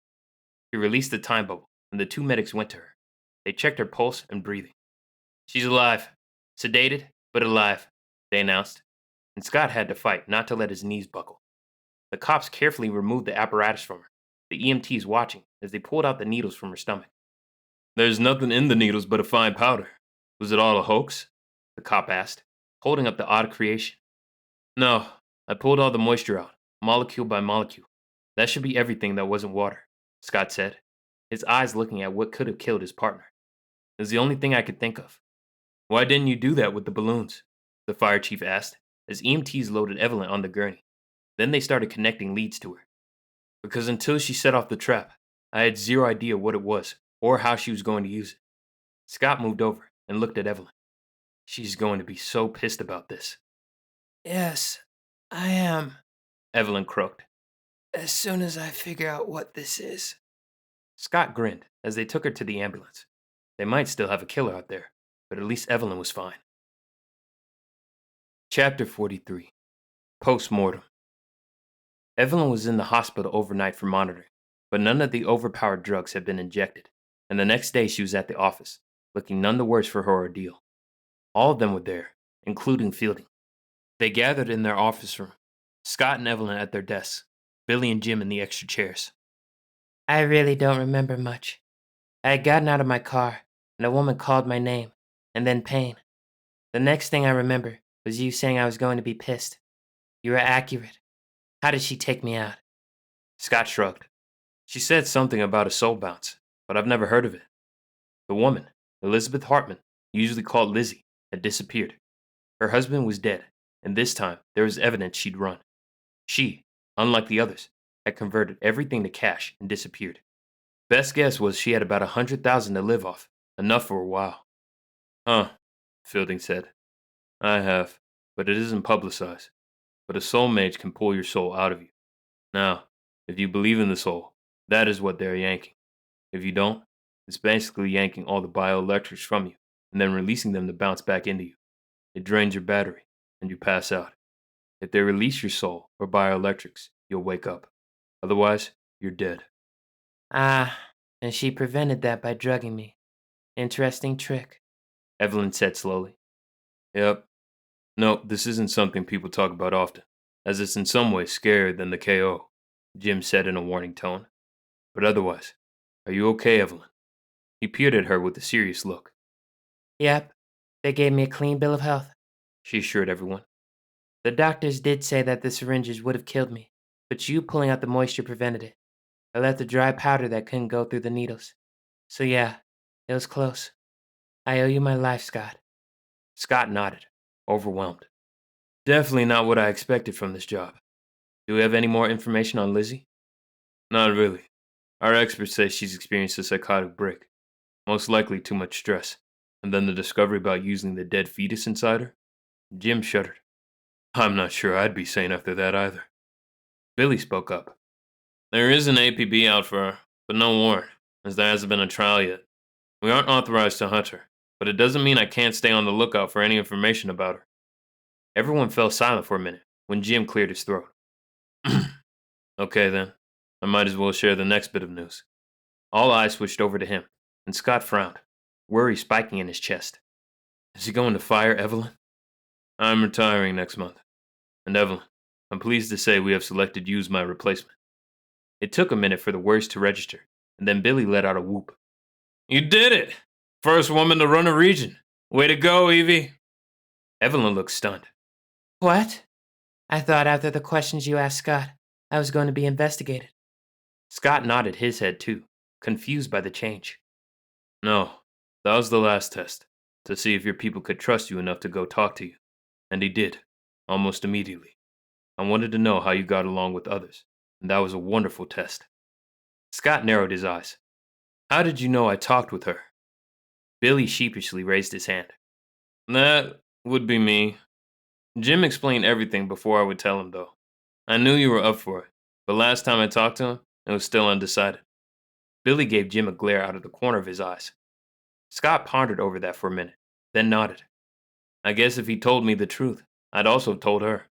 He released the time bubble, and the two medics went to her. They checked her pulse and breathing. She's alive. Sedated, but alive, they announced. And Scott had to fight not to let his knees buckle. The cops carefully removed the apparatus from her, the EMTs watching as they pulled out the needles from her stomach. There's nothing in the needles but a fine powder. Was it all a hoax? The cop asked, holding up the odd creation. No, I pulled all the moisture out, molecule by molecule. That should be everything that wasn't water, Scott said, his eyes looking at what could have killed his partner. It's the only thing I could think of. Why didn't you do that with the balloons? The fire chief asked, as EMTs loaded Evelyn on the gurney. Then they started connecting leads to her. Because until she set off the trap, I had zero idea what it was or how she was going to use it. Scott moved over and looked at Evelyn. She's going to be so pissed about this. Yes, I am. Evelyn croaked. As soon as I figure out what this is. Scott grinned as they took her to the ambulance. They might still have a killer out there, but at least Evelyn was fine. Chapter 43. Post-mortem. Evelyn was in the hospital overnight for monitoring, but none of the overpowered drugs had been injected, and the next day she was at the office, looking none the worse for her ordeal. All of them were there, including Fielding. They gathered in their office room, Scott and Evelyn at their desks, Billy and Jim in the extra chairs. I really don't remember much. I had gotten out of my car, and a woman called my name, and then Payne. The next thing I remember was you saying I was going to be pissed. You were accurate. How did she take me out? Scott shrugged. She said something about a soul bounce, but I've never heard of it. The woman, Elizabeth Hartman, usually called Lizzie, had disappeared. Her husband was dead, and this time there was evidence she'd run. She, unlike the others, had converted everything to cash and disappeared. Best guess was she had about $100,000 to live off, enough for a while. Huh, Fielding said. I have, but it isn't publicized. But a soul mage can pull your soul out of you. Now, if you believe in the soul, that is what they're yanking. If you don't, it's basically yanking all the bioelectrics from you and then releasing them to bounce back into you. It drains your battery, and you pass out. If they release your soul or bioelectrics, you'll wake up. Otherwise, you're dead. Ah, and she prevented that by drugging me. Interesting trick, Evelyn said slowly. Yep. No, this isn't something people talk about often, as it's in some ways scarier than the KO, Jim said in a warning tone. But otherwise, are you okay, Evelyn? He peered at her with a serious look. Yep, they gave me a clean bill of health, She assured everyone. The doctors did say that the syringes would have killed me, but you pulling out the moisture prevented it. I left the dry powder that couldn't go through the needles. So yeah, it was close. I owe you my life, Scott. Scott nodded, overwhelmed. Definitely not what I expected from this job. Do we have any more information on Lizzie? Not really. Our experts say she's experienced a psychotic break. Most likely too much stress. And then the discovery about using the dead fetus inside her? Jim shuddered. I'm not sure I'd be sane after that either. Billy spoke up. There is an APB out for her, but no warrant, as there hasn't been a trial yet. We aren't authorized to hunt her, but it doesn't mean I can't stay on the lookout for any information about her. Everyone fell silent for a minute when Jim cleared his throat. Okay then, I might as well share the next bit of news. All eyes switched over to him, and Scott frowned, worry spiking in his chest. Is he going to fire Evelyn? I'm retiring next month. And Evelyn, I'm pleased to say we have selected you as my replacement. It took a minute for the words to register, and then Billy let out a whoop. You did it! First woman to run a region. Way to go, Evie. Evelyn looked stunned. What? I thought after the questions you asked Scott, I was going to be investigated. Scott nodded his head too, confused by the change. No, that was the last test, to see if your people could trust you enough to go talk to you. And he did, almost immediately. I wanted to know how you got along with others, and that was a wonderful test. Scott narrowed his eyes. How did you know I talked with her? Billy sheepishly raised his hand. That would be me. Jim explained everything before I would tell him, though. I knew you were up for it, but last time I talked to him, it was still undecided. Billy gave Jim a glare out of the corner of his eyes. Scott pondered over that for a minute, then nodded. I guess if he told me the truth, I'd also have told her.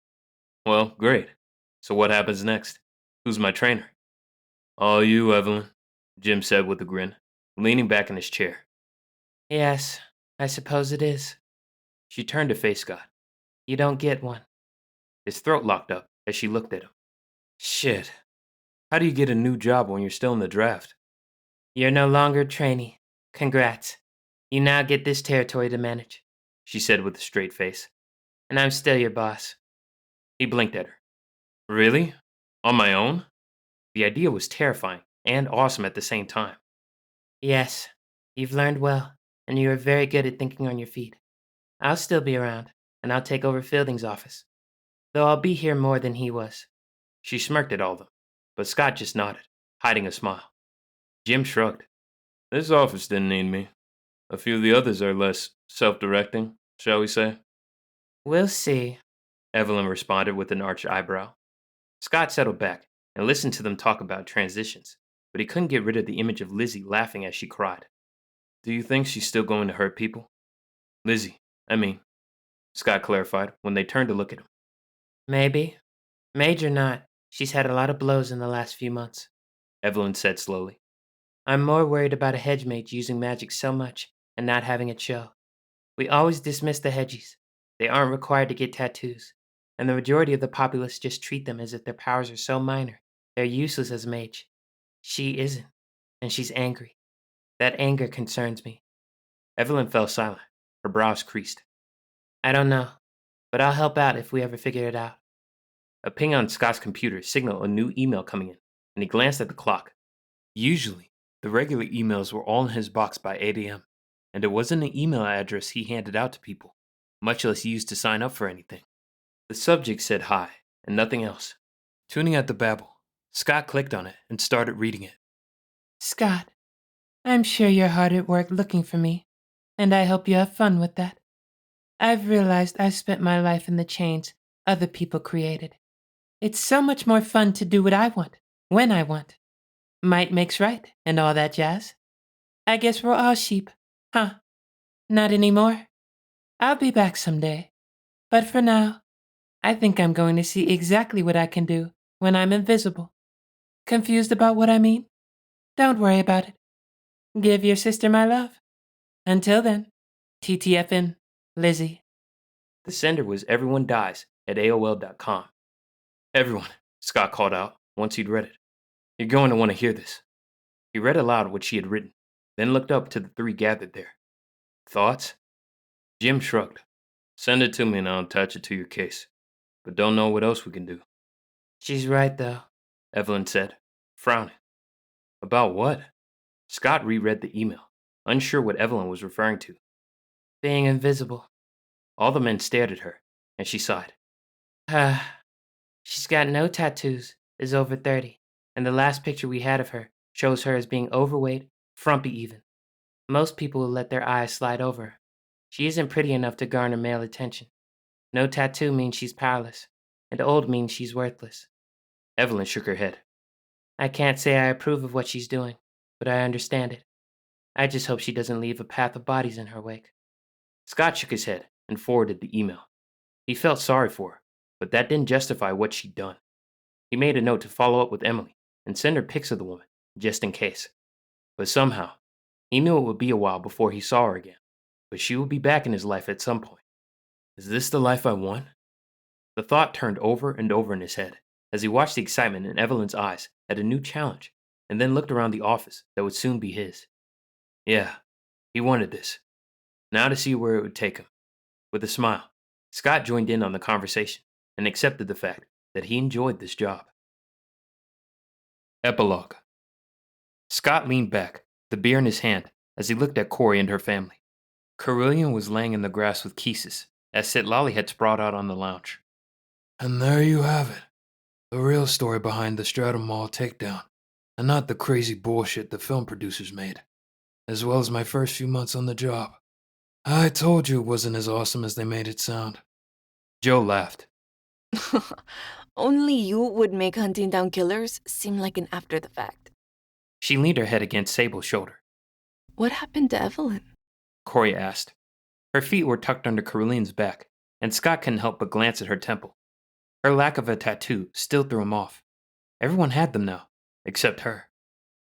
Well, great. So what happens next? Who's my trainer? All you, Evelyn, Jim said with a grin, leaning back in his chair. Yes, I suppose it is. She turned to face Scott. You don't get one. His throat locked up as she looked at him. Shit. How do you get a new job when you're still in the draft? You're no longer a trainee. Congrats. You now get this territory to manage, she said with a straight face. And I'm still your boss. He blinked at her. Really? On my own? The idea was terrifying and awesome at the same time. Yes, you've learned well, and you are very good at thinking on your feet. I'll still be around, and I'll take over Fielding's office, though I'll be here more than he was. She smirked at all of them, but Scott just nodded, hiding a smile. Jim shrugged. This office didn't need me. A few of the others are less self-directing, shall we say? We'll see, Evelyn responded with an arched eyebrow. Scott settled back and listened to them talk about transitions, but he couldn't get rid of the image of Lizzie laughing as she cried. Do you think she's still going to hurt people? Lizzie, I mean, Scott clarified when they turned to look at him. Maybe. Mage or not, she's had a lot of blows in the last few months, Evelyn said slowly. I'm more worried about a hedge mage using magic so much and not having it show. We always dismiss the hedgies. They aren't required to get tattoos, and the majority of the populace just treat them as if their powers are so minor, they're useless as a mage. She isn't, and she's angry. That anger concerns me. Evelyn fell silent, her brows creased. I don't know, but I'll help out if we ever figure it out. A ping on Scott's computer signaled a new email coming in, and he glanced at the clock. Usually, the regular emails were all in his box by 8 a.m., and it wasn't an email address he handed out to people, much less used to sign up for anything. The subject said hi, and nothing else. Tuning at the babble, Scott clicked on it and started reading it. Scott, I'm sure you're hard at work looking for me, and I hope you have fun with that. I've realized I've spent my life in the chains other people created. It's so much more fun to do what I want, when I want. Might makes right, and all that jazz. I guess we're all sheep, huh? Not anymore. I'll be back someday. But for now, I think I'm going to see exactly what I can do when I'm invisible. Confused about what I mean? Don't worry about it. Give your sister my love. Until then, TTFN, Lizzie. The sender was everyonedies at AOL.com. Everyone, Scott called out once he'd read it. You're going to want to hear this. He read aloud what she had written, then looked up to the three gathered there. Thoughts? Jim shrugged. Send it to me and I'll attach it to your case. But don't know what else we can do. She's right, though, Evelyn said, frowning. About what? Scott reread the email, unsure what Evelyn was referring to. Being invisible. All the men stared at her, and she sighed. She's got no tattoos, is over 30, and the last picture we had of her shows her as being overweight, frumpy even. Most people will let their eyes slide over her. She isn't pretty enough to garner male attention. No tattoo means she's powerless, and old means she's worthless. Evelyn shook her head. I can't say I approve of what she's doing. but I understand it. I just hope she doesn't leave a path of bodies in her wake. Scott shook his head and forwarded the email. He felt sorry for her, but that didn't justify what she'd done. He made a note to follow up with Emily and send her pics of the woman, just in case. But somehow, he knew it would be a while before he saw her again, but she would be back in his life at some point. Is this the life I want? The thought turned over and over in his head as he watched the excitement in Evelyn's eyes at a new challenge and then looked around the office that would soon be his. Yeah, he wanted this. Now to see where it would take him. With a smile, Scott joined in on the conversation and accepted the fact that he enjoyed this job. Epilogue. Scott leaned back, the beer in his hand, as he looked at Corey and her family. Carillion was laying in the grass with Keesis, as Sitlali had sprawled out on the lounge. And there you have it. The real story behind the Strathome Mall takedown, and not the crazy bullshit the film producers made, as well as my first few months on the job. I told you it wasn't as awesome as they made it sound. Joe laughed. Only you would make hunting down killers seem like an after the fact. She leaned her head against Sable's shoulder. What happened to Evelyn? Corey asked. Her feet were tucked under Carolyn's back, and Scott couldn't help but glance at her temple. Her lack of a tattoo still threw him off. Everyone had them now, except her.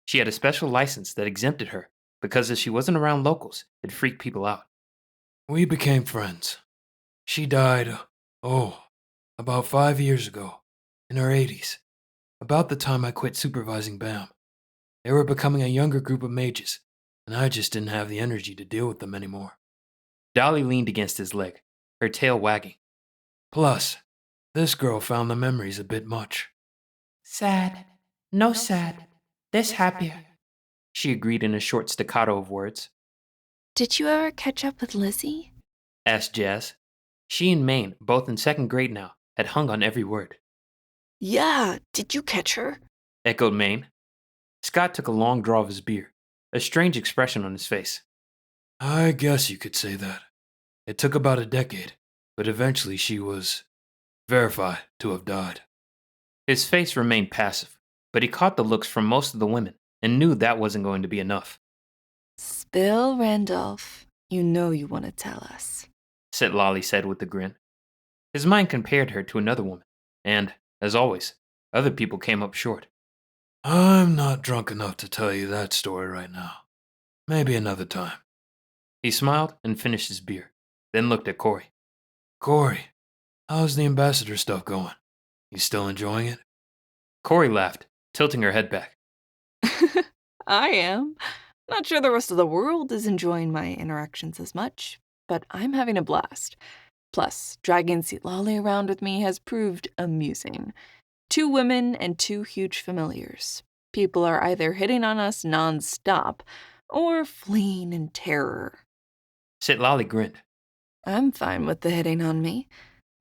She had a special license that exempted her, because if she wasn't around locals, it freaked people out. We became friends. She died, about 5 years ago, in her 80s, about the time I quit supervising BAM. They were becoming a younger group of mages, and I just didn't have the energy to deal with them anymore. Dolly leaned against his leg, her tail wagging. Plus, this girl found the memories a bit much. Sad. No sad. This happier. She agreed in a short staccato of words. Did you ever catch up with Lizzie? Asked Jazz. She and Maine, both in second grade now, had hung on every word. Yeah, did you catch her? Echoed Maine. Scott took a long draw of his beer, a strange expression on his face. I guess you could say that. It took about a decade, but eventually she was verified to have died. His face remained passive, but he caught the looks from most of the women and knew that wasn't going to be enough. Spill, Randolph. You know you want to tell us. Sitlali said with a grin. His mind compared her to another woman, and, as always, other people came up short. I'm not drunk enough to tell you that story right now. Maybe another time. He smiled and finished his beer, then looked at Corey. Corey, how's the ambassador stuff going? You still enjoying it? Corey laughed, tilting her head back. I am. Not sure the rest of the world is enjoying my interactions as much, but I'm having a blast. Plus, dragging Sitlali around with me has proved amusing. 2 women and 2 huge familiars. People are either hitting on us non-stop or fleeing in terror. Sitlali grinned. I'm fine with the hitting on me.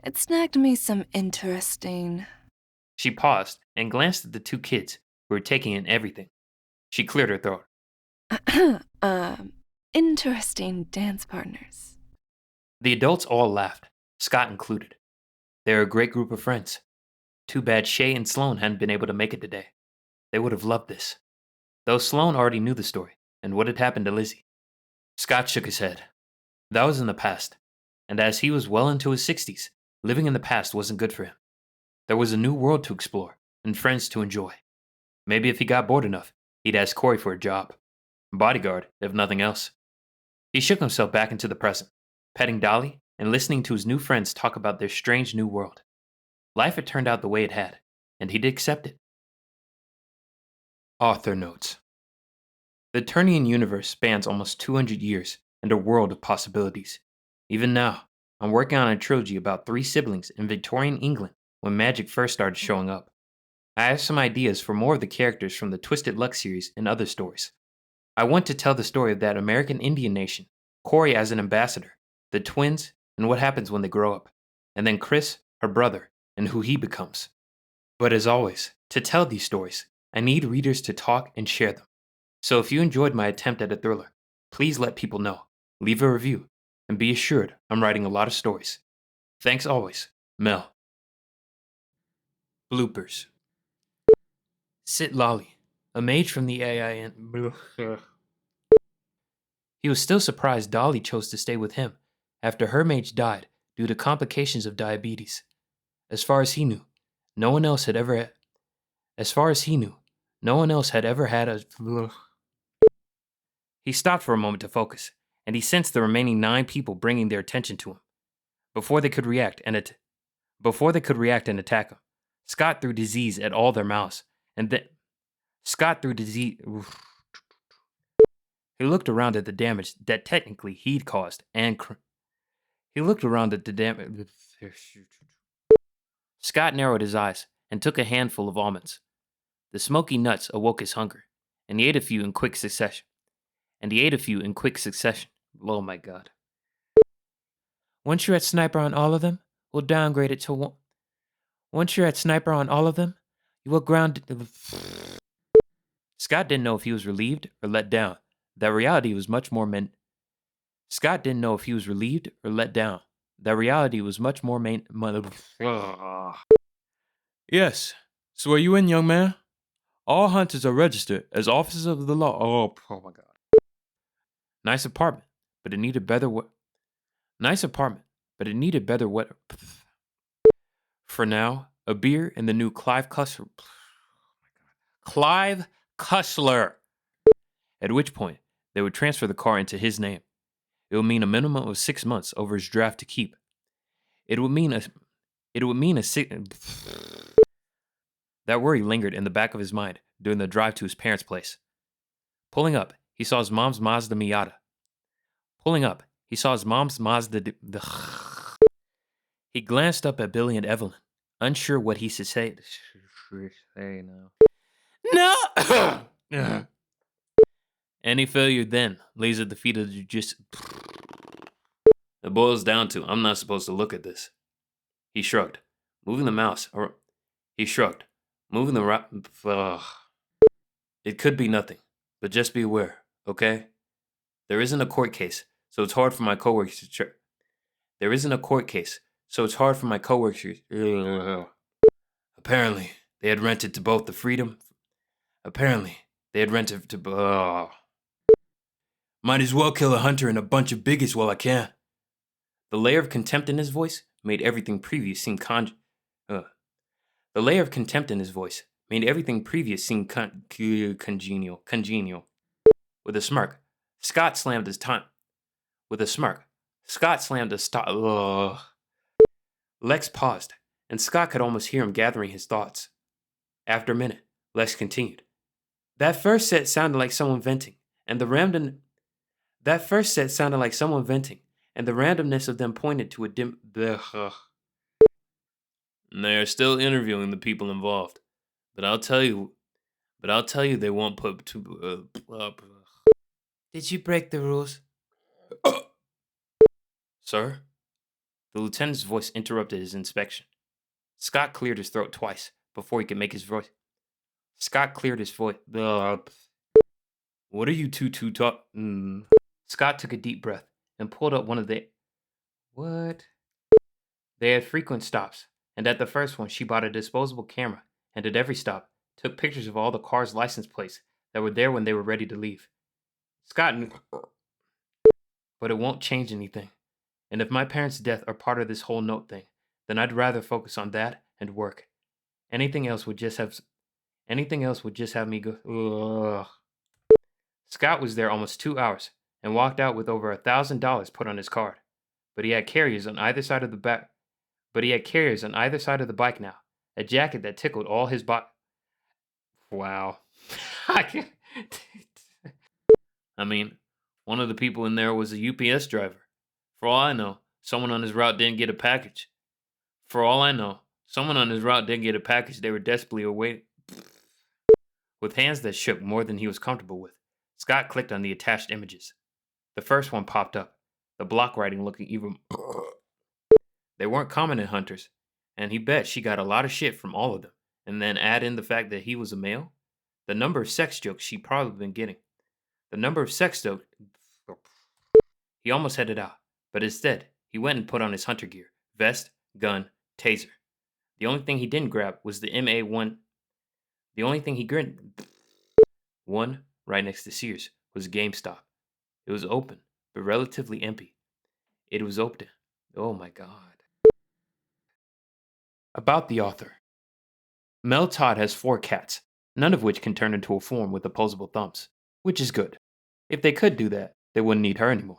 It snagged me some interesting... She paused and glanced at the 2 kids who were taking in everything. She cleared her throat. interesting dance partners. The adults all laughed, Scott included. They were a great group of friends. Too bad Shay and Sloan hadn't been able to make it today. They would have loved this. Though Sloan already knew the story and what had happened to Lizzie. Scott shook his head. That was in the past, and as he was well into his 60s, living in the past wasn't good for him. There was a new world to explore and friends to enjoy. Maybe if he got bored enough, he'd ask Corey for a job. Bodyguard, if nothing else. He shook himself back into the present, petting Dolly and listening to his new friends talk about their strange new world. Life had turned out the way it had, and he'd accept it. Author notes. The Turnian universe spans almost 200 years and a world of possibilities. Even now, I'm working on a trilogy about 3 siblings in Victorian England when magic first started showing up. I have some ideas for more of the characters from the Twisted Luck series and other stories. I want to tell the story of that American Indian nation, Corey as an ambassador, the twins, and what happens when they grow up, and then Chris, her brother, and who he becomes. But as always, to tell these stories, I need readers to talk and share them. So if you enjoyed my attempt at a thriller, please let people know, leave a review, and be assured I'm writing a lot of stories. Thanks always, Mel. Bloopers. Sitlali, A mage from the AIN. He was still surprised Dolly chose to stay with him after her mage died due to complications of diabetes. As far as he knew, no one else had ever had a. He stopped for a moment to focus, and he sensed the remaining 9 people bringing their attention to him. Before they could react and attack him, Scott threw disease at all their mouths, and then Scott threw disease. He looked around at the damage that technically he'd caused, Scott narrowed his eyes and took a handful of almonds. The smoky nuts awoke his hunger, and he ate a few in quick succession. Oh my god. Once you're at sniper on all of them, we'll downgrade it to 1. Once you're at sniper on all of them, you will ground. Scott didn't know if he was relieved or let down. That reality was much more meant. Scott didn't know if he was relieved or let down. That reality was much more main. Yes. So are you in, young man? All hunters are registered as officers of the law. Oh my god. Nice apartment, but it needed better what? For now, a beer and the new Clive Cussler. At which point, they would transfer the car into his name. It would mean a minimum of 6 months over his draft to keep. It would mean a That worry lingered in the back of his mind during the drive to his parents' place. Pulling up, he saw his mom's Mazda Miata. He glanced up at Billy and Evelyn, unsure what he should say. No! Any failure then lays at the feet of the It boils down to, I'm not supposed to look at this. He shrugged, moving the mouse. It could be nothing, but just be aware, okay? There isn't a court case, so it's hard for my coworkers to Apparently, they had rented to both the freedom. Might as well kill a hunter and a bunch of bigots while I can. The layer of contempt in his voice made everything previous seem congenial. With a smirk, Scott slammed a stop. Lex paused, and Scott could almost hear him gathering his thoughts. After a minute, Lex continued. That first set sounded like someone venting, and the randomness of them pointed to a dim. And they are still interviewing the people involved. But I'll tell you they won't put to. Did you break the rules? Sir? The lieutenant's voice interrupted his inspection. Scott cleared his throat twice before he could make his voice. What are you two talk? Scott took a deep breath and pulled up one of the. What? They had frequent stops, and at the first one, she bought a disposable camera, and at every stop, took pictures of all the cars' license plates that were there when they were ready to leave. Scott knew. But it won't change anything. And if my parents' death are part of this whole note thing, then I'd rather focus on that and work. Anything else would just have me go. Ugh. Scott was there almost 2 hours and walked out with over $1,000 put on his card. But he had carriers on either side of the bike now. A jacket that tickled all his body. Wow. I mean, one of the people in there was a UPS driver. For all I know, someone on his route didn't get a package. They were desperately awaiting. With hands that shook more than he was comfortable with, Scott clicked on the attached images. The first one popped up, the block writing looking even. They weren't common in hunters, and he bet she got a lot of shit from all of them. And then add in the fact that he was a male, the number of sex jokes she'd probably been getting. He almost headed out, but instead, he went and put on his hunter gear, vest, gun, taser. The only thing he didn't grab was the MA1. One, right next to Sears, was a GameStop. It was open, but relatively empty. It was open. Oh my god. About the author. Mel Todd has 4 cats, none of which can turn into a form with opposable thumbs, which is good. If they could do that, they wouldn't need her anymore.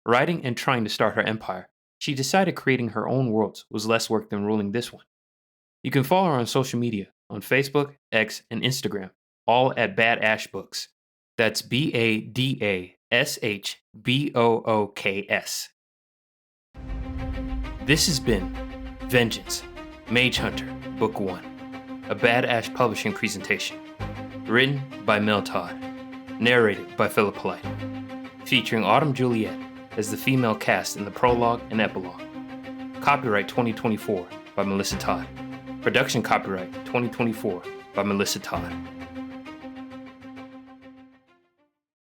Writing and trying to start her empire, she decided creating her own worlds was less work than ruling this one. You can follow her on social media, on Facebook, X, and Instagram, all at Bad Ash Books. That's BADASHBOOKS. This has been Vengeance, Mage Hunter, Book 1, a Bad Ash Publishing presentation. Written by Mel Todd. Narrated by Philip Polite. Featuring Autumn Juliet as the female cast in the prologue and epilogue. Copyright 2024 by Melissa Todd. Production copyright 2024 by Melissa Todd.